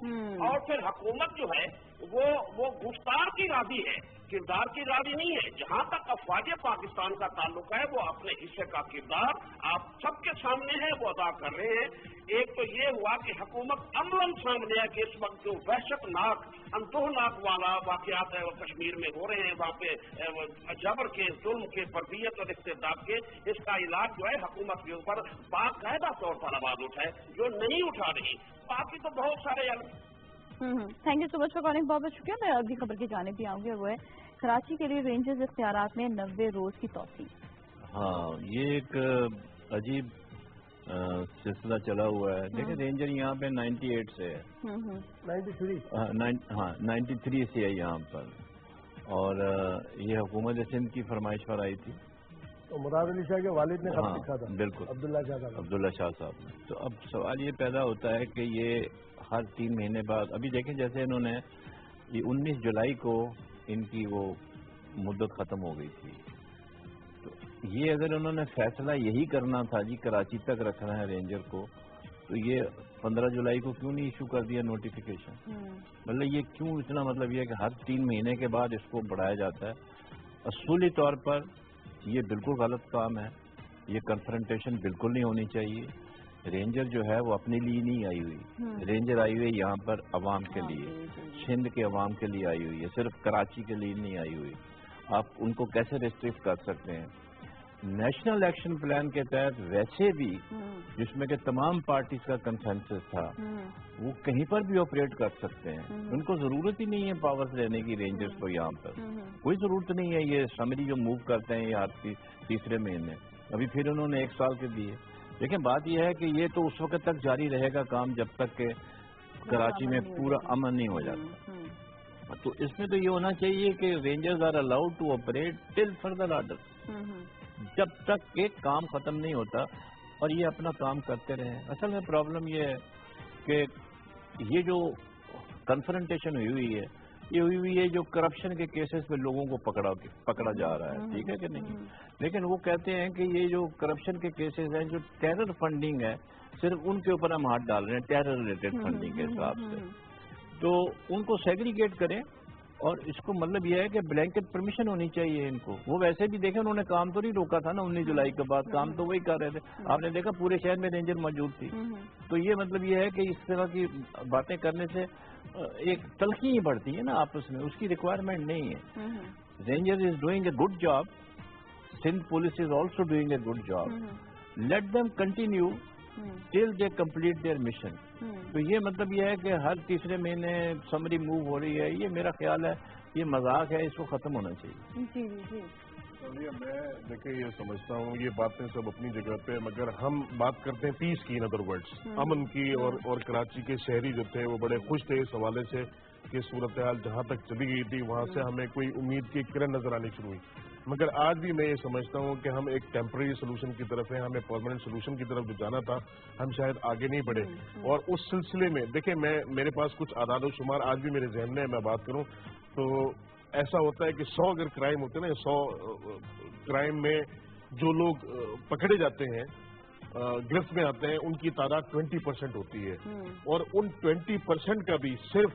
اور پھر حکومت جو ہے وہ گفتار کی راضی ہے, کردار کی راضی نہیں ہے. جہاں تک افواج پاکستان کا تعلق ہے, وہ اپنے حصے کا کردار آپ سب کے سامنے ہے, وہ ادا کر رہے ہیں. ایک تو یہ ہوا کہ حکومت عملاً سامنے ہے کہ اس وقت جو وحشت ناک اندوہناک والا واقعات ہے وہ کشمیر میں ہو رہے ہیں, وہاں پہ جبر کے, ظلم کے, فردیت اور استبداد کے, اس کا علاج جو ہے حکومت کے اوپر باقاعدہ طور پر آواز اٹھائے, جو نہیں اٹھا رہی. باقی تو بہت سارے
thank you so much for calling, بہت بہت شکریہ. میں اگلی خبر کی جانب بھی آؤں گی, وہ ہے کراچی کے لیے رینجرز اختیارات میں 90 روز کی توسیع.
ہاں, یہ ایک عجیب سلسلہ چلا ہوا ہے. دیکھیں رینجر یہاں پہ 98 سے ہے, 93 سے ہے یہاں پر, اور یہ حکومت سندھ کی فرمائش پر آئی تھی.
مراد علی شاہ کے والد نے خط لکھا تھا,
بالکل عبداللہ شاہ صاحب. تو اب سوال یہ پیدا ہوتا ہے کہ یہ ہر 3 مہینے بعد, ابھی دیکھیں جیسے انہوں نے یہ 19 جولائی کو ان کی وہ مدت ختم ہو گئی تھی, تو یہ اگر انہوں نے فیصلہ یہی کرنا تھا جی کراچی تک رکھنا ہے رینجر کو, تو یہ 15 جولائی کو کیوں نہیں ایشو کر دیا نوٹیفیکیشن؟ مطلب یہ کیوں اتنا, مطلب یہ کہ ہر 3 مہینے کے بعد اس کو بڑھایا جاتا ہے. اصولی طور پر یہ بالکل غلط کام ہے, یہ کنفرنٹیشن بالکل نہیں ہونی چاہیے. رینجر جو ہے وہ اپنے لیے نہیں آئی ہوئی, رینجر آئی ہوئی یہاں پر عوام کے لیے. सिंध के अवाम के लिए आई हुई है, सिर्फ कराची के लिए नहीं आई हुई। आप उनको कैसे रिस्ट्रिक्ट कर सकते हैं? नेशनल एक्शन प्लान के तहत वैसे भी जिसमें कि तमाम पार्टीज का कंसेंसस था, वो कहीं पर भी ऑपरेट कर सकते हैं। उनको जरूरत ही नहीं है पावर्स लेने की रेंजर्स को, यहाँ पर कोई जरूरत नहीं है। ये समरी जो मूव करते हैं ये हर तीसरे महीने, अभी फिर उन्होंने 1 साल के दिए। लेकिन बात यह है कि ये तो उस वक्त तक जारी रहेगा काम जब तक कि कराची में पूरा अमन नहीं हो जाता। तो इसमें तो ये होना चाहिए कि rangers are allowed to operate till further order, जब तक एक काम खत्म नहीं होता, और ये अपना काम करते रहे। असल में प्रॉब्लम ये है कि ये जो कन्फ्रंटेशन हुई है, ये हुई हुई है जो करप्शन के केसेस में लोगों को पकड़ा जा रहा है, ठीक है कि नहीं? लेकिन वो कहते हैं कि ये जो करप्शन के केसेस हैं, जो टेरर फंडिंग है, सिर्फ उनके ऊपर हम हाथ डाल रहे हैं टेरर रिलेटेड फंडिंग के हिसाब से। तो उनको सेग्रीगेट करें, और इसको मतलब यह है कि ब्लैंकेट परमिशन होनी चाहिए इनको। वो वैसे भी देखें, उन्होंने काम तो नहीं रोका था ना 19 जुलाई के बाद, काम तो वही कर रहे थे। आपने देखा पूरे शहर में रेंजर मौजूद थी। तो ये मतलब ये है कि इस तरह की बातें करने से एक तलखी ही बढ़ती है ना आपस में, उसकी रिक्वायरमेंट नहीं है। Ranger is doing a good job, Sindh police is also doing a good job, let them continue till they complete their mission. तो ये मतलब ये है कि हर तीसरे महीने समरी मूव हो रही है, ये मेरा ख्याल है ये मजाक है, इसको खत्म होना चाहिए।
जी जी जी।
मैं देखिए ये समझता हूँ, ये बातें सब अपनी जगह पे, मगर हम बात करते हैं पीस की, इन अदर वर्ड्स अमन की, और कराची के शहरी जो थे वो बड़े खुश थे इस हवाले से कि सूरत हाल जहाँ तक चली गई थी वहाँ से हमें कोई उम्मीद की किरण नजर आनी शुरू हुई। मगर आज भी मैं ये समझता हूँ कि हम एक टेम्परेरी सोल्यूशन की तरफ है, हमें परमानेंट सोल्यूशन की तरफ जो जाना था हम शायद आगे नहीं बढ़े। और उस सिलसिले में देखिए, मेरे पास कुछ आदाद शुमार आज भी मेरे जहन में, मैं बात करूँ तो ऐसा होता है कि 100 अगर क्राइम होते हैं ना, 100 क्राइम में जो लोग पकड़े जाते हैं, गिरफ्त में आते हैं, उनकी तादाद 20% होती है। और उन 20% का भी सिर्फ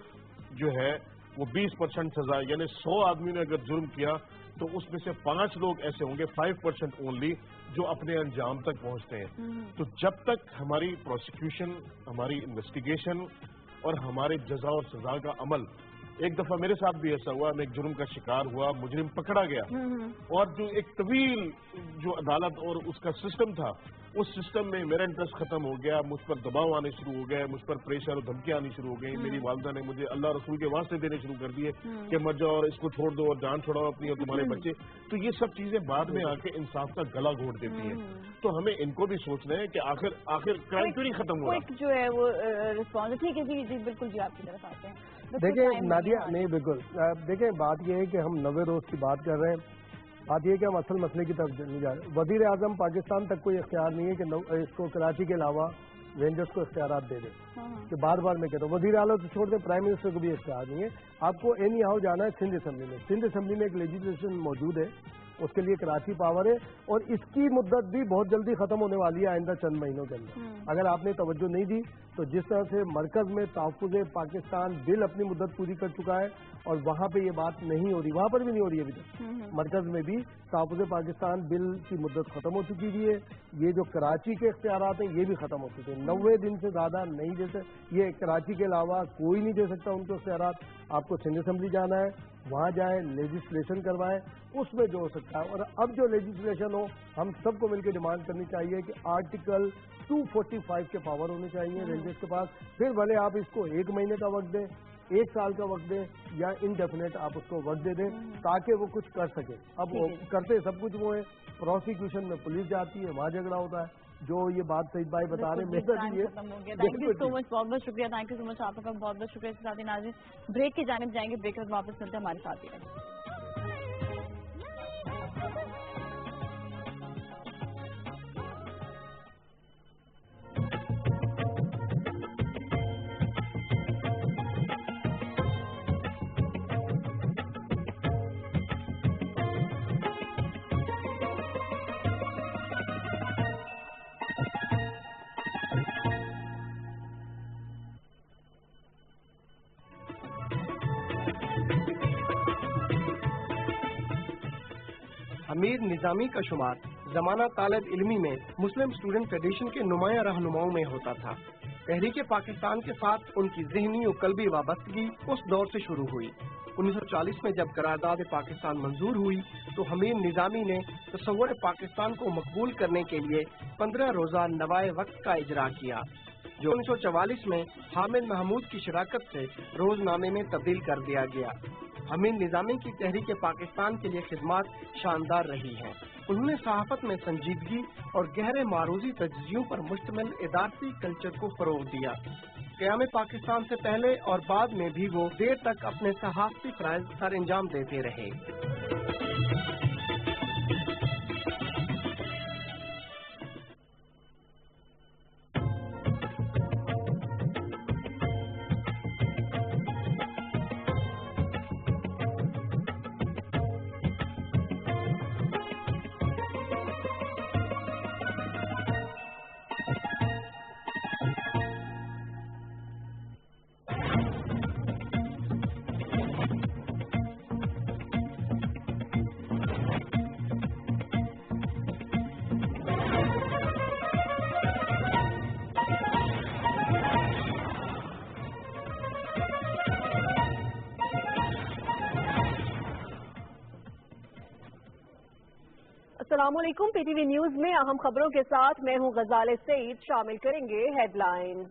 जो है वो 20% सजा, यानी 100 आदमी ने अगर जुर्म किया तो उसमें से 5 लोग ऐसे होंगे, 5% ओनली, जो अपने अंजाम तक पहुंचते हैं। तो जब तक हमारी प्रोसिक्यूशन, हमारी इन्वेस्टिगेशन और हमारे जजा और सजा का अमल, एक दफा मेरे साथ भी ऐसा हुआ, मैं एक जुर्म का शिकार हुआ, मुजरिम पकड़ा गया, और जो एक तवील जो अदालत और उसका सिस्टम था, उस सिस्टम में मेरा इंटरेस्ट खत्म हो गया, मुझ पर दबाव आने शुरू हो गए, मुझ पर प्रेशर और धमकियां आनी शुरू हो गई। मेरी वालदा ने मुझे अल्लाह रसूल के वास्ते देने शुरू कर दिए कि मर जाओ और इसको छोड़ दो और जान छोड़ाओ अपनी और तुम्हारे बच्चे। तो ये सब चीजें बाद में आके इंसाफ का गला घोट देती हैं। तो हमें इनको भी सोचना है कि आखिर क्राइम क्यों नहीं खत्म हुआ।
जो है वो रिस्पॉन्स ठीक है। जी बिल्कुल जी, आपकी तरफ आते हैं।
देखिए नादिया, नहीं बिल्कुल, देखिए बात ये है कि हम 90 रोज की बात कर रहे हैं। बात यह है कि हम असल मसले की तरफ नहीं जा रहे। वजीर आजम पाकिस्तान तक कोई इख्तियार नहीं है कि इसको कराची के अलावा रेंजर्स को इख्तियार दे दें। कि बार बार मैं कहता हूँ वजीर आला तो छोड़ दें, प्राइम मिनिस्टर को भी इख्तियार नहीं है। आपको एनी हाउ जाना है सिंध असेंबली में। सिंध असेंबली में एक लेजिस्लेशन मौजूद है, उसके लिए कराची पावर है, और इसकी मुद्दत भी बहुत जल्दी खत्म होने वाली है, आइंदा चंद महीनों के अंदर। अगर आपने तवज्जो नहीं दी तो जिस तरह से मरकज में तहफ़्फ़ुज़ पाकिस्तान बिल अपनी मुद्दत पूरी कर चुका है और वहाँ पे ये बात नहीं हो रही, वहाँ पर भी नहीं हो रही है अभी तक। मरकज में भी तहफ़्फ़ुज़ पाकिस्तान बिल की मुद्दत खत्म हो चुकी है। ये जो कराची के इख्तियारात हैं ये भी खत्म हो चुके हैं। 90 दिन से ज़्यादा नहीं दे सकते, ये कराची के अलावा कोई नहीं दे सकता उनको इख्तियारात। आपको सिंध असेंबली जाना है, वहाँ जाए, लेजिस्लेशन करवाएं, उसमें जो हो सकता है। और अब जो लेजिस्लेशन हो, हम सबको मिलकर डिमांड करनी चाहिए कि आर्टिकल 245 के पावर होने चाहिए रेंजर्स के पास। फिर भले आप इसको 1 महीने का वक्त दें, 1 साल का वक्त दें, या इनडेफिनेट आप उसको वक्त दे दें, ताकि वो कुछ कर सके। अब वो करते सब कुछ वो है, प्रोसिक्यूशन में पुलिस जाती है, वहाँ झगड़ा होता है। जो ये बात सईद भाई बता रहे हैं,
थैंक यू सो मच, बहुत बहुत शुक्रिया, थैंक यू सो मच आपका, बहुत बहुत शुक्रिया। इसके साथ ही नाज़रीन ब्रेक की जानिब जाएंगे, ब्रेक के बाद वापस मिलते हैं, हमारे साथ ही रहें।
अमीर निजामी का शुमार ज़माना तालिब इल्मी में मुस्लिम स्टूडेंट फेडरेशन के नुमाया रहनुमाओं में होता था। تحریک پاکستان کے ساتھ ان کی ذہنی و قلبی وابستگی اس دور سے شروع ہوئی۔ 1940 میں جب قرارداد پاکستان منظور ہوئی تو حمید نظامی نے تصور پاکستان کو مقبول کرنے کے لیے 15 روزہ نوائے وقت کا اجرا کیا، جو 1944 میں حامد محمود کی شراکت سے روزنامے میں تبدیل کر دیا گیا۔ حمید نظامی کی تحریک پاکستان کے لیے خدمات شاندار رہی ہیں۔ انہوں نے صحافت میں سنجیدگی اور گہرے معروضی تجزیوں پر مشتمل ادارتی کلچر کو فروغ دیا۔ قیام پاکستان سے پہلے اور بعد میں بھی وہ دیر تک اپنے صحافتی فرائض سر انجام دیتے رہے۔
السلام علیکم، پی ٹی وی نیوز میں اہم خبروں کے ساتھ میں ہوں غزال سعید۔ شامل کریں گے ہیڈ لائن۔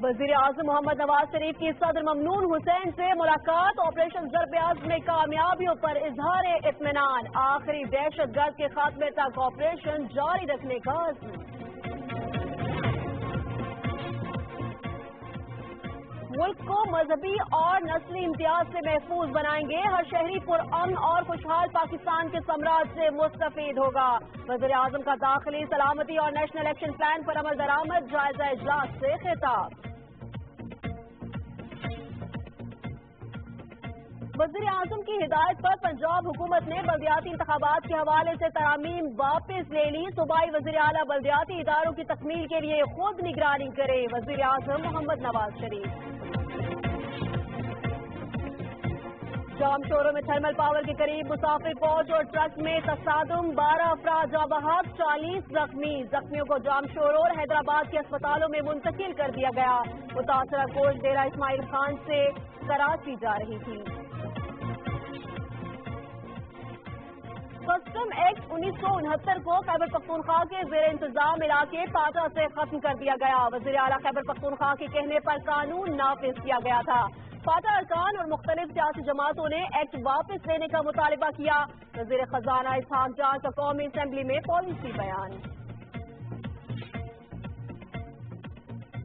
وزیر اعظم محمد نواز شریف کی صدر ممنون حسین سے ملاقات، آپریشن ضرب عضب میں کامیابیوں پر اظہار اطمینان، آخری دہشت گرد کے خاتمے تک آپریشن جاری رکھنے کا عزم۔ ملک کو مذہبی اور نسلی امتیاز سے محفوظ بنائیں گے، ہر شہری پرامن اور خوشحال پاکستان کے سمراج سے مستفید ہوگا۔ وزیر اعظم کا داخلی سلامتی اور نیشنل ایکشن پلان پر عمل درآمد، جائزہ اجلاس سے خطاب۔ وزیر اعظم کی ہدایت پر پنجاب حکومت نے بلدیاتی انتخابات کے حوالے سے ترامیم واپس لے لی، صوبائی وزیر اعلیٰ بلدیاتی اداروں کی تکمیل کے لیے خود نگرانی کرے، وزیر اعظم محمد نواز شریف۔ جام شوروں میں تھرمل پاور کے قریب مسافر فوج اور ٹرک میں تصادم، 12 افراد جاں بحق، 40 زخمی، زخمیوں کو جام شوروں اور حیدرآباد کے اسپتالوں میں منتقل کر دیا گیا۔ متاثرہ کوچ ڈیرہ اسماعیل خان سے کراچی جا رہی تھی۔ کسٹم ایکٹ 1969 کو خیبر پختونخوا کے زیر انتظام علاقے پاٹا سے ختم کر دیا گیا، وزیر اعلیٰ خیبر پختونخوا کے کہنے پر قانون نافذ کیا گیا تھا۔ پاٹا ارکان اور مختلف سیاسی جماعتوں نے ایکٹ واپس لینے کا مطالبہ کیا، وزیر خزانہ اسحاق جان کا قومی اسمبلی میں پالیسی بیان۔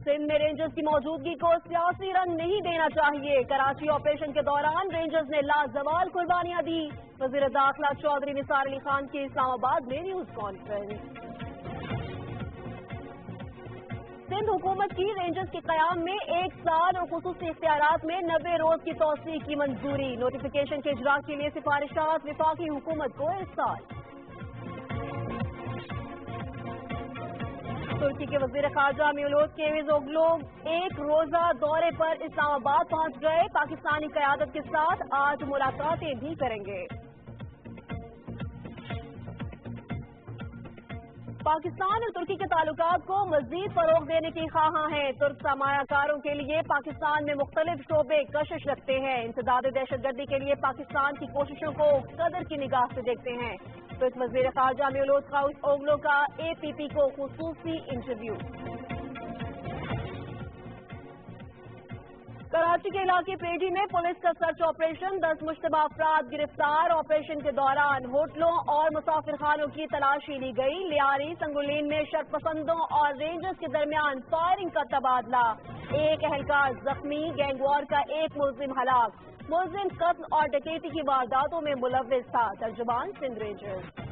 سندھ میں رینجرز کی موجودگی کو سیاسی رنگ نہیں دینا چاہیے، کراچی آپریشن کے دوران رینجرز نے لازوال قربانیاں دی، وزیر داخلہ چودھری نثار علی خان کی اسلام آباد میں نیوز کانفرنس۔ سندھ حکومت کی رینجرز کے قیام میں 1 سال اور خصوصی اختیارات میں 90 روز کی توسیع کی منظوری، نوٹیفیکیشن کے اجرا کے لیے سفارشات وفاقی حکومت کو ارسال۔ ترکی کے وزیر خارجہ میولوت کیوزوگلو 1 روزہ دورے پر اسلام آباد پہنچ گئے، پاکستانی قیادت کے ساتھ آج ملاقاتیں بھی کریں گے۔ پاکستان اور ترکی کے تعلقات کو مزید فروغ دینے کی خواہاں ہیں، ترک سرمایہ کاروں کے لیے پاکستان میں مختلف شعبے کشش رکھتے ہیں، انسداد دہشت گردی کے لیے پاکستان کی کوششوں کو قدر کی نگاہ سے دیکھتے ہیں۔ ترک وزیر خارجہ میولوت اوگلو کا APP کو خصوصی انٹرویو۔ کراچی کے علاقے پیڈی میں پولیس کا سرچ آپریشن، 10 مشتبہ افراد گرفتار، آپریشن کے دوران ہوٹلوں اور مسافر خانوں کی تلاشی لی گئی، لیاری سنگولین میں شرط پسندوں اور رینجرز کے درمیان فائرنگ کا تبادلہ، 1 اہلکار زخمی، گینگ وار کا 1 ملزم ہلاک، ملزم قتل اور ڈکیتی کی وارداتوں میں ملوث تھا، ترجمان سندھ رینجرز۔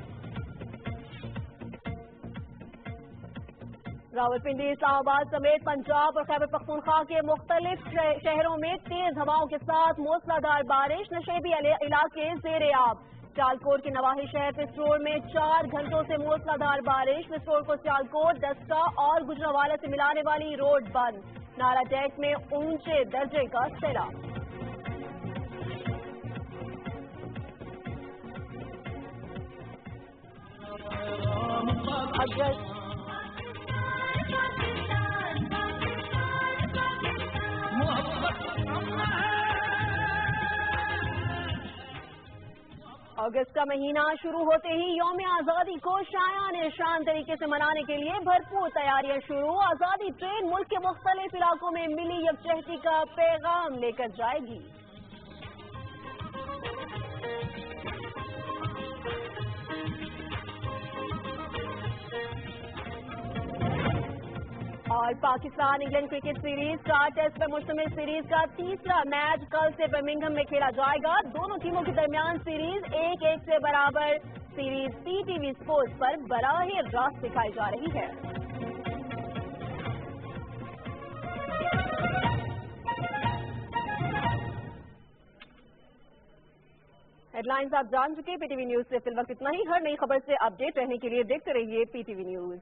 راولپنڈی، اسلام آباد سمیت پنجاب اور خیبر پختونخوا کے مختلف شہروں میں تیز ہواؤں کے ساتھ موسلا دھار بارش، نشیبی علاقے زیر آب، سیالکوٹ کے نواحی شہر پسرور میں 4 گھنٹوں سے موسلا دھار بارش، پسرور کو سیالکوٹ، دسکا اور گجرانوالہ سے ملانے والی روڈ بند، نارا ٹیک میں اونچے درجے کا سیلاب۔ अगस्त। अगस्त का महीना शुरू होते ही यौम आज़ादी को शायान शान तरीके से मनाने के लिए भरपूर तैयारियां शुरू। आज़ादी ट्रेन मुल्क के मुख्तलिफ इलाकों में मिली यकजहती का पैगाम लेकर जाएगी। और पाकिस्तान इंग्लैंड क्रिकेट सीरीज का टेस्ट पर मुश्तमिल सीरीज का तीसरा मैच कल से बर्मिंघम में खेला जाएगा। दोनों टीमों के दरमियान सीरीज 1-1 से बराबर। सीरीज PTV स्पोर्ट्स पर बराह रास्त दिखाई जा रही है। हेडलाइंस आप जान चुके। PTV न्यूज से फिल वक्त इतना ही। हर नई खबर से अपडेट रहने के लिए देखते रहिए PTV न्यूज।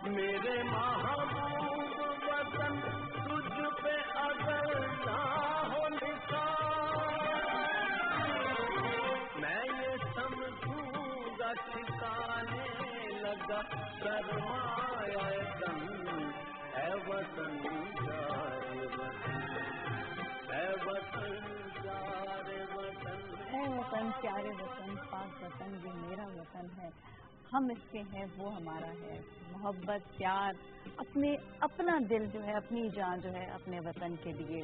मेरे आने लगा सरमाया तन है वतन जारे वतन है वतन जारे वतन
है वतन प्यारे वतन पाक वतन ये मेरा वतन है, हम इसके हैं वो हमारा है। मोहब्बत प्यार अपना दिल जो है, अपनी जान जो है अपने वतन के लिए।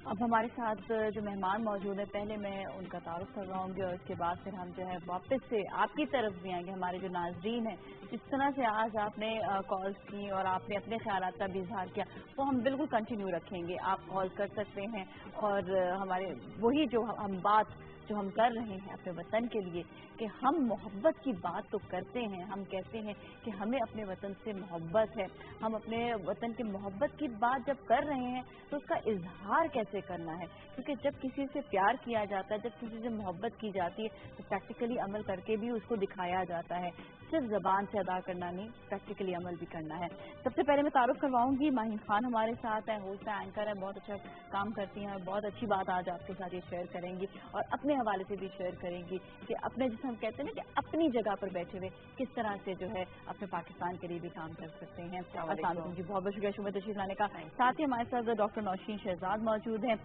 अब हमारे साथ जो मेहमान मौजूद है, पहले मैं उनका तारुफ करवाऊंगी और उसके बाद फिर हम जो है वापस से आपकी तरफ भी आएंगे। हमारे जो नाजरीन हैं, जिस तरह से आज आपने कॉल्स की और आपने अपने ख्यालात का भी इजहार किया, वो हम बिल्कुल कंटिन्यू रखेंगे। आप कॉल कर सकते हैं और हमारे वही जो हम बात जो हम कर रहे हैं अपने वतन के लिए, कि हम मोहब्बत की बात तो करते हैं, हम कहते हैं कि हमें अपने वतन से मोहब्बत है, हम अपने वतन की मोहब्बत की बात जब कर रहे हैं तो उसका इजहार कैसे करना है, क्योंकि जब किसी से प्यार किया जाता है, जब किसी से मोहब्बत की जाती है तो प्रैक्टिकली अमल करके भी उसको दिखाया जाता है, सिर्फ ज़बान से अदा करना नहीं, प्रैक्टिकली अमल भी करना है। सबसे पहले मैं तारुफ करवाऊंगी, माहिन खान हमारे साथ है, होस्ट है, एंकर है, बहुत अच्छा काम करती हैं और बहुत अच्छी बात आज आपके साथ ये शेयर करेंगी और अपने हवाले से भी शेयर करेंगी कि अपने, जिसे हम कहते हैं ना कि अपनी जगह पर बैठे हुए किस तरह से जो है अपने पाकिस्तान के लिए भी काम कर सकते हैं। अस्सलाम जी, बहुत बहुत शुक्रिया शुभ तशरीफ लाने का। साथ ही हमारे साथ डॉक्टर नौशीन शहजाद मौजूद हैं,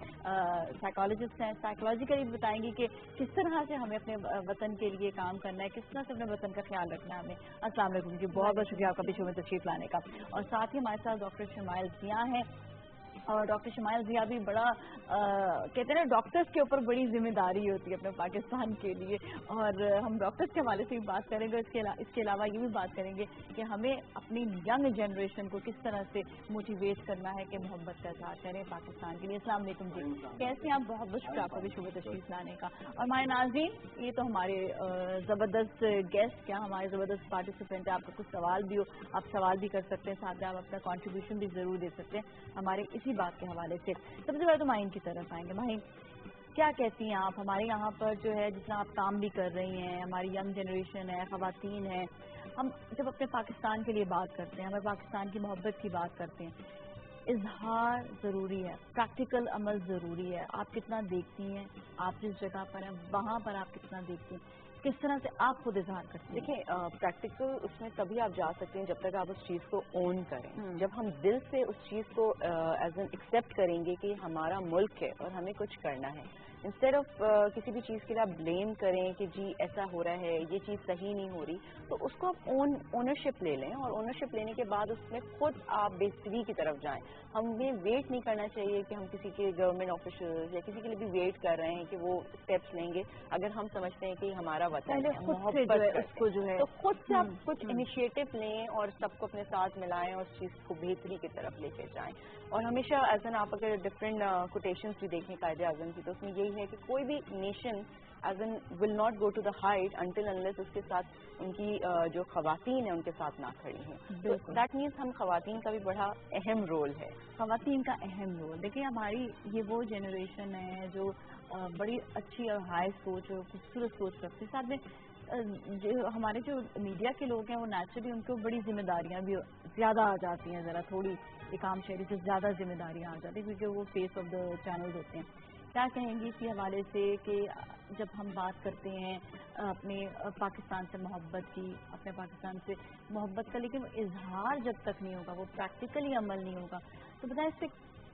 साइकोलॉजिस्ट हैं, साइकोलॉजिकली बताएंगी कि किस तरह से हमें अपने वतन के लिए काम करना है, किस तरह से अपने वतन का ख्याल रखना है हमें। अस्सलाम वालेकुम जी, बहुत बहुत शुक्रिया आपका भी शुभ तशरीफ लाने का। और साथ ही हमारे साथ डॉक्टर शमाइल जिया हैं और डॉक्टर शमाइल जिया भी बड़ा कहते हैं ना, डॉक्टर्स के ऊपर बड़ी जिम्मेदारी होती है अपने पाकिस्तान के लिए, और हम डॉक्टर्स के हवाले से भी बात करेंगे। इसके अलावा ये भी बात करेंगे कि हमें अपनी यंग जनरेशन को किस तरह से मोटिवेट करना है कि मोहब्बत का इजहार करें पाकिस्तान के लिए। अस्सलाम वालेकुम जी, कैसे आप? बहुत बहुत शुक्रिया आपका भी शुभ तशरीफ लाने का। और हमारे नाज़रीन, ये तो हमारे ज़बरदस्त गेस्ट, क्या हमारे ज़बरदस्त पार्टिसिपेंट है, आपका कुछ सवाल भी हो आप सवाल भी कर सकते हैं, साथ में आप अपना कॉन्ट्रीब्यूशन भी ज़रूर दे सकते हैं हमारे इसी बात के हवाले से। सबसे पहले तो माहिन की तरफ आएंगे। माहिन, क्या कहती हैं आप? हमारे यहाँ पर जो है जितना आप काम भी कर रही हैं, हमारी यंग जनरेशन है, ख़वातीन है, हम जब अपने पाकिस्तान के लिए बात करते हैं, हमें पाकिस्तान की मोहब्बत की बात करते हैं, इजहार ज़रूरी है, प्रैक्टिकल अमल ज़रूरी है। आप कितना देखती हैं, आप जिस जगह पर हैं वहाँ पर आप कितना देखती हैं, किस तरह से आप खुद इजहार करते हैं?
देखिए, प्रैक्टिकल उसमें तभी आप जा सकते हैं जब तक आप उस चीज़ को ओन करें। जब हम दिल से उस चीज़ को एज एन एक्सेप्ट करेंगे कि हमारा मुल्क है और हमें कुछ करना है, इंस्टेड ऑफ किसी भी चीज़ के लिए आप ब्लेम करें कि जी ऐसा हो रहा है, ये चीज़ सही नहीं हो रही, तो उसको आप ओनरशिप ले लें और ओनरशिप लेने के बाद उसमें खुद आप बेहतरी की तरफ जाएं। हमें वेट नहीं करना चाहिए कि हम किसी के गवर्नमेंट ऑफिशियल्स या किसी के लिए भी वेट कर रहे हैं कि वो स्टेप्स लेंगे। अगर हम समझते हैं कि हमारा वतन है, मोहब्बत उसको जो है, तो खुद से आप कुछ इनिशिएटिव लें और सबको अपने साथ मिलाएं और उस चीज़ को बेहतरी की तरफ लेके जाएं। और हमेशा एज एन, आप अगर डिफरेंट कोटेशंस भी देखें कायदे आज़म की, तो उसमें यही है कि कोई भी nation as an will not go to the height until unless उसके साथ उनकी जो खवातीन है उनके साथ ना खड़ी हैं। तो दैट मीन्स हम खवातीन का भी बड़ा अहम रोल है।
खवातीन का अहम रोल, देखिए हमारी ये वो जनरेशन है जो बड़ी अच्छी और हाई सोच और खूबसूरत सोच रखती है। साथ में जो हमारे जो मीडिया के लोग हैं वो नेचुरली उनको बड़ी जिम्मेदारियां भी ज़्यादा आ जाती हैं, ज़रा थोड़ी एक आम शहरी से ज़्यादा जिम्मेदारियां आ जाती हैं क्योंकि वो फेस ऑफ द चैनल्स होते हैं। क्या कहेंगी इसी हवाले से कि जब हम बात करते हैं अपने पाकिस्तान से मोहब्बत की, अपने पाकिस्तान से मोहब्बत का, लेकिन इजहार जब तक नहीं होगा, वो प्रैक्टिकली अमल नहीं होगा, तो बताएं इससे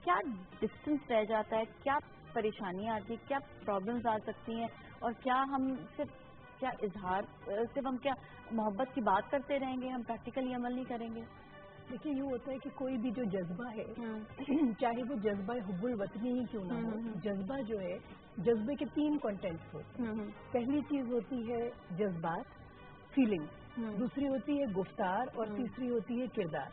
क्या डिस्टेंस रह जाता है, क्या परेशानियाँ आती हैं, क्या प्रॉब्लम्स आ सकती हैं, और क्या हम सिर्फ क्या इजहार सिर्फ हम क्या मोहब्बत की बात करते रहेंगे, हम प्रैक्टिकली अमल नहीं करेंगे?
देखिए, यूँ होता है कि कोई भी जो जज्बा है, चाहे वो जज्बा हुब्बुल वतनी ही क्यों ना हो, जज्बा जो है, जज्बे के 3 कंटेंट्स होते हैं। पहली चीज होती है जज्बात, फीलिंग, दूसरी होती है गुफ्तार और तीसरी होती है किरदार,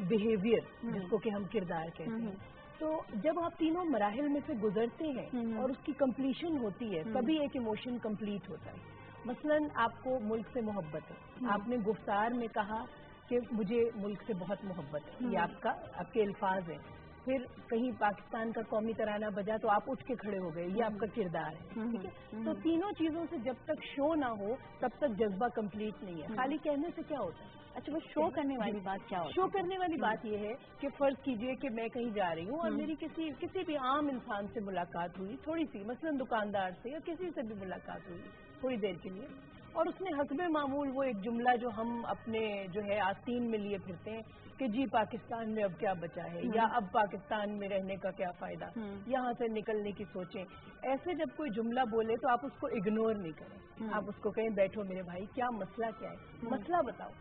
बिहेवियर, जिसको कि हम किरदार कहते हैं। तो जब आप तीनों मराहिल में से गुजरते हैं और उसकी कंप्लीशन होती है, तभी एक इमोशन कंप्लीट होता है। मसलन आपको मुल्क से मोहब्बत है, आपने गुफ्तार में कहा कि मुझे मुल्क से बहुत मोहब्बत है, ये आपके अल्फाज हैं। फिर कहीं पाकिस्तान का कौमी तराना बजा तो आप उठ के खड़े हो गए, ये आपका किरदार है, ठीक है। तो तीनों चीजों से जब तक शो ना हो तब तक जज्बा कंप्लीट नहीं है। खाली कहने से क्या होता है?
अच्छा, वो शो करने वाली बात क्या होती है?
शो करने वाली बात ये है कि फर्ज कीजिए कि मैं कहीं जा रही हूँ और मेरी किसी भी आम इंसान से मुलाकात हुई, थोड़ी सी, मसलन दुकानदार से या किसी से भी मुलाकात हुई थोड़ी देर के लिए, और उसने हस्बे मामूल वो एक जुमला जो हम अपने जो है आस्तीन में लिए फिरते हैं कि जी पाकिस्तान में अब क्या बचा है, या अब पाकिस्तान में रहने का क्या फायदा, यहाँ से निकलने की सोचें। ऐसे जब कोई जुमला बोले तो आप उसको इग्नोर नहीं करें, आप उसको कहें बैठो मेरे भाई, क्या मसला क्या है, मसला बताओ।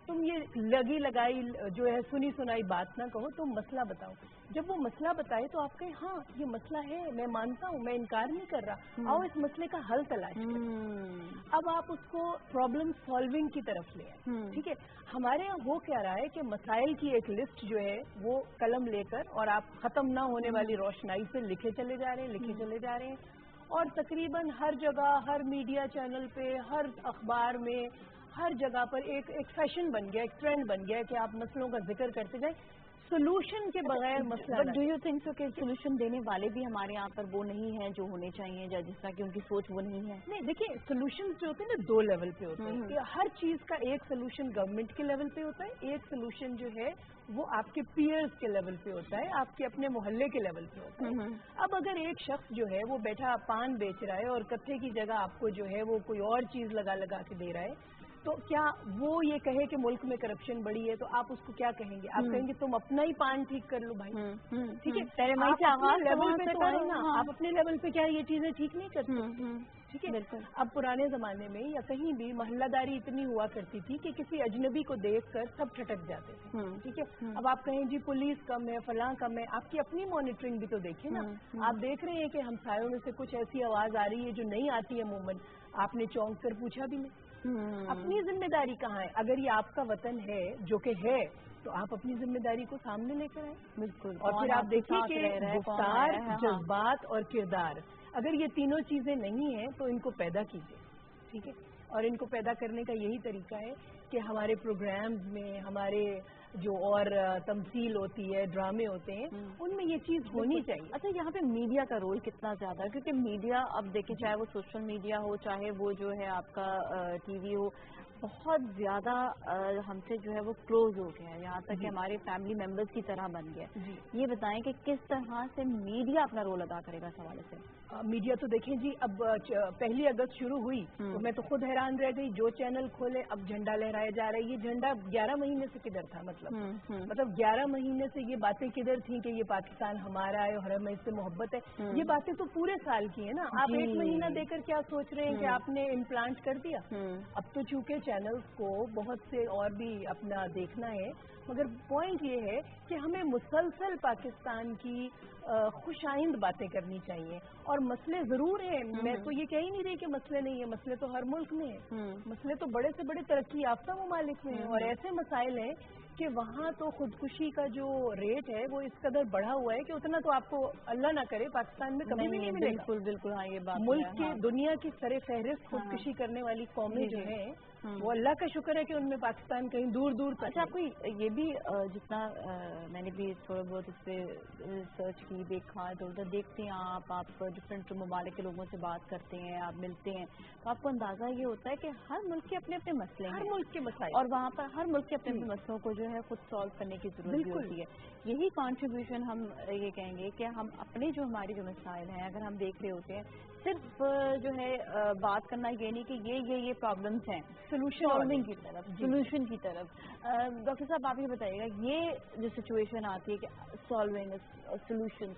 तुम ये लगी लगाई जो है सुनी सुनाई बात ना कहो, तुम मसला बताओ। जब वो मसला बताए तो आप कहें हाँ ये मसला है, मैं मानता हूँ, मैं इनकार नहीं कर रहा, आओ इस मसले का हल तलाश करें। अब आप उसको प्रॉब्लम सॉल्विंग की तरफ ले आए, ठीक है। हमारे यहाँ हो क्या रहा है कि मसाइल की एक लिस्ट जो है वो कलम लेकर और आप खत्म ना होने वाली रोशनाई से लिखे चले जा रहे हैं, और तकरीबन हर जगह, हर मीडिया चैनल पे, हर अखबार में, हर जगह पर एक फैशन बन गया, एक ट्रेंड बन गया कि आप मसलों का जिक्र करते जाएं, सोल्यूशन के बगैर मसला।
But do you think so कि सोल्यूशन देने वाले भी हमारे यहाँ पर वो नहीं है जो होने चाहिए, या जिस तरह की उनकी सोच वो नहीं है?
नहीं, देखिए सोल्यूशन जो होते हैं ना दो लेवल पे होते हैं। कि हर चीज का एक सोल्यूशन गवर्नमेंट के लेवल पे होता है, एक सोल्यूशन जो है वो आपके पीयर्स के लेवल पे होता है, आपके अपने मोहल्ले के लेवल पे होता है। अब अगर एक शख्स जो है वो बैठा पान बेच रहा है और कत्थे की जगह आपको जो है वो कोई और चीज लगा के दे रहा है, तो क्या वो ये कहे कि मुल्क में करप्शन बढ़ी है, तो आप उसको क्या कहेंगे? आप कहेंगे तुम अपना ही पान ठीक कर लो भाई, ठीक है। आप अपने लेवल पे तो आए ना, आप अपने लेवल पे क्या ये चीजें ठीक नहीं करते, ठीक है। अब पुराने जमाने में या कहीं भी मोहल्लादारी इतनी हुआ करती थी कि किसी अजनबी को देखकर सब ठटक जाते थे, ठीक है। अब आप कहें जी पुलिस कम है, फलां कम है, आपकी अपनी मॉनिटरिंग भी तो देखिए ना। आप देख रहे हैं कि हमसायों में से कुछ ऐसी आवाज आ रही है जो नहीं आती है अमूमन, आपने चौंक कर पूछा भी नहीं। अपनी जिम्मेदारी कहाँ है? अगर ये आपका वतन है, जो कि है, तो आप अपनी जिम्मेदारी को सामने लेकर आए।
बिल्कुल।
और फिर आप देखिए कि गुफ्तार, जज्बात और किरदार, अगर ये तीनों चीजें नहीं हैं तो इनको पैदा कीजिए, ठीक है। और इनको पैदा करने का यही तरीका है कि हमारे प्रोग्राम्स में, हमारे जो और तमसील होती है, ड्रामे होते हैं, उनमें ये चीज होनी चाहिए।
अच्छा, यहाँ पे मीडिया का रोल कितना ज्यादा है? क्योंकि मीडिया अब देखिए, चाहे वो सोशल मीडिया हो, चाहे वो जो है आपका टीवी हो, बहुत ज्यादा हमसे जो है वो क्लोज हो गया है, यहाँ तक कि हमारे फैमिली मेंबर्स की तरह बन गया है। ये बताएं कि किस तरह से मीडिया अपना रोल अदा करेगा इस हवाले से?
मीडिया तो देखें जी, अब 1 अगस्त शुरू हुई तो मैं तो खुद हैरान रह गई, जो चैनल खोले अब झंडा लहराया जा रहा है। ये झंडा 11 महीने से किधर था? मतलब 11 महीने से ये बातें किधर थी कि ये पाकिस्तान हमारा है और हमें इससे मोहब्बत है? ये बातें तो पूरे साल की है ना। आप 1 महीना देकर क्या सोच रहे हैं कि आपने इम्प्लांट कर दिया? अब तो चूंकि चैनल्स को बहुत से और भी अपना देखना है, मगर पॉइंट ये है कि हमें मुसलसल पाकिस्तान की खुशाइंद बातें करनी चाहिए। और मसले जरूर हैं, मैं तो ये कह ही नहीं रही कि मसले नहीं है, मसले तो हर मुल्क में है, मसले तो बड़े से बड़े तरक्की याफ्ता ममालिक में है। और ऐसे मसाइल हैं कि वहाँ तो खुदकुशी का जो रेट है वो इस कदर बढ़ा हुआ है कि उतना तो आपको अल्लाह ना करे पाकिस्तान में कभी भी नहीं मिलेगा।
बिल्कुल बिल्कुल, हाँ, ये बात
मुल्क की दुनिया की सरे फहरिस्त खुदकुशी करने वाली कौमें जो है वो अल्लाह का शुक्र है कि उनमें पाकिस्तान कहीं दूर दूर तक।
अच्छा, आपको ये भी जितना मैंने भी थोड़ा बहुत इस पर रिसर्च की, देखा, तो उधर देखते हैं आप डिफरेंट ममालिक के लोगों से बात करते हैं, आप मिलते हैं, तो आपको अंदाजा ये होता है कि हर मुल्क के अपने अपने मसले हैं,
हर मुल्क के मसले,
और वहाँ पर हर मुल्क के अपने अपने मसलों को जो है खुद सॉल्व करने की जरूरत होती है। यही कॉन्ट्रीब्यूशन हम ये कहेंगे कि हम अपने जो हमारी जो मसाइल हैं, अगर हम देख रहे होते हैं, सिर्फ जो है बात करना ये नहीं कि ये प्रॉब्लम्स हैं, सॉल्विंग की तरफ, सोल्यूशन की तरफ। डॉक्टर साहब, आप ये बताइएगा, ये जो सिचुएशन आती है कि सॉल्विंग सोल्यूशन,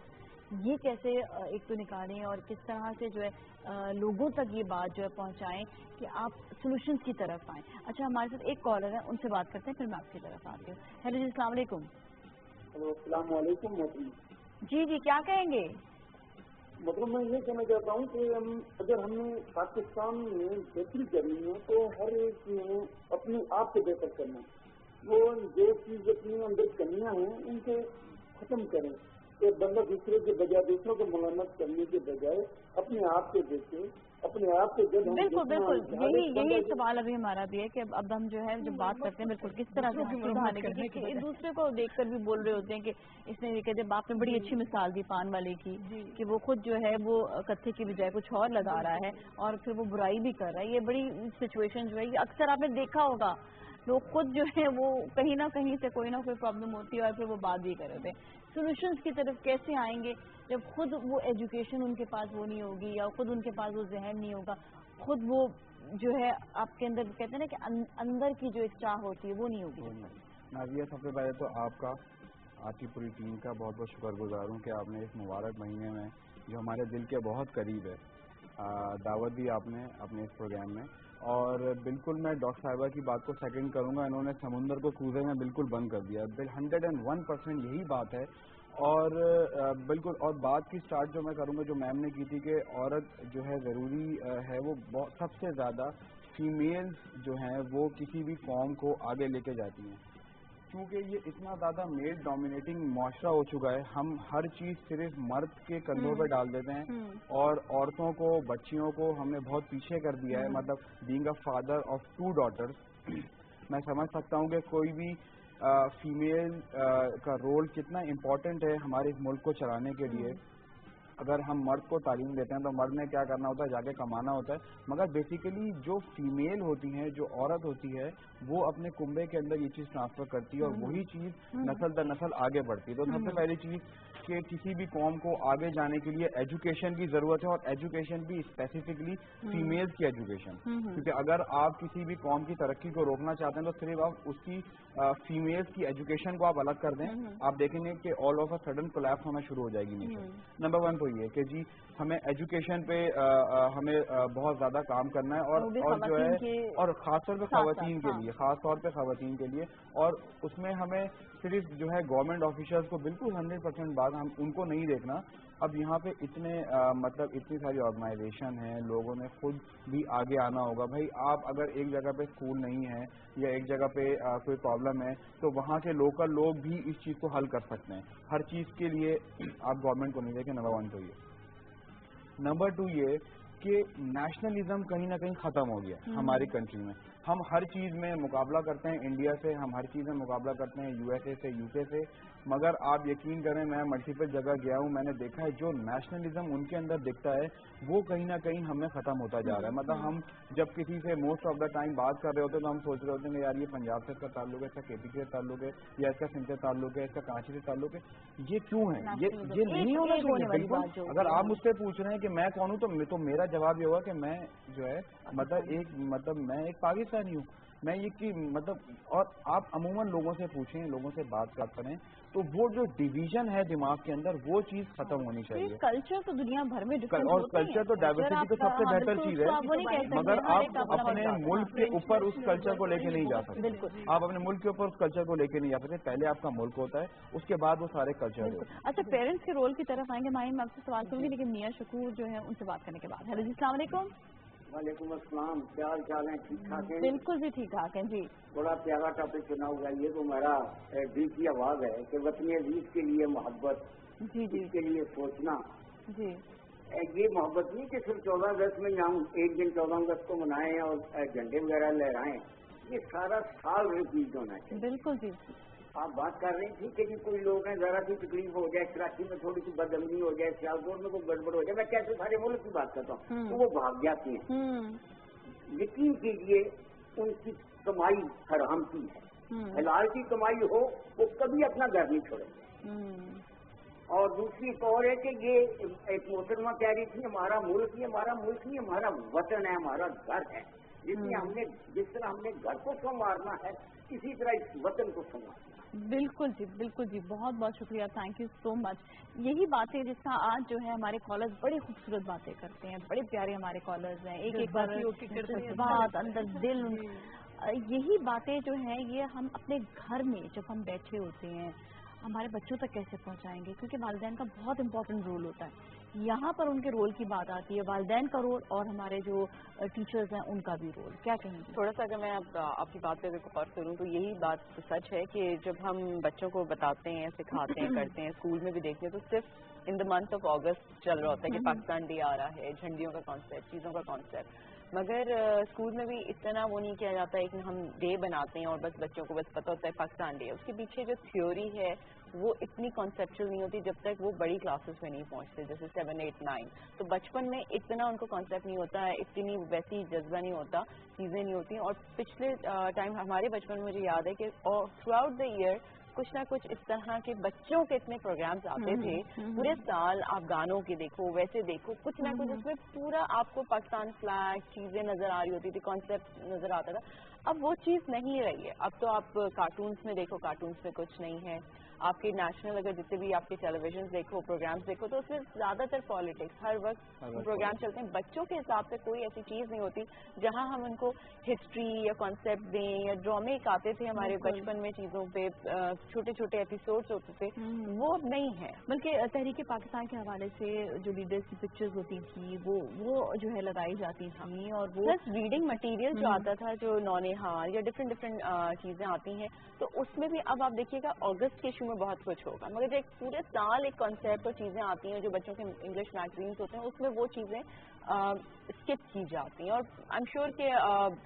ये कैसे एक तो निकालें और किस तरह से जो है लोगों तक ये बात जो है पहुंचाएं कि आप सोल्यूशन की तरफ आएं? अच्छा, हमारे साथ एक कॉलर है, उनसे बात करते हैं, फिर मैं आपकी तरफ आती हूँ। हेलो जी, अस्सलाम वालेकुम।
अस्सलाम वालेकुम।
जी जी, क्या कहेंगे?
मतलब मैं ये कहना चाहता हूँ कि अगर हमें पाकिस्तान में बेहतरी करनी है तो हर एक अपने आप को बेहतर करना, वो जो चीज अपने अंदर कमियां हैं उनको खत्म करें। कि बंदा दूसरे के बजाय, दूसरों को मलामत करने के बजाय अपने आप को देखे, अपने आप को जब
बिल्कुल बिल्कुल, यही सवाल अभी हमारा भी है कि अब हम जो है जब बात करते हैं बिल्कुल किस तरह से सुधारने की, एक दूसरे को देखकर भी बोल रहे होते हैं कि इसने कहते बाप ने बड़ी अच्छी मिसाल दी पान वाले की कि वो खुद जो है वो कत्थे की बजाय कुछ और लगा रहा है और फिर वो बुराई भी कर रहा है। ये बड़ी सिचुएशन जो है ये अक्सर आपने देखा होगा, लोग खुद जो है वो कहीं ना कहीं से कोई ना कोई प्रॉब्लम होती है और फिर वो बात भी कर रहे थे। सोल्यूशंस की तरफ कैसे आएंगे जब खुद वो एजुकेशन उनके पास वो नहीं होगी, या खुद उनके पास वो जहन नहीं होगा, खुद वो जो है आपके अंदर कहते हैं ना कि अंदर की जो एक चाह होती है वो नहीं होगी।
नाज़िया, सबसे पहले तो आपकी पूरी टीम का बहुत बहुत शुक्रगुजार हूँ कि आपने इस मुबारक महीने में जो हमारे दिल के बहुत करीब है दावत दी आपने अपने इस प्रोग्राम में। और बिल्कुल मैं डॉक्टर साहिबा की बात को सेकंड करूँगा, इन्होंने समुंदर को कूदे में बिल्कुल बंद कर दिया, 101% यही बात है। और बिल्कुल, और बात की स्टार्ट जो मैं करूँगा जो मैम ने की थी कि औरत जो है ज़रूरी है वो सबसे ज़्यादा फीमेल्स जो हैं वो किसी भी फॉर्म को आगे लेके जाती हैं, क्योंकि ये इतना ज़्यादा मेल डोमिनेटिंग माशरा हो चुका है। हम हर चीज़ सिर्फ मर्द के कंधों पे डाल देते हैं और औरतों को, बच्चियों को हमने बहुत पीछे कर दिया है। मतलब being a father of 2 daughters, मैं समझ सकता हूँ कि कोई भी फीमेल का रोल कितना इम्पोर्टेंट है हमारे इस मुल्क को चलाने के लिए। अगर हम मर्द को तालीम देते हैं तो मर्द ने क्या करना होता है, जाके कमाना होता है, मगर बेसिकली जो फीमेल होती हैं, जो औरत होती है, वो अपने कुंबे के अंदर ये चीज़ ट्रांसफर करती है और वही चीज़ नस्ल दर नस्ल आगे बढ़ती है। तो सबसे पहली चीज़ कि किसी भी कौम को आगे जाने के लिए एजुकेशन की ज़रूरत है, और एजुकेशन भी स्पेसिफिकली फीमेल्स की एजुकेशन, क्योंकि अगर आप किसी भी कौम की तरक्की को रोकना चाहते हैं तो सिर्फ आप उसकी फीमेल्स की एजुकेशन को आप अलग कर दें, आप देखेंगे कि all of a sudden collapse होना शुरू हो जाएगी नेशन। नंबर 1 तो ये कि जी हमें एजुकेशन पे हमें बहुत ज़्यादा काम करना है, और जो है और ख़ासतौर पे ख़वातीन के लिए, ख़ासतौर पे ख़वातीन के लिए, और उसमें हमें सिर्फ जो है गवर्नमेंट ऑफिसर्स को बिल्कुल 100% बात हम उनको नहीं देखना। अब यहाँ पे इतने मतलब इतनी सारी ऑर्गेनाइजेशन हैं, लोगों ने खुद भी आगे आना होगा। भाई आप अगर एक जगह पे स्कूल नहीं है या एक जगह पे कोई प्रॉब्लम है तो वहाँ के लोकल लोग भी इस चीज़ को हल कर सकते हैं। हर चीज़ के लिए आप गवर्नमेंट को नहीं देखें। नंबर 1 तो ये। नंबर 2 ये कि नेशनलिज्म कहीं ना कहीं ख़त्म हो गया हमारी कंट्री में। हम हर चीज़ में मुकाबला करते हैं इंडिया से, हम हर चीज़ में मुकाबला करते हैं यूएसए से, यूके से, मगर आप यकीन करें मैं मल्टीपल जगह गया हूँ, मैंने देखा है जो नेशनलिज्म उनके अंदर दिखता है वो कहीं ना कहीं हमें ख़त्म होता जा रहा है। मतलब हम जब किसी से मोस्ट ऑफ द टाइम बात कर रहे होते हैं तो हम सोच रहे होते हैं यार ये पंजाब से इसका ताल्लुक है, इसका केपी से ताल्लुक है, या इसका सिंध से ताल्लुक है, इसका कराची से ताल्लुक है। ये क्यों है? ये नहीं होना चाहिए बिल्कुल। अगर आप मुझसे पूछ रहे हैं कि मैं कौन हूँ तो मेरा जवाब ये होगा कि मैं जो है मतलब मैं एक पाकिस्तानी हूँ। मैं ये कि मतलब, और आप अमूमन लोगों से पूछें, लोगों से बात करें तो वो जो डिवीजन है दिमाग के अंदर वो चीज़ खत्म होनी चाहिए।
कल्चर तो दुनिया भर में डिफरेंट
और कल्चर तो डाइवर्सिटी तो सबसे बेहतर चीज़ है, मगर आप अपने मुल्क के ऊपर उस कल्चर को लेके नहीं जा सकते। आप अपने मुल्क के ऊपर उस कल्चर को लेके नहीं जा सकते। पहले आपका मुल्क होता है, उसके बाद वो सारे कल्चर होते हैं।
अच्छा, पेरेंट्स के रोल की तरफ आएंगे माहिम, मैं आपसे सवाल करूँगी लेकिन मियां शकूर जो है उनसे बात करने के बाद। हेलो जी, अस्सलाम वालेकुम।
वालेकुम अस्सलाम, क्या हाल चाल है? ठीक ठाक है?
बिल्कुल भी ठीक ठाक है जी।
बड़ा प्यारा टॉपिक चुना हुआ है। ये तो मेरा दिल की आवाज़ है कि वतन अजीज के लिए मोहब्बत, इसके लिए सोचना जी। ये मोहब्बत नहीं कि सिर्फ 14 अगस्त में हम एक दिन 14 अगस्त को मनाएं और झंडे वगैरह लहराएं, ये सारा साल रिपीट होना चाहिए।
बिल्कुल जी।
आप बात कर रही थी कि कोई लोग हैं जरा सी तकलीफ हो जाए, कराची में थोड़ी सी बदअमनी हो जाए, सियालकोट में कोई गड़बड़ हो जाए, मैं कैसे सारे मुल्क की बात करता हूँ, तो वो भाग जाती हैं। यकीन कीजिए उनकी कमाई हराम की है, हलाल की कमाई हो वो कभी अपना घर नहीं छोड़ेंगे। और दूसरी एक और है कि ये एक मोहतरमा कह रही थी हमारा मुल्क नहीं हमारा वतन है, हमारा घर है। जिस तरह हमने घर को संवारना है इसी तरह इस वतन को संवारना।
बिल्कुल जी, बहुत बहुत शुक्रिया, थैंक यू सो मच। यही बातें जिसका आज जो है हमारे कॉलर्स बड़ी खूबसूरत बातें करते हैं, बड़े प्यारे हमारे कॉलर्स हैं, एक बात अंदर दिल, यही बातें जो है ये हम अपने घर में जब हम बैठे होते हैं हमारे बच्चों तक कैसे पहुंचाएंगे, क्योंकि वालिदैन का बहुत इंपॉर्टेंट रोल होता है। यहाँ पर उनके रोल की बात आती है, वालिदैन का रोल और हमारे जो टीचर्स हैं उनका भी रोल। क्या कहेंगे?
थोड़ा सा अगर मैं आपकी बात पे गौर करूँ तो यही बात तो सच है कि जब हम बच्चों को बताते हैं, सिखाते हैं, करते हैं, स्कूल में भी देखते हैं तो सिर्फ इन द मंथ ऑफ अगस्त चल रहा होता है कि पाकिस्तान डे आ रहा है, झंडियों का कॉन्सेप्ट, चीज़ों का कॉन्सेप्ट, मगर स्कूल में भी इतना वो नहीं किया जाता है कि हम डे बनाते हैं और बस बच्चों को बस पता होता है पाकिस्तान डे। उसके पीछे जो थ्योरी है वो इतनी कॉन्सेप्चुअल नहीं होती जब तक वो बड़ी क्लासेस में नहीं पहुंचते, जैसे 7, 8, 9। तो बचपन में इतना उनको कॉन्सेप्ट नहीं होता है, इतनी वैसी जज्बा नहीं होता, चीज़ें नहीं होती। और पिछले टाइम हमारे बचपन में मुझे याद है कि थ्रू आउट द ईयर कुछ ना कुछ इस तरह के बच्चों के इतने प्रोग्राम्स आते थे, पूरे साल आप गानों के देखो, वैसे देखो, कुछ ना कुछ उसमें पूरा आपको पाकिस्तान फ्लैग चीजें नजर आ रही होती थी, कॉन्सेप्ट नजर आता था। अब वो चीज नहीं रही है। अब तो आप कार्टून्स में देखो, कार्टून्स में कुछ नहीं है। आपके नेशनल अगर जितने भी आपके टेलीविजन देखो, प्रोग्राम्स देखो, तो उसमें ज्यादातर पॉलिटिक्स हर वक्त प्रोग्राम चलते हैं। बच्चों के हिसाब से कोई ऐसी चीज नहीं होती जहां हम उनको हिस्ट्री या कॉन्सेप्ट दें, या ड्रामे आते थे हमारे बचपन में चीजों पे, छोटे छोटे एपिसोड्स होते थे, वो अब नहीं है।
बल्कि तहरीक पाकिस्तान के हवाले से जो लीडर्स की पिक्चर्स होती थी वो जो है लगाई जाती थी, और वो
प्लस रीडिंग मटेरियल जो आता था, जो नौनिहाल या डिफरेंट चीजें आती हैं, तो उसमें भी अब आप देखिएगा अगस्त के इशू में बहुत कुछ होगा, मगर जो एक पूरे साल एक कॉन्सेप्ट और चीजें आती हैं जो बच्चों के इंग्लिश मैगजीन्स होते हैं, उसमें वो चीजें स्किप की जाती हैं। और आई एम श्योर कि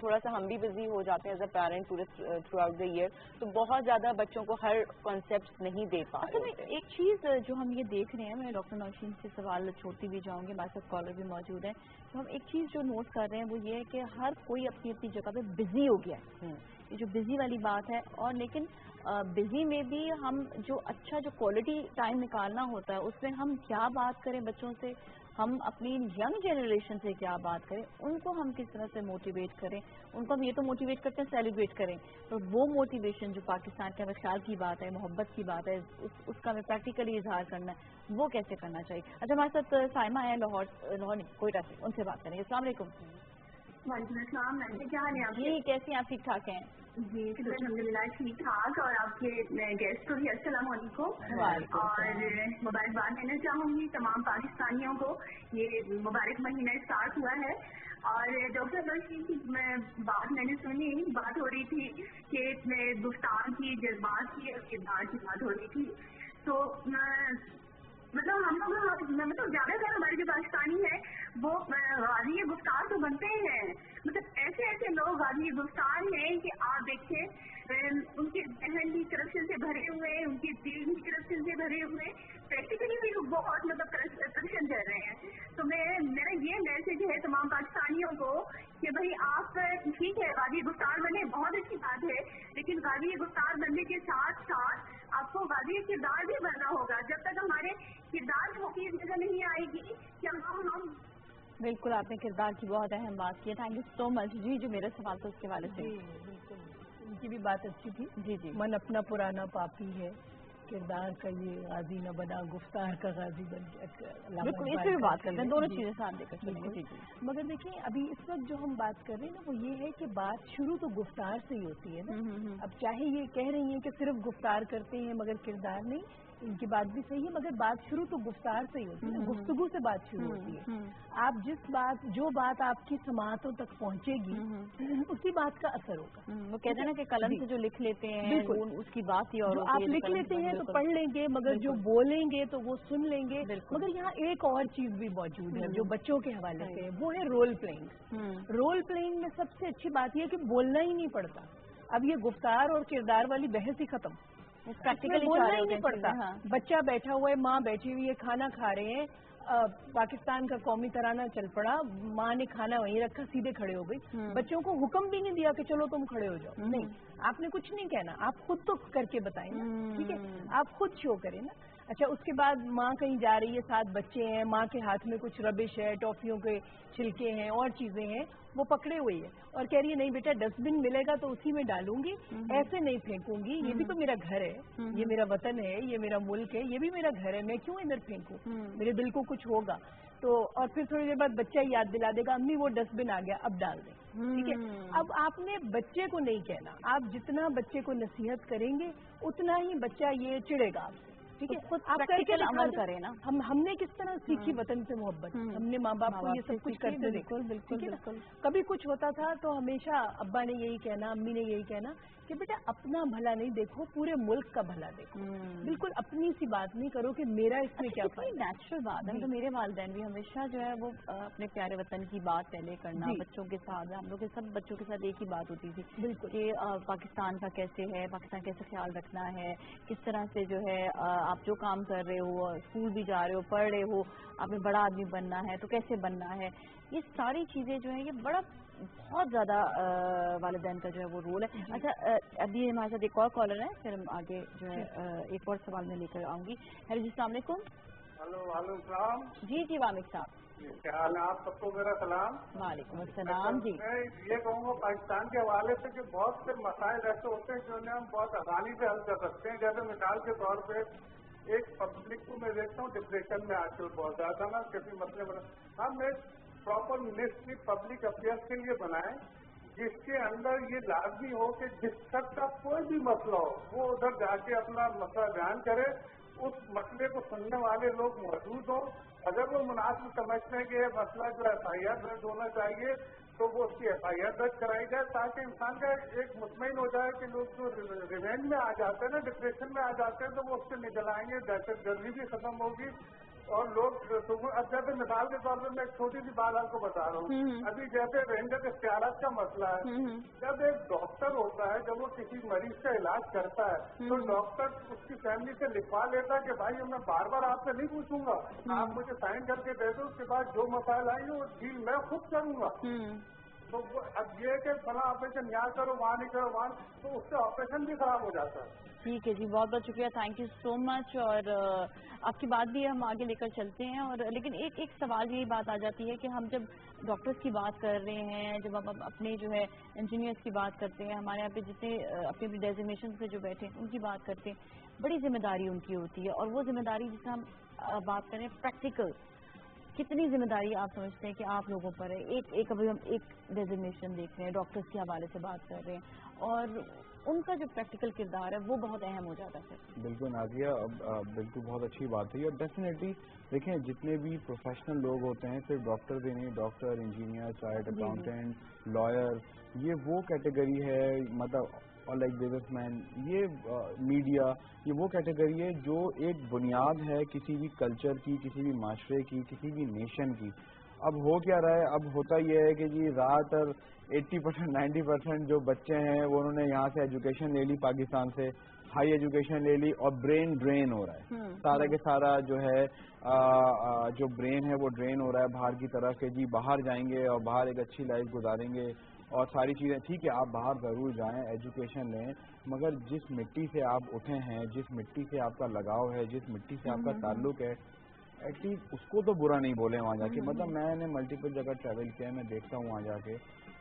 थोड़ा सा हम भी बिजी हो जाते हैं एज अ पेरेंट पूरे थ्रू आउट द ईयर, तो बहुत ज्यादा बच्चों को हर कॉन्सेप्ट नहीं दे पा रहे हैं।
एक चीज जो हम ये देख रहे हैं, मैं डॉक्टर नौशीन से सवाल छोड़ती भी जाऊंगी, हमारे साथ कॉलर भी मौजूद है, तो हम एक चीज जो नोट कर रहे हैं वो ये है कि हर कोई अपनी अपनी जगह पे बिजी हो गया है। ये जो बिजी वाली बात है, और लेकिन बिजी में भी हम जो अच्छा जो क्वालिटी टाइम निकालना होता है उसमें हम क्या बात करें बच्चों से, हम अपनी यंग जनरेशन से क्या बात करें, उनको हम किस तरह से मोटिवेट करें। उनको हम ये तो मोटिवेट करते हैं सेलिब्रेट करें, तो वो मोटिवेशन जो पाकिस्तान के ख्याल की बात है, मोहब्बत की बात है, उसका हमें प्रैक्टिकली इजहार करना है, वो कैसे करना चाहिए। अच्छा, हमारे साथ साइमा है लाहौर कोयटा से, उनसे बात करेंगे। अस्सलाम वालेकुम।
वालेकुम, क्या हाल है आपके?
जी, कैसी हैं आप? ठीक ठाक हैं
जी, अल्हम्दुलिल्लाह ठीक ठाक। और आपके गेस्ट को भी अस्सलाम वालेकुम और मुबारकबाद देना चाहूँगी तमाम पाकिस्तानियों को। ये मुबारक महीना स्टार्ट हुआ है, और डॉक्टर नौशीन की बात मैंने सुनी, बात हो रही थी कि गुफ्तार की, जज्बात की और किरदार की बात हो रही थी। तो मतलब हम लोग ज्यादातर हमारे जो पाकिस्तानी है वो गाजी गुफ्तार तो बनते हैं, मतलब ऐसे ऐसे लोग गाजी गुफ्तार हैं कि आप देखिए उनके जहन भी करप्शन से भरे हुए, उनके दिल भी करप्शन से भरे हुए, प्रैक्टिकली भी बहुत मतलब करप्शन कर रहे हैं। तो मेरा ये मैसेज है तमाम पाकिस्तानियों को कि भाई आप ठीक है गाजी गुफ्तार बने, बहुत अच्छी बात है, लेकिन गाजी गुफ्तार बनने के साथ साथ आपको गाजी किरदार भी बनना होगा। जब तक हमारे किरदार की नजर नहीं आएगी कि हम
बिल्कुल, आपने किरदार की बहुत अहम बात की है। Thank you so much. जी, जो मेरा सवाल था उसके वाले से।
बिल्कुल, उनकी भी बात अच्छी थी।
जी जी।
मन अपना पुराना पापी है, किरदार का ये गाजी न बना, गुफ्तार का गाजी बन गया।
बिल्कुल, इस पे बात करते हैं, दोनों चीजें साथ लेकर चलेंगे।
मगर देखिए, अभी इस वक्त जो हम बात कर रहे हैं ना, वो ये है कि बात शुरू तो गुफ्तार से ही होती है ना। अब चाहे ये कह रही हैं कि सिर्फ गुफ्तार करते हैं मगर किरदार नहीं, इनकी बात भी सही है, मगर बात शुरू तो गुफ्तार से ही होती है, गुफ्तगू से बात शुरू होती है। आप जो बात आपकी समातों तक पहुंचेगी उसी बात का असर होगा।
वो कहते हैं ना कि कलम से जो लिख लेते हैं उसकी बात ही और
आप लिख लेते हैं तो पढ़ लेंगे, मगर जो बोलेंगे तो वो सुन लेंगे। मगर यहाँ एक और चीज भी मौजूद है जो बच्चों के हवाले से है, वो है रोल प्लेइंग। रोल प्लेइंग में सबसे अच्छी बात यह कि बोलना ही नहीं पड़ता। अब ये गुफ्तार और किरदार वाली बहस ही खत्म, प्रैक्टिकली बोलना ही नहीं पड़ता। बच्चा बैठा हुआ है, माँ बैठी हुई है, खाना खा रहे हैं, पाकिस्तान का कौमी तराना चल पड़ा, माँ ने खाना वहीं रखा, सीधे खड़े हो गई। बच्चों को हुक्म भी नहीं दिया कि चलो तुम खड़े हो जाओ, नहीं, आपने कुछ नहीं कहना, आप खुद तो करके बताएं ना, ठीक है, आप खुद शो करें ना। अच्छा, उसके बाद माँ कहीं जा रही है, 7 बच्चे हैं, माँ के हाथ में कुछ रबिश है, टॉफियों के छिलके हैं और चीजें हैं, वो पकड़े हुई है और कह रही है नहीं बेटा डस्टबिन मिलेगा तो उसी में डालूंगी, ऐसे नहीं फेंकूंगी, ये भी तो मेरा घर है, ये मेरा वतन है, ये मेरा मुल्क है, ये भी मेरा घर है, मैं क्यों इधर फेंकूं, मेरे दिल को कुछ होगा तो। और फिर थोड़ी देर बाद बच्चा याद दिला देगा अम्मी वो डस्टबिन आ गया, अब डाल दें, ठीक है। अब आपने बच्चे को नहीं कहना, आप जितना बच्चे को नसीहत करेंगे उतना ही बच्चा ये चिढ़ेगा आपसे, ठीक है।
खुद प्रैक्टिकल अमल करें ना।
हमने किस तरह सीखी वतन से मोहब्बत, हमने माँ बाप को ये सब कुछ करते देखा, बिल्कुल। कभी कुछ होता था तो हमेशा अब्बा ने यही कहना, अम्मी ने यही कहना कि बेटा अपना भला नहीं देखो, पूरे मुल्क का भला देखो, बिल्कुल अपनी सी बात नहीं करो कि मेरा इसमें क्या फायदा।
नेचुरल बात है, तो मेरे वालिदैन भी हमेशा जो है वो अपने प्यारे वतन की बात पहले करना, बच्चों के साथ, हम लोग के सब बच्चों के साथ एक ही बात होती थी बिल्कुल कि पाकिस्तान का कैसे है, पाकिस्तान कैसे ख्याल रखना है, किस तरह से जो है आप जो काम कर रहे हो, स्कूल भी जा रहे हो, पढ़ रहे हो, आपने बड़ा आदमी बनना है तो कैसे बनना है, ये सारी चीजें जो है ये बड़ा बहुत ज़्यादा वालिदैन का जो है वो रोल है। अच्छा, अभी हमारे साथ एक और कॉलर है, फिर हम आगे जो है एक और सवाल में लेकर आऊँगी। हेलो जी, अस्सलाम वालेकुम।
हेलो, वालेकुम सलाम।
जी जी, वामिक साहब,
क्या हाल है? आप सबको मेरा सलाम।
वालेकुम अस्सलाम जी।
मैं ये कहूँगा पाकिस्तान के हवाले से कि बहुत से मसाइल ऐसे होते हैं जो हम बहुत आसानी से हल कर सकते हैं। जैसे मिसाल के तौर पे एक पब्लिक को मैं देखता हूँ डिप्रेशन में आजकल बहुत ज्यादा ना, किसी मसले बना, हम एक प्रॉपर मिनिस्ट्री पब्लिक अफेयर्स के लिए बनाए जिसके अंदर ये लाजमी हो कि जिस तक का कोई भी मसला हो वो उधर जाके अपना मसला बयान करे, उस मसले को सुनने वाले लोग मौजूद हों। अगर वो मुनासिब समझते हैं कि ये मसला जो FIR दर्ज होना चाहिए तो वो उसकी FIR दर्ज कराई जाए, ताकि इंसान का एक मुतमईन हो जाए कि लोग जो रिवेंज में आ जाते हैं ना, डिप्रेशन में आ जाते हैं, तो वो उससे निकल आएंगे, दहशतगर्दी भी खत्म होगी और लोग। अब जैसे मिसाल के तौर पर मैं एक छोटी सी बात आपको बता रहा हूँ, अभी जैसे रेंडर इख्तियारात का मसला है, जब एक डॉक्टर होता है, जब वो किसी मरीज का इलाज करता है तो डॉक्टर उसकी फैमिली से लिखवा लेता है कि भाई मैं बार बार आपसे नहीं पूछूंगा, आप मुझे साइन करके दे दो, उसके बाद जो मसाइल आएंगे वो डील मैं खुद करूंगा। तो अब ये कि फला ऑपरेशन यहाँ करो, वहाँ नहीं करो, वहाँ, तो उससे ऑपरेशन भी खराब हो जाता है।
ठीक है जी, बहुत बहुत शुक्रिया, थैंक यू सो मच। और आपकी बात भी हम आगे लेकर चलते हैं। और लेकिन एक सवाल यही बात आ जाती है कि हम जब डॉक्टर्स की बात कर रहे हैं, जब हम अपने जो है इंजीनियर्स की बात करते हैं, हमारे यहाँ पे जितने अपने डेजिग्नेशन से जो बैठे हैं उनकी बात करते हैं, बड़ी जिम्मेदारी उनकी होती है। और वो जिम्मेदारी जिससे हम बात करें प्रैक्टिकल, कितनी जिम्मेदारी आप समझते हैं कि आप लोगों पर है? एक अभी हम एक डेजिग्नेशन देख रहे हैं, डॉक्टर्स के हवाले से बात कर रहे हैं और उनका जो प्रैक्टिकल किरदार है वो बहुत अहम हो जाता है।
बिल्कुल नाज़िया, बिल्कुल बहुत अच्छी बात है। और डेफिनेटली देखें, जितने भी प्रोफेशनल लोग होते हैं, सिर्फ डॉक्टर भी नहीं, doctor, engineer, chart accountant, lawyer, ये वो कैटेगरी है, मतलब और लाइक बिजनेसमैन, ये मीडिया, ये वो कैटेगरी है जो एक बुनियाद है किसी भी कल्चर की, किसी भी माशरे की, किसी भी नेशन की। अब हो क्या रहा है? अब होता ये है कि जी ज़्यादातर 80% 90% जो बच्चे हैं वो उन्होंने यहाँ से एजुकेशन ले ली, पाकिस्तान से हाई एजुकेशन ले ली और ब्रेन ड्रेन हो रहा है। सारा के सारा जो है जो ब्रेन है वो ड्रेन हो रहा है बाहर की तरफ के, जी बाहर जाएंगे और बाहर एक अच्छी लाइफ गुजारेंगे और सारी चीज़ें। ठीक है, आप बाहर ज़रूर जाएं, एजुकेशन लें, मगर जिस मिट्टी से आप उठे हैं, जिस मिट्टी से आपका लगाव है, जिस मिट्टी से आपका ताल्लुक है, एटलीस्ट उसको तो बुरा नहीं बोले वहाँ जाके। मतलब मैंने मल्टीपल जगह ट्रैवल किया है, मैं देखता हूँ वहाँ जाके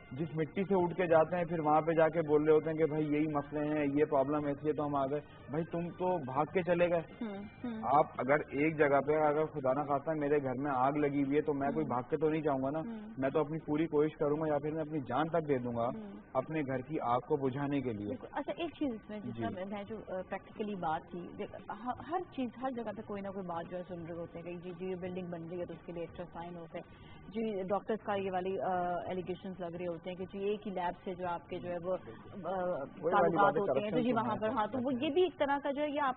जिस मिट्टी से उठ के जाते हैं फिर वहाँ पे जाके बोल रहे होते हैं कि भाई यही मसले हैं, ये प्रॉब्लम है, इसलिए तो हम आ गए। भाई तुम तो भाग के चले गए। आप अगर एक जगह पे, अगर खुदा ना खास्ता मेरे घर में आग लगी हुई है तो मैं कोई भाग के तो नहीं जाऊंगा ना, मैं तो अपनी पूरी कोशिश करूंगा या फिर मैं अपनी जान तक दे दूंगा अपने घर की आग को बुझाने के लिए।
अच्छा, एक चीज इसमें जिसका मैं जो प्रैक्टिकली बात थी, हर चीज हर जगह पे कोई ना कोई बात जो है सुन रहे होते हैं कि जी ये बिल्डिंग बन रही है तो उसके लिए एक्स्ट्रा साइन होते हैं, जी डॉक्टर्स का ये वाली एलिगेशंस लग रहे होते हैं कि जी एक ही लैब से जो आपके जो है वो ताल्लुकात होते हैं, तो जी वहाँ पर, हाँ, तो वो ये भी एक तरह का जो है ये आप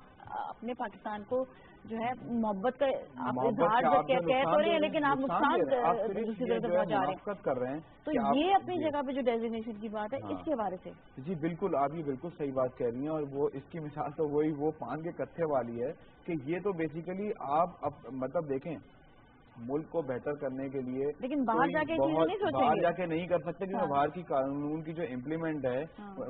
अपने पाकिस्तान को जो है मोहब्बत का आप इजहार कह तो रहे हैं, लेकिन आप नुकसान दूसरी तरफ पहुँचा रहे हैं। तो ये अपनी जगह पे जो डेजिग्नेशन की बात है इसके बारे से
जी बिल्कुल, आप ये बिल्कुल सही बात कह रही हैं। और वो इसकी मिसाल तो वही वो पान के कत्थे वाली है कि ये तो बेसिकली आप मतलब देखें मुल्क को बेहतर करने के लिए, लेकिन बाहर जाके बाहर जाके नहीं कर सकते क्योंकि बाहर की कानून की जो इम्प्लीमेंट है,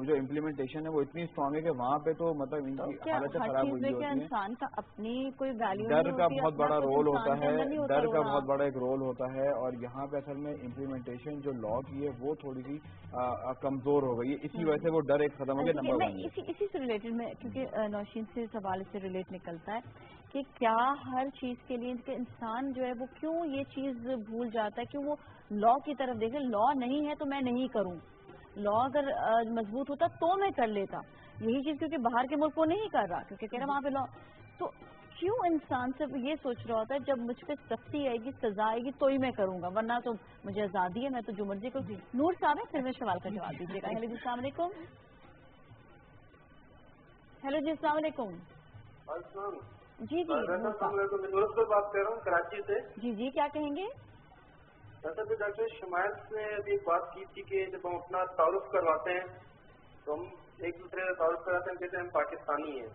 जो इम्प्लीमेंटेशन है वो इतनी स्ट्रांग है कि वहाँ पे तो मतलब इनकी हालत खराब हुई होती है।
इंसान का अपनी कोई वैल्यू,
डर का बहुत बड़ा रोल होता है, डर का बहुत बड़ा एक रोल होता है। और यहाँ पे असल में इम्प्लीमेंटेशन जो लॉ की है वो थोड़ी सी कमजोर हो गई है, इसी वजह से वो डर एक खत्म हो गया। नंबर वन
इसी से रिलेटेड में, क्योंकि नौशीन से सवाल से रिलेट निकलता है कि क्या हर चीज के लिए इंसान जो है वो क्यों ये चीज भूल जाता है, क्यों वो लॉ की तरफ देखे, लॉ नहीं है तो मैं नहीं करूं, लॉ अगर मजबूत होता तो मैं कर लेता, यही चीज क्योंकि बाहर के मुल्क को नहीं कर रहा, क्योंकि कह रहा वहाँ पे लॉ, तो क्यों इंसान सिर्फ ये सोच रहा होता है जब मुझ पे सख्ती आएगी, सजा आएगी तो ही मैं करूंगा, वरना तो मुझे आजादी है, मैं तो जो मर्जी करूँ। नूर साहब है, फिर मैं सवाल का जवाब दीजिएगा। हेलो जी, अस्सलाम वालेकुम। हेलो जी, अस्सलाम वालेकुम। जी जी,
मैं बात कर रहा हूँ कराची से।
जी जी, क्या कहेंगे?
वैसे डॉक्टर शमायत ने अभी एक बात की थी कि जब हम अपना तारुफ करवाते हैं तो हम एक दूसरे का तारुफ कराते हैं, कहते हैं हम पाकिस्तानी हैं।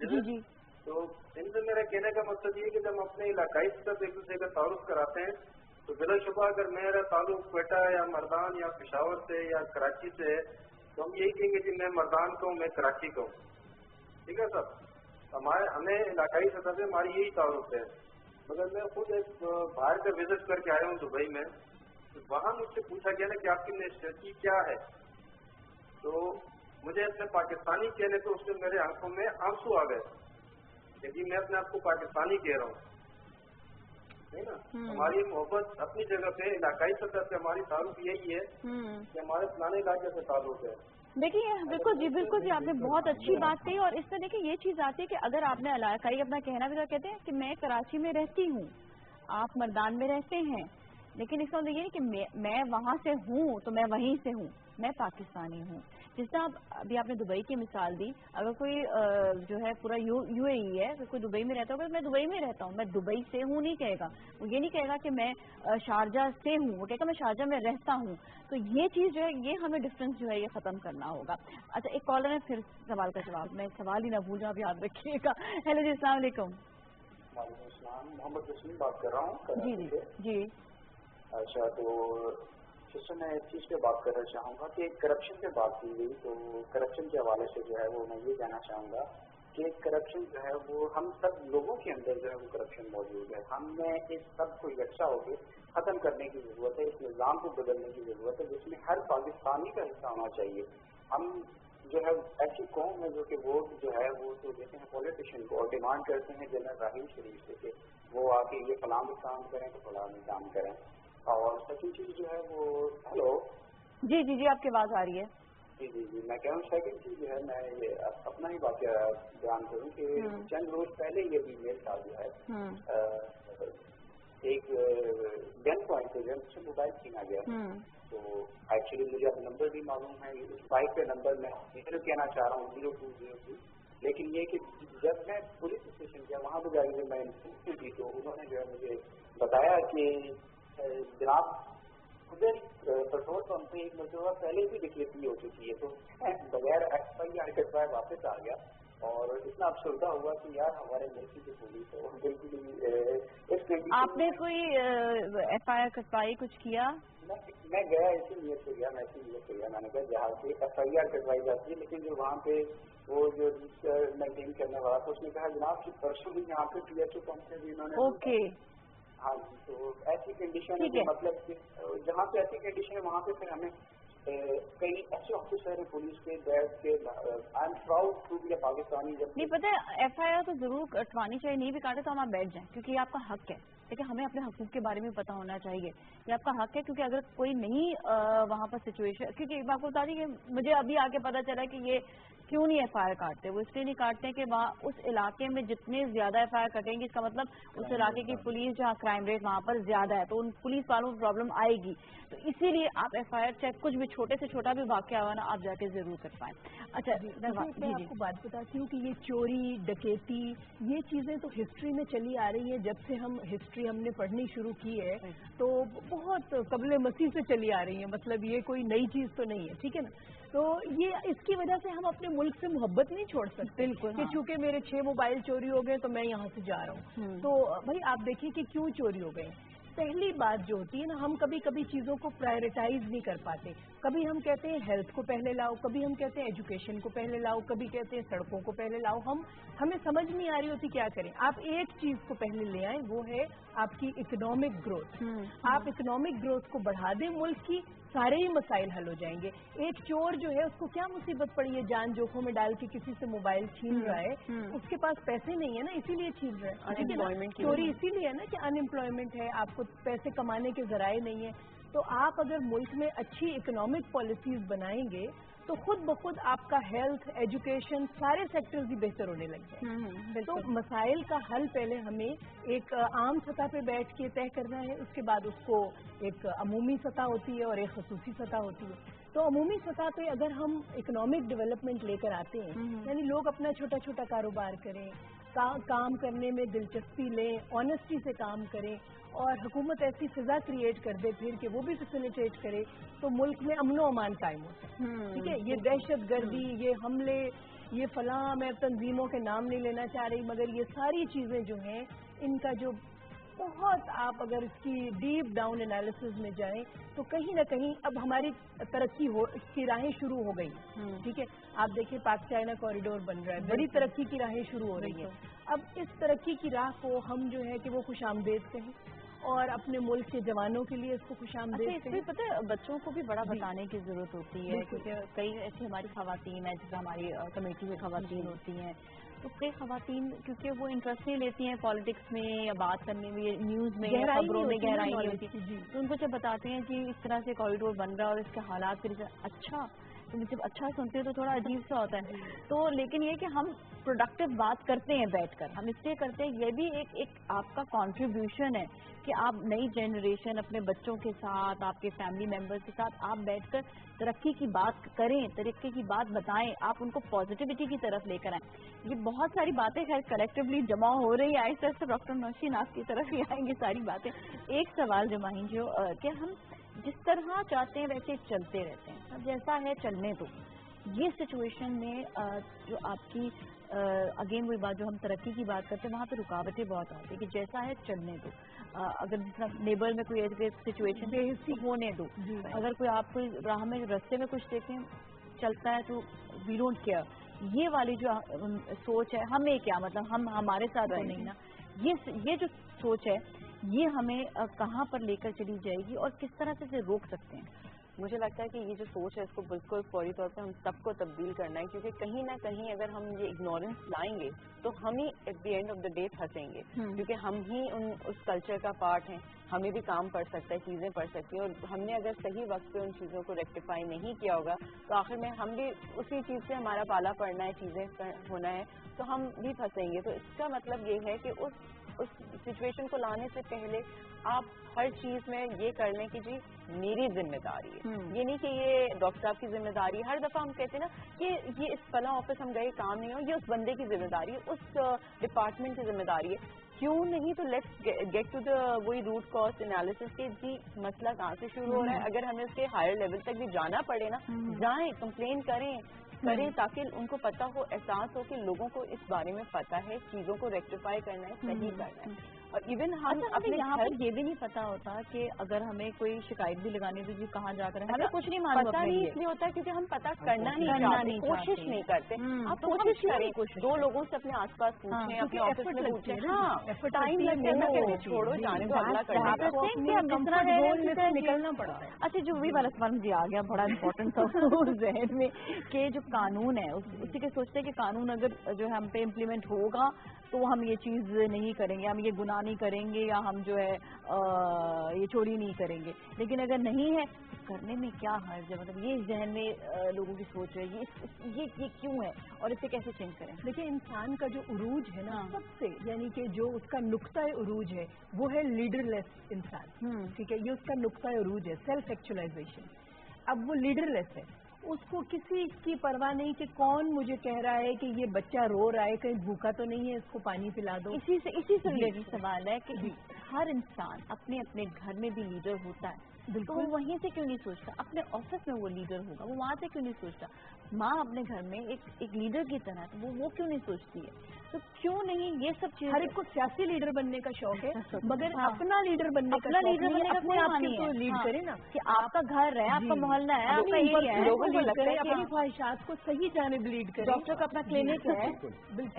जी जी।
तो इनसे मेरा कहने का मकसद ये है कि जब हम अपने इलाकाई स्तर पर एक दूसरे का तारुफ कराते हैं तो बिलाशुबा अगर मेरा ताल्लुक क्वेटा या मर्दान या पेशावर से या कराची से है तो हम यही कहेंगे कि मैं मर्दान का हूँ, मैं कराची का हूँ, ठीक है सर। हमें इलाकाई सतह पे हमारी यही ताल्लुक है। मगर मैं खुद एक बाहर का विजिट करके आया हूँ दुबई में, तो वहाँ मुझसे पूछा गया ना कि आपकी नेशनलिटी क्या है, तो मुझे अपने पाकिस्तानी कहने तो उसमें मेरे आंखों में आंसू आ गए, क्योंकि मैं अपने आप को पाकिस्तानी कह रहा हूँ, है ना। हमारी मोहब्बत अपनी जगह पे, इलाकाई सतह पे हमारी ताल्लुक यही है कि हमारे पुराने इलाके से ताल्लुक है।
देखिए बिल्कुल जी, आपने बहुत अच्छी बात कही। और इसमें देखिए ये चीज आती है कि अगर आपने इलाकाई अपना कहना भी, तो कहते हैं कि मैं कराची में रहती हूँ, आप मर्दान में रहते हैं, लेकिन इसका मतलब ये नहीं कि मैं वहाँ से हूँ तो मैं वहीं से हूँ, मैं पाकिस्तानी हूँ। जिस तरह अभी आपने दुबई की मिसाल दी, अगर कोई जो है पूरा यूएई है, तो कोई दुबई में रहता होगा, मैं दुबई में रहता हूँ, मैं दुबई से हूँ नहीं कहेगा, वो ये नहीं कहेगा कि मैं शारजा से हूँ, वो कहेगा मैं शारजा में रहता हूँ। तो ये चीज़ जो है, ये हमें डिफरेंस जो है ये ख़त्म करना होगा। अच्छा, एक कॉलर है, फिर सवाल का जवाब, मैं सवाल ही ना भूल जाऊँ, आप याद रखिएगा। हेलो जी, अस्सलाम वालेकुम।
मोहम्मद रशीद बात कर रहा हूँ।
जी।
अच्छा, तो सिस्टर मैं एक चीज़ पे बात करना चाहूँगा कि करप्शन पे बात की गई, तो करप्शन के हवाले से जो है वो मैं ये कहना चाहूँगा कि करप्शन जो है वो हम सब लोगों के अंदर जो है वो करप्शन मौजूद है। हमें इस सब को इकट्ठा होकर ख़त्म करने की ज़रूरत है, इस निज़ाम को बदलने की ज़रूरत है जिसमें हर पाकिस्तानी का हिस्सा होना चाहिए। हम जो है ऐसी कौम है जो कि वोट जो है वो तो देते हैं पॉलिटिशियन को और डिमांड करते हैं जनरल राहील शरीफ से कि वो आके ये फलां भी काम करें तो फलां भी काम करें। और सेकंड चीज़ जो है वो, हेलो
जी, आपकी आवाज़ आ रही है।
जी, मैं कह रहा हूँ सेकंड चीज़ जो है, मैं ये अपना ही बात बयान करूँ कि चंद रोज पहले ये भी मेरे साथ जो है एक गन पॉइंट पे जो है मोबाइल छीना गया, तो एक्चुअली मुझे अब नंबर भी मालूम है, उस बाइक का नंबर मैं इधर कहना चाह रहा हूँ 0202, लेकिन ये कि जब मैं पुलिस स्टेशन गया वहाँ पर जाकर मैं इंस्पेक्टर की, तो उन्होंने जो है मुझे बताया कि जनाब उधर पेट्रोल पंप पे एक मरतबा पहले भी डिक्लेरेशन हो चुकी है, तो बगैर FIR कटवाए वापस आ गया। और इतना अफसरदा हुआ कि यार हमारे मुल्क की पुलिस और बिल्कुल
आपने कोई FIR कटवाई, कुछ किया?
मैं गया ऐसी नीयत से गया, मैंने कहा जहाँ पे FIR कटवाई जाती है, लेकिन जो वहाँ पे वो जो रजिस्टर मेंटेन करने वाला था उसने कहा जनाब की परसों भी यहाँ पे PHO पंप से भी इन्होंने।
ओके,
हाँ जी, तो ऐसी कंडीशन है मतलब कि जहाँ पे ऐसी कंडीशन है वहाँ पे फिर हमें कई ऐसे ऑफिसर हैं पुलिस के बैठ के I am proud to be a Pakistani. जब नहीं
पता है FIR तो जरूर कटवानी चाहिए, नहीं भी काटे तो हम आप बैठ जाएं, क्योंकि ये आपका हक है। लेकिन हमें अपने हकूक के बारे में पता होना चाहिए, ये आपका हक है। क्योंकि अगर कोई नहीं वहाँ पर सिचुएशन, क्योंकि एक बात बता दी कि मुझे अभी आके पता चला कि ये क्यों नहीं FIR काटते, वो इसलिए नहीं काटते कि वहाँ उस इलाके में जितने ज्यादा FIR कटेंगे, इसका मतलब उस इलाके की पुलिस जहाँ क्राइम रेट वहाँ पर ज्यादा है, तो उन पुलिस वालों को प्रॉब्लम आएगी। तो इसीलिए आप FIR चाहे कुछ भी छोटे से छोटा भी वाकया हुआ ना, आप जाके जरूर कर पाए। अच्छा,
मैं आपको बात बताती हूँ कि ये चोरी डकैती ये चीजें तो हिस्ट्री में चली आ रही है। जब से हम हिस्ट्री हमने पढ़नी शुरू की है तो बहुत कबले मसीह से चली आ रही है, मतलब ये कोई नई चीज तो नहीं है, ठीक है ना। तो ये इसकी वजह से हम अपने मुल्क से मोहब्बत नहीं छोड़ सकते कि चूंकि मेरे 6 मोबाइल चोरी हो गए तो मैं यहाँ से जा रहा हूँ। तो भाई आप देखिए कि क्यों चोरी हो गए। पहली बात जो होती है ना, हम कभी कभी चीज़ों को प्रायोरिटाइज नहीं कर पाते। कभी हम कहते हैं हेल्थ को पहले लाओ, कभी हम कहते हैं एजुकेशन को पहले लाओ, कभी कहते हैं सड़कों को पहले लाओ। हमें समझ नहीं आ रही होती क्या करें। आप एक चीज़ को पहले ले आए, वो है आपकी इकोनॉमिक ग्रोथ। आप इकोनॉमिक ग्रोथ को बढ़ा दें, मुल्क की सारे ही मसाइल हल हो जाएंगे। एक चोर जो है उसको क्या मुसीबत पड़ी है जान जोखों में डाल के किसी से मोबाइल छीन रहा है, उसके पास पैसे नहीं है ना, इसीलिए छीन रहा है। अनएम्प्लॉयमेंट चोरी इसीलिए है ना कि अनएम्प्लॉयमेंट है, आपको पैसे कमाने के जराए नहीं है। तो आप अगर मुल्क में अच्छी इकोनॉमिक पॉलिसीज बनाएंगे तो खुद ब खुद आपका हेल्थ एजुकेशन सारे सेक्टर्स भी बेहतर होने लग जाए। तो मसाइल का हल पहले हमें एक आम सतह पे बैठ के तय करना है, उसके बाद उसको एक अमूमी सतह होती है और एक खसूसी सतह होती है। तो अमूमी सतह पे अगर हम इकोनॉमिक डेवलपमेंट लेकर आते हैं, यानी लोग अपना छोटा छोटा कारोबार करें, काम करने में दिलचस्पी लें, ऑनेस्टी से काम करें और हुकूमत ऐसी फिजा क्रिएट कर दे फिर कि वो भी फैसिलिटेट करे, तो मुल्क में अमनो अमान कायम होता है। ठीक है, ये दहशत गर्दी, ये हमले, ये फलां, मैं तंजीमों के नाम नहीं लेना चाह रही, मगर ये सारी चीज़ें जो हैं इनका जो बहुत आप अगर इसकी डीप डाउन एनालिसिस में जाएं तो कहीं ना कहीं अब हमारी तरक्की की राहें शुरू हो गई, ठीक है। आप देखिए पाक चाइना कॉरिडोर बन रहा है, बड़ी तरक्की की राहें शुरू हो रही है। अब इस तरक्की की राह को हम जो है कि वो खुशामदेद कहें और अपने मुल्क के जवानों के लिए इसको खुशामदेद कहें।
इसमें पता है बच्चों को भी बड़ा बताने की जरूरत होती है, क्योंकि कई ऐसी हमारी खवातीन है, जैसे हमारी कमेटी में खवातीन होती हैं, तो कई खवातीन क्योंकि वो इंटरेस्ट नहीं लेती हैं पॉलिटिक्स में या बात करने में, न्यूज़ में, खबरों में गहराई नहीं होती, तो उनको जब बताते हैं कि इस तरह से कॉरिडोर बन रहा है और इसके हालात फिर अच्छा, तो जब अच्छा सुनते हैं तो थोड़ा अजीब सा होता है। तो लेकिन ये कि हम प्रोडक्टिव बात करते हैं बैठकर, हम इसलिए करते हैं, ये भी एक आपका कंट्रीब्यूशन है कि आप नई जनरेशन अपने बच्चों के साथ, आपके फैमिली मेंबर्स के साथ आप बैठकर तरक्की की बात करें, तरक्की की बात बताएं, आप उनको पॉजिटिविटी की तरफ लेकर आएं। ये बहुत सारी बातें खैर कलेक्टिवली जमा हो रही है, आहिस्ता आहिस्ता डॉक्टर नौशीन आपकी तरफ ही आएंगे सारी बातें। एक सवाल जमाइन जो कि हम जिस तरह चाहते हैं वैसे चलते रहते हैं, अब जैसा है चलने दो। ये सिचुएशन में जो आपकी अगेन वही बात जो हम तरक्की की बात करते हैं, वहाँ पे रुकावटें बहुत आती है कि जैसा है चलने दो। अगर जिस तरह नेबर में कोई ऐसी सिचुएशन है होने दो, अगर कोई आप कोई राह में रास्ते में कुछ देखें चलता है तो वी डोंट केयर, ये वाली जो सोच है, हमें क्या मतलब हम हमारे साथ तो नहीं ना, ये जो सोच है ये हमें कहाँ पर लेकर चली जाएगी और किस तरह से इसे रोक सकते हैं?
मुझे लगता है कि ये जो सोच है इसको बिल्कुल फौरी तौर पे हम सबको तब्दील करना है, क्योंकि कहीं ना कहीं अगर हम ये इग्नोरेंस लाएंगे तो हम ही at the end of the day फंसेंगे, क्योंकि हम ही उस कल्चर का पार्ट हैं। हमें भी काम पड़ सकता है, चीज़ें पड़ सकती हैं, और हमने अगर सही वक्त पे उन चीज़ों को रेक्टिफाई नहीं किया होगा तो आखिर में हम भी उसी चीज़ से हमारा पाला पड़ना है, चीज़ें होना है, तो हम भी फंसेंगे। तो इसका मतलब ये है कि उस सिचुएशन को लाने से पहले आप हर चीज में ये कर लें कि जी मेरी जिम्मेदारी है, ये नहीं कि ये डॉक्टर साहब की जिम्मेदारी है। हर दफा हम कहते हैं ना कि ये इस फला ऑफिस हम गए काम नहीं हो, ये उस बंदे की जिम्मेदारी है, उस डिपार्टमेंट की जिम्मेदारी है। क्यों नहीं तो लेट्स गेट टू द वही रूट कॉज एनालिसिस के जी मसला कहाँ से शुरू हो रहा है। अगर हमें उसके हायर लेवल तक भी जाना पड़े ना, जाएं, कंप्लेन करें, ताकि उनको पता हो, एहसास हो कि लोगों को इस बारे में पता है, चीजों को रेक्टिफाई करना है, सही करना है। और इवन हम
अपने यहाँ पर ये भी नहीं पता होता कि अगर हमें कोई शिकायत भी लगानी होगी कहाँ जाकर, हमें कुछ नहीं मालूम,
पता नहीं इसलिए होता है क्योंकि हम पता करना नहीं, कोशिश नहीं करते। आप कोशिश करें, दो लोगों से अपने आसपास पूछें, अपने ऑफिस में पूछें, हाँ टाइम लगता है, कहते छोड़ो जाने दो, अगला करना
निकलना पड़ता है। अच्छा जो वही वाला सवाल मुझे आ गया, बड़ा इंपॉर्टेंट था जहन में कि जो कानून है उसी के सोचते हैं कि कानून अगर जो है हम पे इम्प्लीमेंट होगा तो हम ये चीज़ नहीं करेंगे, हम ये गुनाह नहीं करेंगे, या हम जो है ये चोरी नहीं करेंगे। लेकिन अगर नहीं है करने में क्या हर्ज है, मतलब ये जहन में लोगों की सोच है, ये क्यों है और इसे कैसे चेंज करें?
देखिए इंसान का जो उरूज है ना सबसे, यानी कि जो उसका नुक्ता उरूज है वो है लीडरलेस इंसान, ठीक है, ये उसका नुक्ता उरूज है, सेल्फ एक्चुअलाइजेशन। अब वो लीडरलेस है, उसको किसी की परवाह नहीं कि कौन मुझे कह रहा है कि ये बच्चा रो रहा है, कहीं भूखा तो नहीं है, इसको पानी पिला दो।
इसी से रिलेटेड सवाल है कि हर इंसान अपने अपने घर में भी लीडर होता है, तो वो वहीं से क्यों नहीं सोचता? अपने ऑफिस में वो लीडर होगा, वो वहाँ से क्यों नहीं सोचता? माँ अपने घर में एक लीडर की तरह, तो वो क्यों नहीं सोचती है? तो क्यों नहीं ये सब चीजें?
हर एक को सियासी लीडर बनने का शौक है, मगर अपना लीडर बनने का
तो लीड करे ना, कि आपका घर है, आपका मोहल्ला है, आपका एरिया है,
लोगों को लगता है अपनी ख्वाहिशात को सही जानिब लीड करे।
डॉक्टर का अपना क्लिनिक है,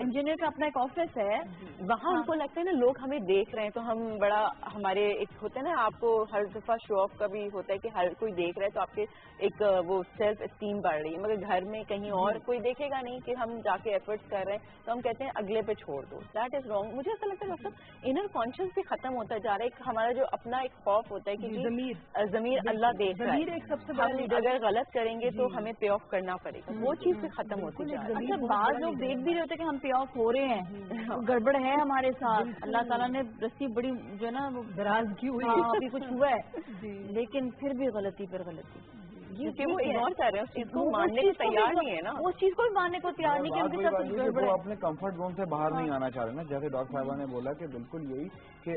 इंजीनियर का अपना एक ऑफिस है,
वहाँ उनको लगता है ना लोग हमें देख रहे हैं, तो हम बड़ा हमारे एक होता है ना, आपको हर दफा शो ऑफ का भी होता है कि हर कोई देख रहा है तो आपके एक वो सेल्फ एस्टीम बढ़ रही है, मगर घर में कहीं और कोई देखेगा नहीं कि हम जाके एफर्ट्स कर रहे हैं, तो हम कहते हैं अगले पे छोड़ दो। That is wrong. मुझे ऐसा लगता है डॉक्टर इनर कॉन्शियस भी खत्म होता जा रहा है। हमारा जो अपना एक खौफ होता है कि ज़मीर अल्लाह देख रहा है,
एक सबसे बड़ा लीडर,
अगर गलत करेंगे तो हमें पे ऑफ करना पड़ेगा, वो चीज भी खत्म होती जा रही है।
अच्छा बात लोग देख भी रहे होते कि हम पे ऑफ हो रहे हैं, गड़बड़ है हमारे साथ, अल्लाह ताला ने रस्सी बड़ी जो है ना वो दराज की हुई है, अभी कुछ हुआ है, लेकिन फिर भी गलती पर गलती।
کیونکہ وہ اگنور کر رہے ہیں اس چیز کو، ماننے کو تیار نہیں ہے نا،
اس چیز کو بھی ماننے کو تیار نہیں کہ ان کے ساتھ گڑبڑ ہے.
وہ اپنے کمفرٹ زون سے باہر نہیں آنا چاہ رہے نا. جیسے ڈاکٹر صاحبہ نے بولا کہ بالکل یہی کہ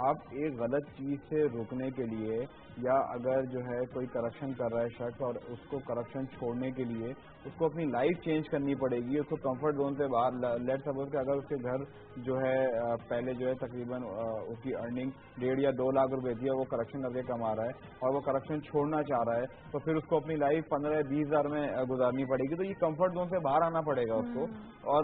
آپ ایک غلط چیز سے روکنے کے لیے یا اگر جو ہے کوئی کرپشن کر رہا ہے شخص اور اس کو کرپشن چھوڑنے کے لیے اس کو اپنی لائف چینج کرنی پڑے گی، اس کو کمفرٹ زون سے باہر. لیٹ سپوز کہ اگر اس کے گھر جو ہے پہلے جو ہے تقریباً اس کی ارننگ 1.5 یا 2 لاکھ روپے تھی، وہ کرپشن کر کے کما رہا ہے اور وہ کرپشن چھوڑنا چاہ رہا ہے، تو پھر اس کو اپنی لائف 15 یا 20 ہزار میں گزارنی پڑے گی. تو یہ کمفرٹ زون سے باہر آنا پڑے گا اس کو، اور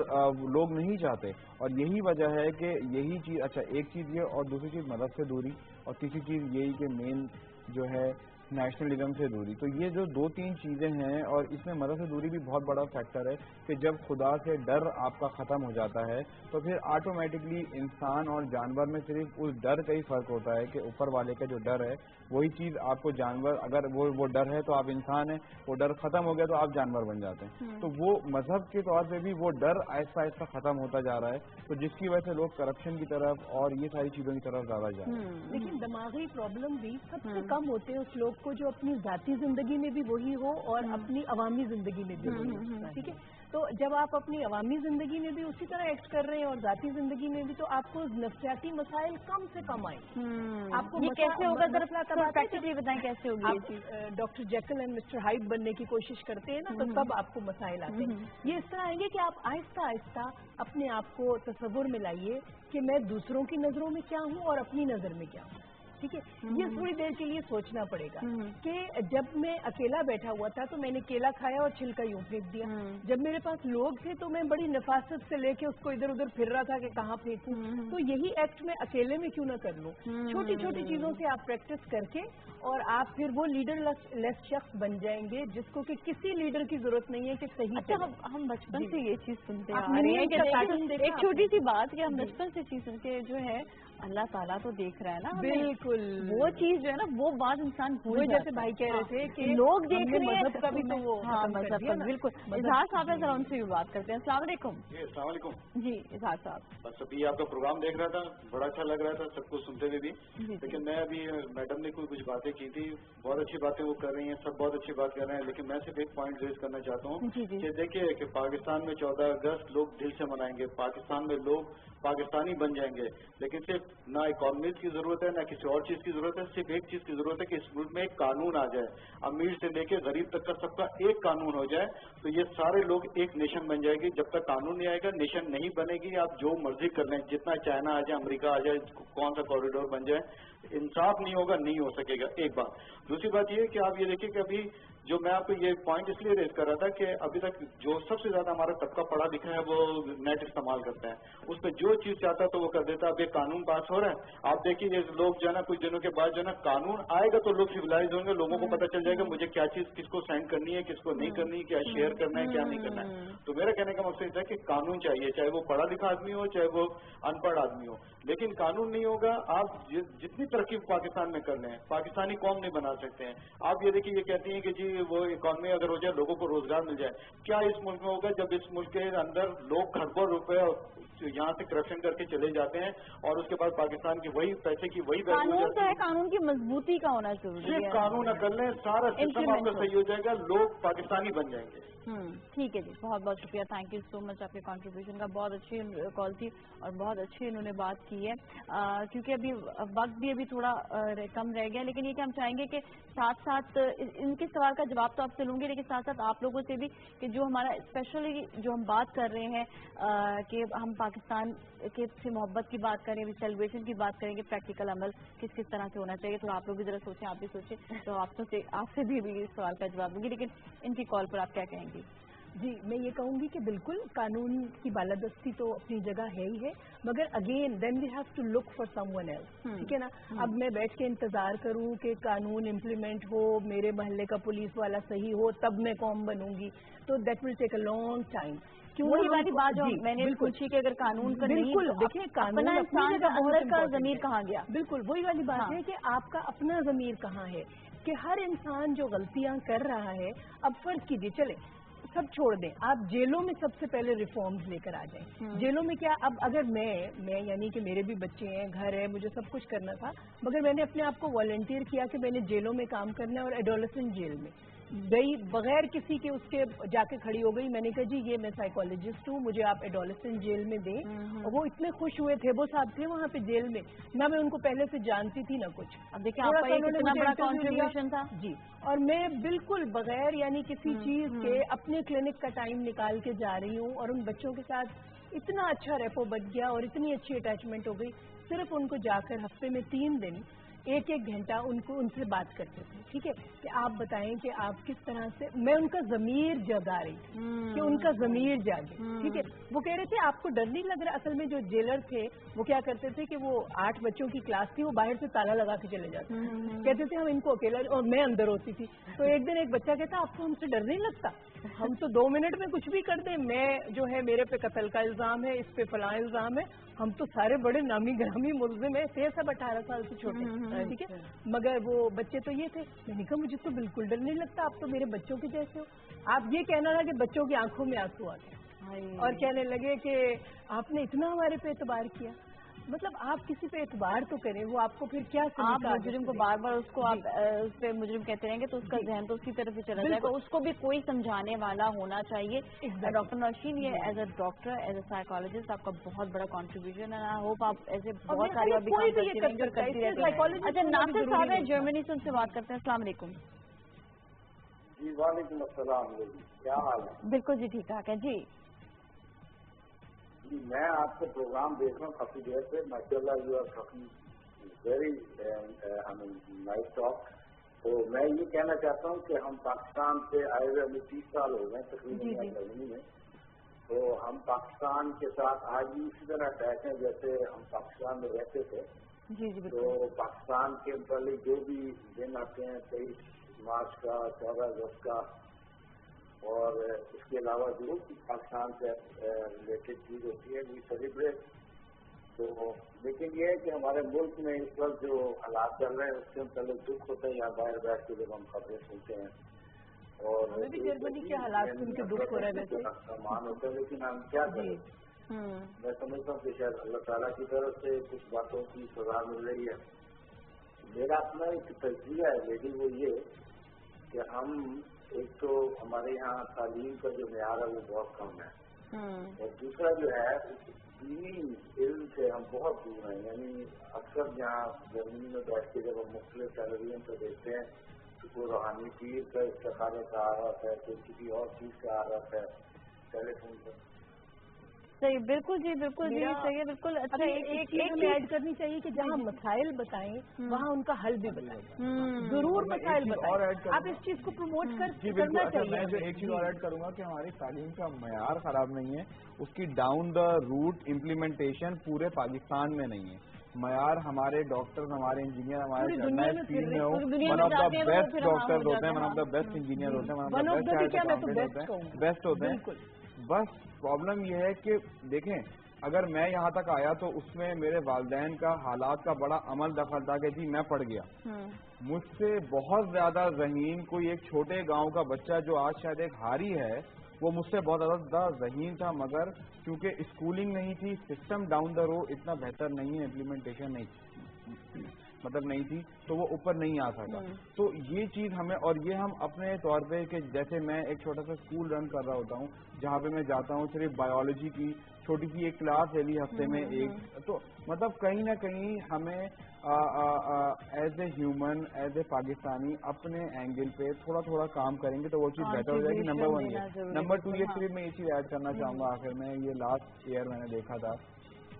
لوگ نہیں چاہتے. اور یہی وجہ ہے کہ یہی چیز، اچھا ایک چیز یہ، اور دوسری چیز مذہب سے دوری، اور تیسری چیز یہی کہ مین جو ہے نیشنلزم سے دوری. تو یہ جو 2-3 چیزیں ہیں، اور اس میں مذہب سے دوری بھی بہت بڑا فیکٹر ہے کہ جب خدا سے ڈر آپ کا ختم ہو جاتا ہے تو پھر آٹومیٹکلی انسان اور جانور میں صرف اس ڈر کا ہی فرق ہوتا ہے کہ اوپر والے کا جو ڈر ہے وہی چیز آپ کو جانور، اگر وہ ڈر ہے تو آپ انسان ہیں، وہ ڈر ختم ہو گیا تو آپ جانور بن جاتے ہیں. تو وہ مذہب کے طور پہ بھی وہ ڈر آہستہ آہستہ ختم ہوتا جا رہا ہے، تو جس کی وجہ سے لوگ کرپشن کی طرف اور یہ ساری چیزوں کی طرف زیادہ جا رہے ہیں.
لیکن دماغی پرابلم بھی سب سے کم ہوتے ہیں اس لوگ کو جو اپنی ذاتی زندگی میں بھی وہی ہو اور اپنی عوامی زندگی میں بھی وہی ہو. ٹھیک ہے، تو جب آپ اپنی عوامی زندگی میں بھی اسی طرح ایکٹ کر رہے ہیں اور ذاتی زندگی میں بھی، تو آپ کو نفسیاتی مسائل کم سے کم آئیں. آپ کو
یہ کیسے ہوگا ذرا پریکٹیکلی بتائیں کیسے ہوگی؟
Doctor Jekyll and mister Hyde بننے کی کوشش کرتے ہیں نا، تو تب آپ کو مسائل آتے ہیں. یہ اس طرح آئیں گے کہ آپ آہستہ آہستہ اپنے آپ کو تصور میں لائیے کہ میں دوسروں کی نظروں میں کیا ہوں اور اپنی نظر میں کیا ہوں. ٹھیک ہے، یہ تھوڑی دیر کے لیے سوچنا پڑے گا کہ جب میں اکیلا بیٹھا ہوا تھا تو میں نے کیلا کھایا اور چھلکا یوں پھینک دیا. جب میرے پاس لوگ تھے تو میں بڑی نفاست سے لے کے اس کو ادھر ادھر پھر رہا تھا کہ کہاں پھینکوں. تو یہی ایکٹ میں اکیلے میں کیوں نہ کر لوں. چھوٹی چھوٹی چیزوں سے آپ پریکٹس کر کے اور آپ پھر وہ لیڈر لیس شخص بن جائیں گے جس کو کہ کسی لیڈر کی ضرورت نہیں ہے کہ صحیح.
اچھا، ہم بچپن سے یہ چیز سنتے ہیں، ایک چھوٹی سی بات کہ ہم بچپن سے چیز سن کے جو ہے اللہ تعالیٰ تو دیکھ رہا ہے نا.
بالکل
وہ چیز جو ہے نا وہ بات انسان بھول جاتا ہے.
جیسے بھائی کہہ رہے تھے کہ
لوگ دیکھ رہے ہیں
مذہب کا بھی تو وہ
مذہب کا بالکل. اظہار صاحب ہے، ذرا ان سے بھی بات کرتے ہیں. السلام علیکم.
جی السلام علیکم.
جی اظہار صاحب،
بس ابھی آپ کا پروگرام دیکھ رہا تھا، بڑا اچھا لگ رہا تھا سب کو سنتے ہوئے بھی. لیکن میں ابھی میڈم نے کچھ باتیں کی تھی، بہت اچھی باتیں وہ کر رہی ہیں، سب بہت اچھی بات کر رہے ہیں. لیکن میں صرف ایک پوائنٹ ریز کرنا چاہتا ہوں کہ دیکھیے کہ پاکستان میں 14 اگست لوگ دل سے منائیں گے، پاکستان میں لوگ پاکستانی بن جائیں گے. لیکن صرف نہ اکانومیز کی ضرورت ہے نہ کسی اور چیز کی ضرورت ہے، صرف ایک چیز کی ضرورت ہے کہ اس ملک میں ایک قانون آ جائے، امیر سے لے کے غریب تک کا سب کا ایک قانون ہو جائے تو یہ سارے لوگ ایک نیشن بن جائے گی. جب تک قانون نہیں آئے گا نیشن نہیں بنے گی. آپ جو مرضی کر لیں، جتنا چائنا آ جائے، امریکہ آ جائے، کون سا کوریڈور بن جائے، انصاف نہیں ہوگا، نہیں ہو سکے گا. ایک بات. دوسری بات یہ کہ آپ یہ دیکھیں کہ ابھی جو میں آپ کو یہ پوائنٹ اس لیے ریز کر رہا تھا کہ ابھی تک جو سب سے زیادہ ہمارا طبقہ پڑھا لکھا ہے وہ نیٹ استعمال کرتا ہے، اس پہ جو چیز چاہتا ہے تو وہ کر دیتا ہے. اب یہ قانون پاس ہو رہا ہے، آپ دیکھیے یہ لوگ جو ہے نا کچھ دنوں کے بعد جو ہے نا قانون آئے گا تو لوگ سویلائز ہوں گے، لوگوں کو پتہ چل جائے گا مجھے کیا چیز کس کو سینڈ کرنی ہے، کس کو نہیں کرنی، کیا شیئر کرنا ہے، کیا نہیں کرنا ہے. تو میرا کہنے کا مقصد ہے کہ قانون چاہیے، چاہے وہ پڑھا لکھا آدمی ہو چاہے وہ ان پڑھ آدمی ہو. لیکن قانون نہیں ہوگا، آپ جتنی ترقی پاکستان میں کر لیں پاکستانی قوم نہیں بنا سکتے ہیں. آپ یہ دیکھیے یہ کہتی ہیں کہ جی وہ اکانومی اگر ہو جائے لوگوں کو روزگار مل جائے. کیا اس ملک میں ہوگا جب اس ملک کے اندر لوگ کھربوں روپے یہاں سے کرپشن کر کے چلے جاتے ہیں اور اس کے بعد پاکستان کی وہی پیسے کی وہی
قانون کا ہے، قانون کی مضبوطی کا ہونا ضروری ہے.
صرف قانون کر لیں سارا سسٹم آپ کا صحیح ہو جائے گا، لوگ پاکستانی بن جائیں گے.
ٹھیک ہے جی، بہت بہت شکریہ. تھینک یو سو مچ آپ کے کنٹریبیوشن کا. بہت اچھی کال تھی اور بہت اچھی انہوں نے بات کی ہے. کیونکہ ابھی وقت بھی ابھی تھوڑا کم رہ گیا، لیکن یہ کہ ہم چاہیں گے کہ ساتھ ساتھ ان کے سوال کا جواب تو آپ سے لوں گے، لیکن ساتھ ساتھ آپ لوگوں سے بھی کہ جو ہمارا اسپیشلی جو ہم بات کر رہے ہیں کہ ہم پاکستان کے سے محبت کی بات کریں گے، سیلیبریشن کی بات کریں گے، پریکٹیکل عمل کس کس طرح سے ہونا چاہیے. تھوڑا آپ لوگ بھی ذرا سوچیں، آپ بھی سوچیں. تو آپ سے بھی اس سوال کا جواب دوں گی، لیکن ان کی کال پر آپ کیا کہیں گی؟
جی میں یہ کہوں گی کہ بالکل قانون کی بالادستی تو اپنی جگہ ہے ہی ہے، مگر again then we have to look for someone else. ٹھیک ہے نا. اب میں بیٹھ کے انتظار کروں کہ قانون امپلیمنٹ ہو، میرے محلے کا پولیس والا صحیح ہو تب میں قوم بنوں گی، تو that will take a long time.
وہی والی بات جو میں نے پوچھی کہ اگر قانون کا
بالکل دیکھیں قانون
انسان کا اندر کا ضمیر کہاں گیا.
بالکل وہی والی بات ہے کہ آپ کا اپنا ضمیر کہاں ہے، کہ ہر انسان جو غلطیاں کر رہا ہے اب فرض کیجیے چلے سب چھوڑ دیں، آپ جیلوں میں سب سے پہلے ریفارمز لے کر آ جائیں. جیلوں میں کیا اب اگر میں یعنی کہ میرے بھی بچے ہیں، گھر ہے، مجھے سب کچھ کرنا تھا، مگر میں نے اپنے آپ کو والنٹیئر کیا کہ میں نے جیلوں میں کام کرنا ہے اور ایڈولسنٹ جیل میں. गई बगैर किसी के उसके जाके खड़ी हो गई। मैंने कहा जी ये मैं साइकोलॉजिस्ट हूँ, मुझे आप एडोलेसेंट जेल में दें। और वो इतने खुश हुए थे, वो साहब थे वहाँ पे जेल में, ना मैं उनको पहले से जानती थी ना कुछ।
अब देखिए आपका ये कितना बड़ा कॉन्ट्रीब्यूशन था
जी। और मैं बिल्कुल बगैर यानी किसी चीज के अपने क्लिनिक का टाइम निकाल के जा रही हूँ, और उन बच्चों के साथ इतना अच्छा रेपो बच गया और इतनी अच्छी अटैचमेंट हो गई। सिर्फ उनको जाकर हफ्ते में 3 दिन 1-1 घंटा उनसे बात करते थे, ठीक है, कि आप बताएं कि आप किस तरह से, मैं उनका ज़मीर जगा रही थी कि उनका ज़मीर जागे, ठीक है। वो कह रहे थे आपको डर नहीं लग रहा? असल में जो जेलर थे वो क्या करते थे कि वो 8 बच्चों की क्लास थी, वो बाहर से ताला लगा के चले जाते, कहते थे हम इनको अकेला, और मैं अंदर होती थी। तो एक दिन एक बच्चा कहता आपको हमसे डर नहीं लगता? हम तो 2 मिनट में कुछ भी कर दें, मैं जो है मेरे पे कत्ल का इल्जाम है, इस पे फलां इल्जाम है, हम तो सारे बड़े नामी ग्रामी मुल्जिम है, थे सब 18 साल से छोटे, ठीक है। मगर वो बच्चे तो ये थे। मैंने कहा मुझे तो बिल्कुल डर नहीं लगता, आप तो मेरे बच्चों के जैसे हो। आप ये कहना ना कि बच्चों की आंखों में आंसू आ गए और कहने लगे कि आपने इतना हमारे पे एतबार किया। मतलब आप किसी पे एतबार तो करें, वो आपको फिर क्या
आप मुजरिम को बार बार उसको आप उस पे मुजरिम कहते रहेंगे तो उसका जहन तो उसकी तरफ ही चला जाएगा। उसको भी कोई समझाने वाला होना चाहिए। डॉक्टर नौशीन, ये as a doctor, as a psychologist आपका बहुत बड़ा कॉन्ट्रीब्यूशन है। आई होप आप ऐसे बहुत सारी और भी काम करती रहेंगे। अच्छा, नासिर साहब है जर्मनी से, उनसे बात करते हैं। अस्सलाम वालेकुम।
जी वालेकुम अस्सलाम, क्या हाल है?
बिल्कुल जी ठीक ठाक है जी।
मैं आपका प्रोग्राम देख रहा हूँ काफी देर से, माशाल्लाह you are talking very nice talk. तो मैं ये कहना चाहता हूँ कि हम पाकिस्तान से आए हुए हमें 30 साल हो गए तकरीबन जर्मनी में। तो हम पाकिस्तान के साथ आज भी इसी तरह अटैच हैं जैसे हम पाकिस्तान में रहते थे। तो पाकिस्तान के मतलब जो भी दिन आते हैं 23 मार्च का, 14 अगस्त का, और इसके अलावा जो पाकिस्तान से रिलेटेड चीज होती है वी सेलिब्रेट। तो लेकिन ये है कि हमारे मुल्क में इस वक्त जो हालात चल रहे हैं उससे पहले दुख होता है यहाँ बाहर बैठ के जब हम खबरें सुनते हैं। और
जर्मनी के हालात सुन के दुख हो रहा है,
सम्मान होता है, लेकिन हम क्या करें? मैं समझता हूँ कि शायद अल्लाह ताला की तरफ से कुछ बातों की सजा मिल रही है। मेरा अपना एक तजरिया है लेकिन वो ये कि हम एक तो हमारे यहाँ तालीम का जो मेयार है वो बहुत कम है, और दूसरा जो है दीनी इल्म से हम बहुत दूर हैं। यानी अक्सर यहाँ जर्मनी में बैठ के जब हम मुख्तलिफ टेलीविजन पर देखते हैं तो कोई रूहानी पीर का इस्तिखारे का आ रहा है, कोई किसी और चीज का आ रहा है टेलीफोन पर।
सही, बिल्कुल जी, बिल्कुल जी, सही है, बिल्कुल। अच्छा,
एक हमें ऐड करनी चाहिए कि जहाँ मसाइल बताएं वहाँ उनका हल भी बताएं। जरूर मसाइल बताएं, आप इस चीज को प्रमोट करना चाहिए।
मैं जो एक चीज और ऐड करूंगा कि हमारी तालीम का मयार खराब नहीं है, उसकी डाउन द रूट इम्प्लीमेंटेशन पूरे पाकिस्तान में नहीं है। मयार हमारे डॉक्टर, हमारे इंजीनियर, हमारे जर्नलिस्ट फील्ड में हो, one of the best doctor होते हैं, one of the best engineer होते हैं, वन ऑफ द बेस्ट होते हैं। बस प्रॉब्लम यह है कि देखें, अगर मैं यहाँ तक आया तो उसमें मेरे वालिदैन का हालात का बड़ा अमल दखल था कि जी मैं पढ़ गया। मुझसे बहुत ज्यादा ज़हीन कोई एक छोटे गांव का बच्चा जो आज शायद एक हारी है, वो मुझसे बहुत ज्यादा ज़हीन था, मगर क्योंकि स्कूलिंग नहीं थी, सिस्टम डाउन द रोड इतना बेहतर नहीं है, इम्प्लीमेंटेशन नहीं मतलब नहीं थी, तो वो ऊपर नहीं आ सका। तो ये चीज हमें, और ये हम अपने तौर पे कि जैसे मैं एक छोटा सा स्कूल रन कर रहा होता हूँ जहाँ पे मैं जाता हूँ, सिर्फ बायोलॉजी की छोटी सी एक क्लास ले ली हफ्ते में एक, तो मतलब कहीं ना कहीं हमें as a human, as a Pakistani अपने एंगल पे थोड़ा थोड़ा काम करेंगे तो वो चीज़ बेटर हो जाएगी। नंबर 1 ये। नंबर 2 ये सिर्फ मैं ये चीज़ ऐड करना चाहूँगा आखिर में, ये लास्ट ईयर मैंने देखा था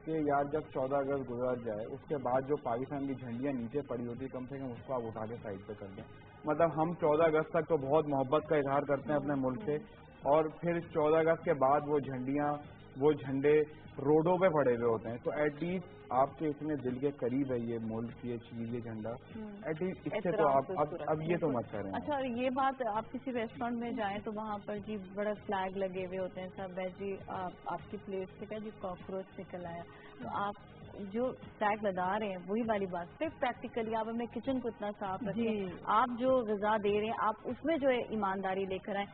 कि यार जब 14 अगस्त गुजर जाए उसके बाद जो पाकिस्तान की झंडियाँ नीचे पड़ी होती है, कम से कम उसको आप उठा के साइड पे कर दें। मतलब हम 14 अगस्त तक तो बहुत मोहब्बत का इजहार करते हैं अपने मुल्क से, और फिर 14 अगस्त के बाद वो झंडियाँ, वो झंडे रोडों पे पड़े हुए होते हैं, तो एटलीस्ट आपके इतने दिल के करीब है ये मुल्क, ये चीज, ये झंडा, एटलीस्ट इससे तो आप अब ये तो मत करें।
अच्छा, ये बात, आप किसी रेस्टोरेंट में जाएं तो वहाँ पर जी बड़ा फ्लैग लगे हुए होते हैं सब, जी आपकी प्लेट से क्या जी कॉकरोच निकल आया, तो आप जो फ्लैग लगा रहे हैं वही वाली बात, फिर प्रैक्टिकली आप अपने किचन को इतना साफ रखें, आप जो ग़िज़ा दे रहे हैं आप उसमें जो है ईमानदारी लेकर आए,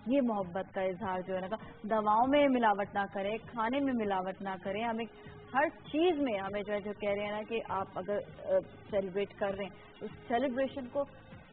ये मोहब्बत का इजहार जो है ना, दवाओं में मिलावट ना करें, खाने में मिलावट ना करें, हमें हर चीज़ में हमें जो है जो कह रहे हैं ना कि आप अगर सेलिब्रेट कर रहे हैं उस सेलिब्रेशन को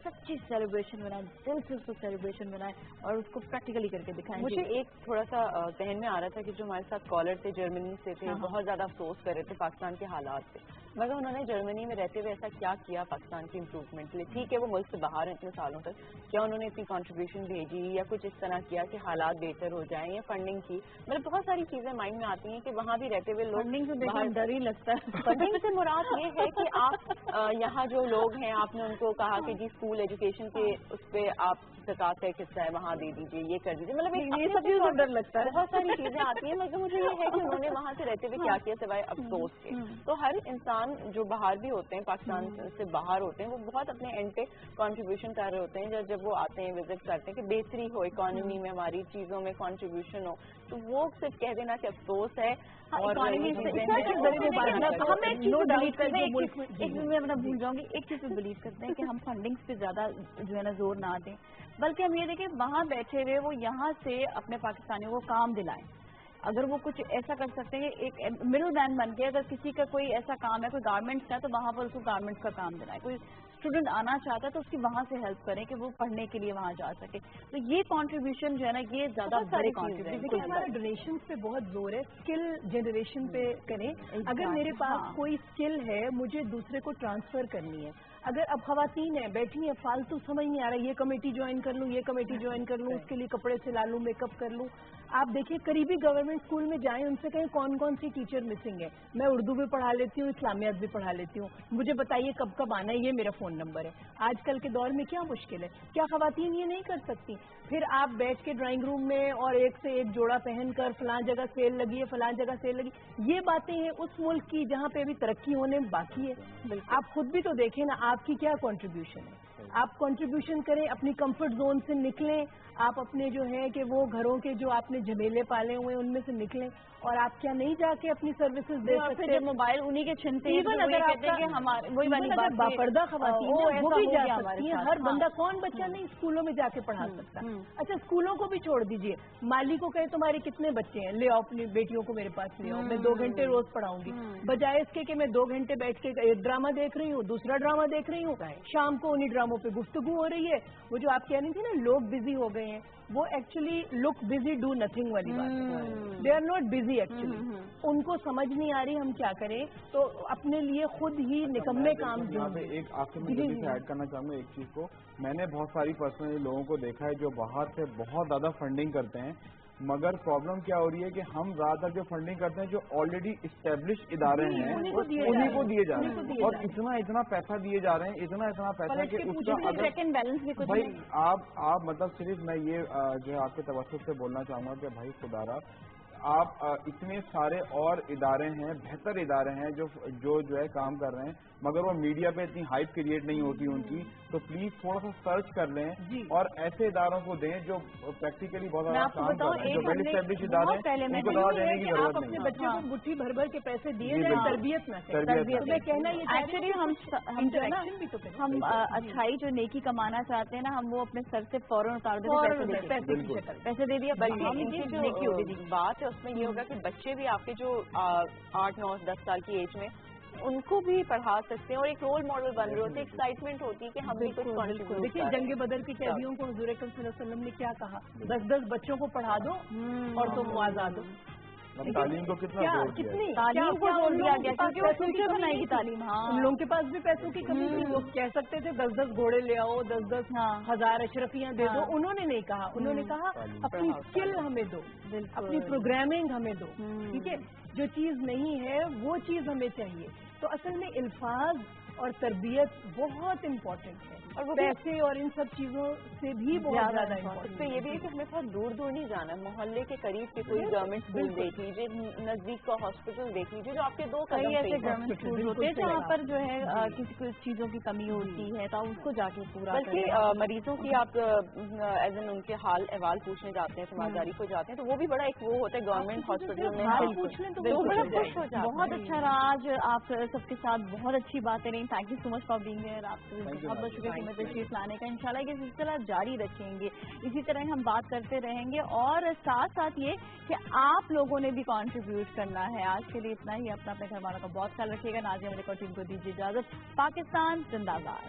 सच्ची सेलिब्रेशन बनाए, दिल से उसको सेलिब्रेशन बनाए और उसको प्रैक्टिकली करके दिखाएं।
मुझे एक थोड़ा सा जहन में आ रहा था कि जो हमारे साथ कॉलर थे जर्मनी से थे, बहुत ज्यादा अफसोस कर रहे थे पाकिस्तान के हालात से, मगर उन्होंने जर्मनी में रहते हुए ऐसा क्या किया पाकिस्तान की इम्प्रूवमेंट के लिए? ठीक है वो मुल्क से बाहर हैं इतने सालों तक, क्या उन्होंने इतनी कंट्रीब्यूशन भेजी या कुछ इस तरह किया कि हालात बेहतर हो जाएं, या फंडिंग की? मतलब बहुत सारी चीजें माइंड में आती हैं कि वहाँ भी रहते हुए लोग,
फंडिंग से देखकर डर ही लगता है।
फंडिंग से मुराद ये है कि आप यहाँ जो लोग हैं, आपने उनको कहा कि जी स्कूल एजुकेशन के उस पर आप ज़कात का एक हिस्सा है वहाँ दे दीजिए, ये कर दीजिए, मतलब
ये सब चीज़ों डर लगता है।
बहुत सारी चीजें आती हैं, मगर मुझे ये है कि उन्होंने वहाँ से रहते हुए क्या किया सिवाय अफसोस के। तो हर इंसान जो बाहर भी होते हैं, पाकिस्तान से बाहर होते हैं, वो बहुत अपने एंड पे कंट्रीब्यूशन कर रहे होते हैं। जब वो आते हैं, विजिट करते हैं कि बेहतरी हो इकोनॉमी में, हमारी चीजों में कंट्रीब्यूशन हो, तो वो सिर्फ कह देना कि अफसोस है। और
हम एक चीज मैं अपना भूल जाऊंगी, एक चीज पे बिलीव करते हैं कि हम फंडिंग्स पे ज्यादा जो है ना जोर ना दें, बल्कि हम ये देखें वहाँ बैठे हुए वो यहाँ से अपने पाकिस्तानियों को काम दिलाएं। अगर वो कुछ ऐसा कर सकते हैं कि एक मिडिल मैन बन के, अगर किसी का कोई ऐसा काम है, कोई गारमेंट्स का, तो वहाँ पर उसको गारमेंट्स का काम दिलाएं। कोई स्टूडेंट आना चाहता है तो उसकी वहाँ से हेल्प करें कि वो पढ़ने के लिए वहाँ जा सके। तो ये कंट्रीब्यूशन जो है ना, ये ज्यादा बड़े कंट्रीब्यूशन।
देखिए हमारा डोनेशन पे बहुत जोर है, स्किल जनरेशन पे करें। अगर मेरे पास कोई स्किल है, मुझे दूसरे को ट्रांसफर करनी है। अगर अब खवातीन है बैठी हैं, फालतू समझ नहीं आ रहा, ये कमेटी ज्वाइन कर लूँ, ये कमेटी ज्वाइन कर लूँ, उसके लिए कपड़े सिला लूँ, मेकअप कर लूँ। आप देखिए करीबी गवर्नमेंट स्कूल में जाएं, उनसे कहें कौन कौन सी टीचर मिसिंग है। मैं उर्दू भी पढ़ा लेती हूँ, इस्लामियात भी पढ़ा लेती हूँ, मुझे बताइए कब कब आना है, ये मेरा फोन नंबर है। आजकल के दौर में क्या मुश्किल है? क्या खवातीन ये नहीं कर सकती? फिर आप बैठ के ड्राइंग रूम में और एक से एक जोड़ा पहनकर फलां जगह सेल लगी है, फलां जगह सेल लगी, ये बातें हैं उस मुल्क की जहाँ पे अभी तरक्की होने बाकी है। आप खुद भी तो देखें ना, आपकी क्या कंट्रीब्यूशन है। आप कंट्रीब्यूशन करें, अपनी कंफर्ट जोन से निकलें, आप अपने जो है कि वो घरों के जो आपने झमेले पाले हुए हैं उनमें से निकलें, और आप क्या नहीं जाके अपनी सर्विसेज दे सकते?
जब मोबाइल उन्हीं के छिनते हैं,
इवन अगर
कहते हैं कि हमारे वही वाली बात,
बापर्दा खवातीन वो भी जा सकती हैं। हर बंदा, कौन बच्चा नहीं स्कूलों में जाके पढ़ा सकता? अच्छा स्कूलों को भी छोड़ दीजिए, माली को कहे तुम्हारे कितने बच्चे हैं, ले आओ अपनी बेटियों को मेरे पास ले आओ, मैं 2 घंटे रोज पढ़ाऊंगी, बजाय इसके कि मैं 2 घंटे बैठ के एक ड्रामा देख रही हूँ, दूसरा ड्रामा देख रही हूँ, शाम को उन्हीं ड्रामों पे गुफ्तगू हो रही है। वो जो आप कह रही थी ना लोग बिजी हो गए हैं, वो actually look busy do nothing वाली बात है। They are not busy actually, उनको समझ नहीं आ रही हम क्या करें, तो अपने लिए खुद ही निकम्मे काम ढूंढें।
एक आखिर में जल्दी से ऐड करना चाहूँगा एक चीज को, मैंने बहुत सारी पर्सनली लोगों को देखा है जो बाहर से बहुत ज्यादा फंडिंग करते हैं, मगर प्रॉब्लम क्या हो रही है कि हम ज्यादातर जो फंडिंग करते हैं जो ऑलरेडी इस्टेब्लिश इदारे हैं उन्हीं को दिए जा रहे हैं, और इतना पैसा दिए जा रहे हैं, इतना पैसा कि उसका अगर भाई आप मतलब सिर्फ मैं ये जो है आपके तवज्जो से बोलना चाहूँगा कि भाई खुदारा आप इतने सारे और इदारे हैं, बेहतर इदारे हैं जो है काम कर रहे हैं, मगर वो मीडिया पे इतनी हाइप क्रिएट नहीं होती उनकी, तो प्लीज थोड़ा सा सर्च कर लें और ऐसे इदारों को दें जो प्रैक्टिकली बहुत ज्यादा काम कर रहे हैं, जो वेल एस्टेब्लिश इदारे हैं, उनको दवा देने की जरूरत नहीं है।
अपने बच्चों को गुट्ठी भर भर के पैसे दिए जाए तरबियत में, मैं कहना ये
एक्चुअली हम अच्छाई जो नेकी कमाना चाहते हैं ना, हम वो अपने सर से फौरन उतार देते, पैसे दे दिया,
बल्कि बात है उसमें ये होगा कि बच्चे भी आपके जो 8, 9, 10 साल की एज में उनको भी पढ़ा सकते हैं और एक रोल मॉडल बन रहे होते हैं, एक्साइटमेंट होती है कि हम भी कुछ कंट्रीब्यूट।
देखिए जंग बदर की कैदियों को हुजूर अकरम सल्लल्लाहु अलैहि वसल्लम ने क्या कहा, 10-10 बच्चों को पढ़ा दो और तुम आजाद हो।
तालीम को कितना जोर दिया,
तालीम को जोर दिया गया क्योंकि वो फ्यूचर बनाएगी तालीम।
उन लोगों के पास भी पैसों की कमी थी, वो कह सकते थे 10-10 घोड़े ले आओ, 10-10 हजार अशरफियां दे दो, उन्होंने नहीं कहा, उन्होंने कहा अपनी स्किल हमें दो, अपनी प्रोग्रामिंग हमें दो, ठीक है, जो चीज नहीं है वो चीज हमें चाहिए। तो असल में इल्फाज और तरबियत बहुत इम्पोर्टेंट है, और वो पैसे और इन सब चीजों से भी बहुत ज्यादा इम्पोर्टेंट।
तो ये भी है कि हमें बहुत दूर दूर नहीं जाना, मोहल्ले के करीब के कोई गवर्नमेंट स्कूल देख लीजिए, नजदीक का हॉस्पिटल देख लीजिए, जो आपके 2 कदम पे
ऐसे गवर्नमेंट स्कूल होते हैं जहाँ पर जो है किसी को चीजों की कमी होती है तो उसको जाके पूरा,
बल्कि मरीजों की आप एज एन उनके हाल अहवाल पूछने जाते हैं, समाजदारी को जाते हैं, तो वो भी बड़ा एक वो होता है गवर्नमेंट हॉस्पिटल में
पूछने, तो
बड़ा खुश हो जाता है।
बहुत अच्छा रहा आज आप सबके साथ, बहुत अच्छी बातें रही। Thank you so much for being here, आपको बहुत बहुत शुक्रिया हमें तशरीफ लाने का। इंशाल्लाह ये सिलसिला जारी रखेंगे, इसी तरह हम बात करते रहेंगे, और साथ साथ ये कि आप लोगों ने भी कंट्रीब्यूट करना है। आज के लिए इतना ही, अपने घर वालों का बहुत ख्याल रखिएगा। नाज़िया मलिक और टीम को दीजिए इजाजत। पाकिस्तान जिंदाबाद।